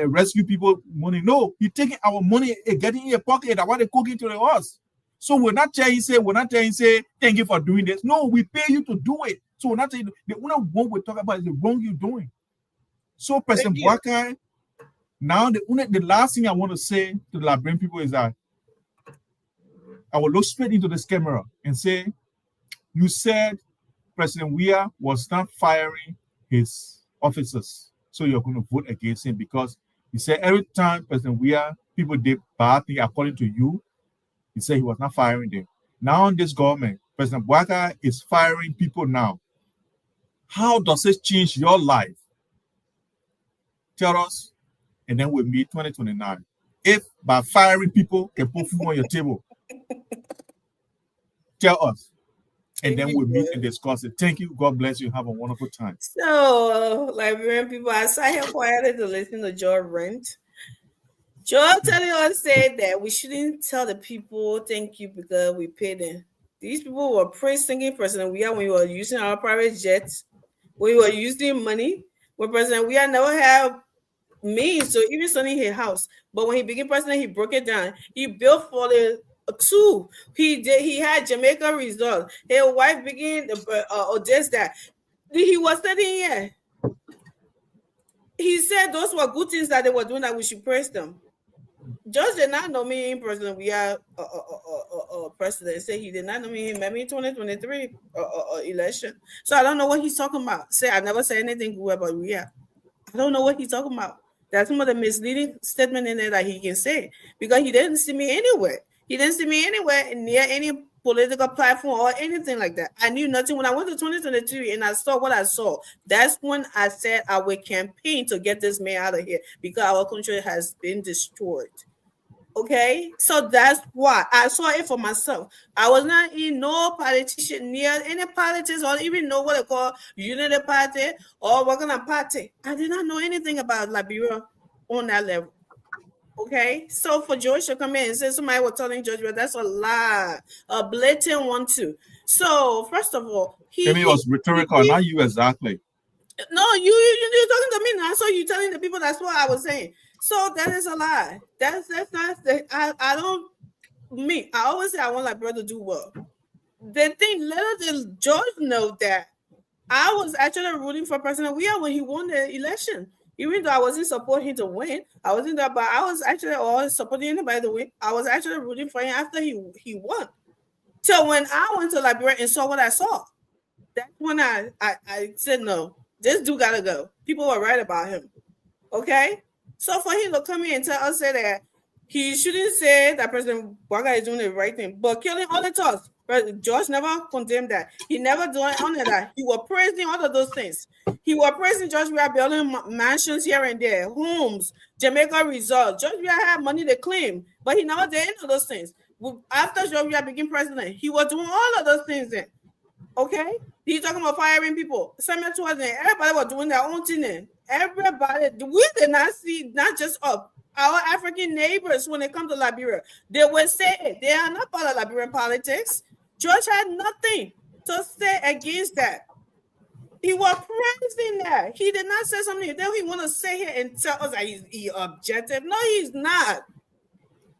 rescue people money. No, he's taking our money and getting in your pocket. I want to cook it to us. So we're not telling you, say, thank you for doing this. No, we pay you to do it. So we're not saying the only one we're talking about is the wrong you're doing. So President Bouakai, now the last thing I want to say to the Liberian people is that I will look straight into this camera and say, you said President Weah was not firing his officers. So you're going to vote against him because you said every time President Weah, people did bad things according to you, he said he was not firing them. Now in this government, President Bouakai is firing people now. How does it change your life? Tell us, and then we'll meet 2029. If by firing people can put food on your table, tell us. And then we'll meet and discuss it. Thank you. God bless you. Have a wonderful time. So, Liberian people, I sat here quietly to listen to Joe rant. Joe telling us said that we shouldn't tell the people thank you because we paid them. These people were praising President Weah when we were using our private jets, when we were using money, when President Weah never had means to even send in his house. But when he became president, he broke it down. He built for the two. He had Jamaica Resort. His wife began Odessa. He was sitting here. He said those were good things that they were doing that we should praise them. Judge did not nominate him president. We are president. Say he did not nominate him. Maybe 2023 election. So I don't know what he's talking about. Say I never said anything good about Weah. I don't know what he's talking about. That's some of the misleading statement in there that he can say because he didn't see me anywhere. He didn't see me anywhere near any political platform or anything like that. I knew nothing. When I went to 2023 and I saw what I saw, that's when I said I would campaign to get this man out of here because our country has been destroyed. Okay? So that's why I saw it for myself. I was not in no politician near any politics or even know what they call Unity Party or working on party. I did not know anything about Liberia on that level. Okay, so for George to come in and say somebody was telling George, well, that's a lie, a blatant one too. So first of all, Maybe it was rhetorical, not you exactly. No, you're talking to me now. So you telling the people that's what I was saying. So that is a lie. That's not. I don't. Me, I always say I want my brother to do well. The thing, little did George know that I was actually rooting for President Weah when he won the election. Even though I wasn't supporting him to win, I wasn't that, but I was actually always supporting anybody to win. I was actually rooting for him after he won. So when I went to Liberia and saw what I saw, that's when I said, no, this dude gotta go. People were right about him. Okay? So for him to come in and tell us that he shouldn't say that President Bouakai is doing the right thing, but killing all the talks. But George never condemned that. He never done any of that. He was praising all of those things. He was praising George Weah building mansions here and there, homes, Jamaica Resort. George Weah had money to claim, but he never did any of those things. After George Weah became president, he was doing all of those things then. Okay? He's talking about firing people. Samuel towards it, everybody was doing their own thing. Everybody, we did not see, not just our African neighbors when it comes to Liberia. They will say it. They are not part of Liberian politics. George had nothing to say against that. He was praising that. He did not say something. Then he want to say here and tell us that he's objective. No, he's not.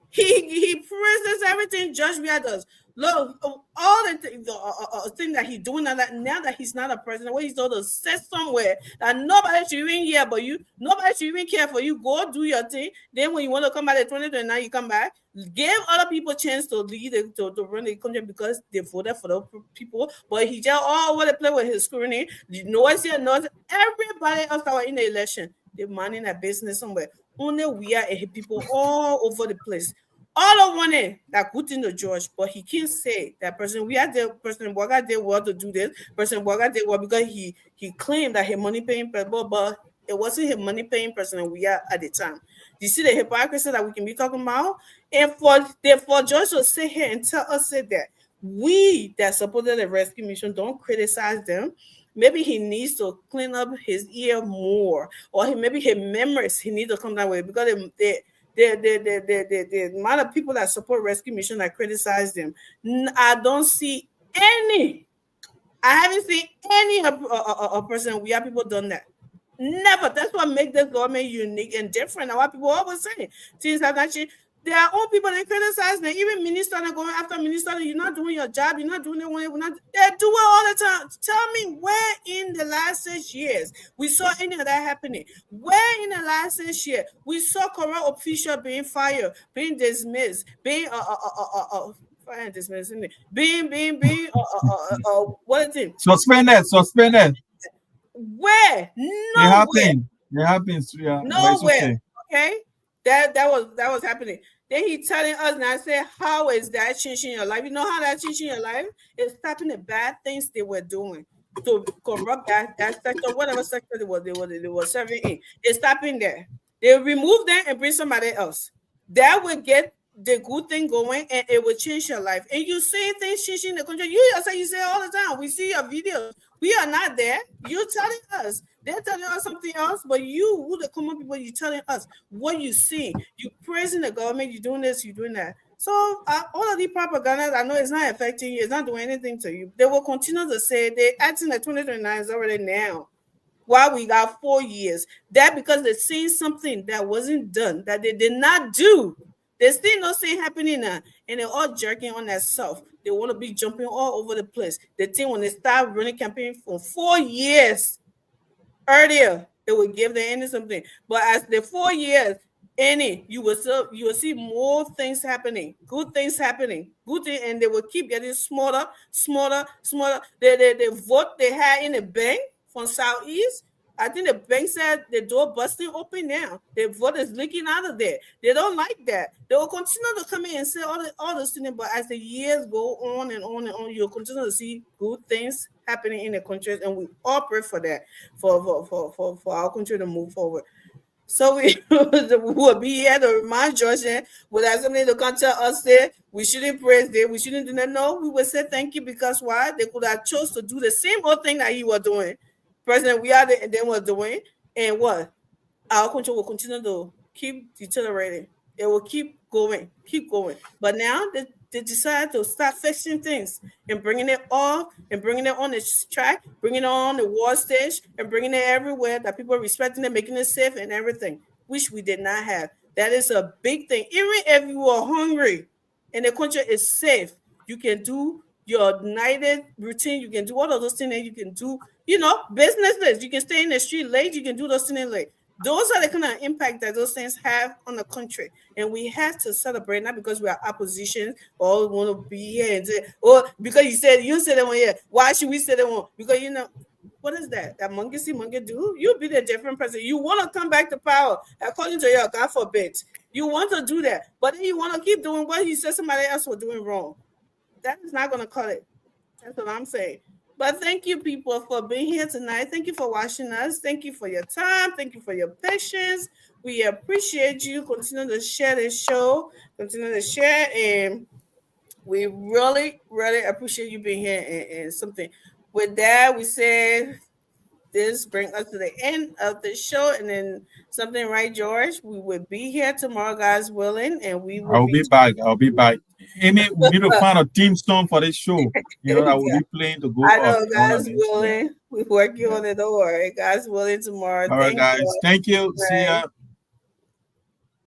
He praises everything Judge Weah does. Look, all the thing that he's doing now that he's not a president, where he's told to sit somewhere that nobody should even hear but you, nobody should even care for you. Go do your thing. Then when you want to come back at 2029, you come back. Give other people a chance to lead to run the country because they voted for the people. But he just all over the place with his scrutiny. Noise here, noise. Everybody else that were in the election, they're minding their business somewhere. Only we are people all over the place. All of one that good in the George, but he can't say that person. We had the person Boga did well to do this. Person Boga did well because he claimed that he money paying people, but it wasn't his money paying person we are at the time. You see the hypocrisy that we can be talking about, and for George to sit here and tell us that we that supported the rescue mission don't criticize them. Maybe he needs to clean up his ear more, or maybe his memories he needs to come that way because the amount of people that support rescue mission that criticize them, I don't see any. I haven't seen any person. We have people done that. Never. That's what makes this government unique and different. And what people always say, things have actually. There are own people that criticize them. Even ministers are going after ministers. You're not doing your job. You're not doing it. They do it all the time. Tell me where in the last 6 years we saw any of that happening? Where in the last 6 years we saw corrupt official being fired, being dismissed, being fired, dismissed, being what is it? Suspended. Where? Nowhere. It happens. Yeah. Nowhere. Okay. That was happening. Then he telling us, and I said, how is that changing your life? You know how that changing your life? It's stopping the bad things they were doing to corrupt that sector, whatever sector they were serving in. It's stopping there. They remove them and bring somebody else. That will get the good thing going, and it will change your life. And you see things changing the country. You say all the time. We see your videos. We are not there. You're telling us. They're telling us something else, but you, who the common people, you're telling us what you see. You're praising the government. You're doing this. You're doing that. So all of these propagandas, I know it's not affecting you. It's not doing anything to you. They will continue to say they're acting like 2029 is already now. While we got 4 years. That because they're seeing something that wasn't done, that they did not do. There's still nothing happening now, and they're all jerking on that self. They want to be jumping all over the place. They think when they start running campaign for 4 years earlier, it will give them any something. But as the 4 years, you will see more things happening, good things happening, and they will keep getting smaller. The vote they had in the bank from Southeast. I think the bank said the door busting open now. The vote is leaking out of there. They don't like that. They will continue to come in and say all those things, but as the years go on and on and on, you'll continue to see good things happening in the country, and we all pray for that, for our country to move forward. So we will be here to remind George without something to come tell us that we shouldn't praise them, we shouldn't do that. No, we will say thank you because why? They could have chose to do the same old thing that he was doing. President, we are and then was doing, and what? Our country will continue to keep deteriorating. It will keep going. But now they decide to start fixing things and bringing it off and bringing it on the track, bringing it on the war stage and bringing it everywhere that people are respecting it, making it safe and everything, which we did not have. That is a big thing. Even if you are hungry and the country is safe, you can do your nighted routine. You can do all of those things that you can do. Businesses, you can stay in the street late, you can do those things late. Those are the kind of impact that those things have on the country. And we have to celebrate, not because we are opposition or want to be here and say, because you said that one here. Why should we say that one? Because, what is that? That monkey see, monkey do? You'll be the different person. You want to come back to power, according to your God forbid. You want to do that, but then you want to keep doing what you said somebody else was doing wrong. That is not going to cut it. That's what I'm saying. But thank you, people, for being here tonight. Thank you for watching us. Thank you for your time. Thank you for your patience. We appreciate you. Continue to share this show. Continue to share. And we really, really appreciate you being here and something. With that, we said this brings us to the end of the show, and then something, right, George? We will be here tomorrow, God's willing, and we will I'll be back. I'll be back. We need to find a theme song for this show. You know, that will be playing to go I off. know, God's willing. We're working on it. Don't worry. God's willing tomorrow. All right, guys. Thank you. See ya.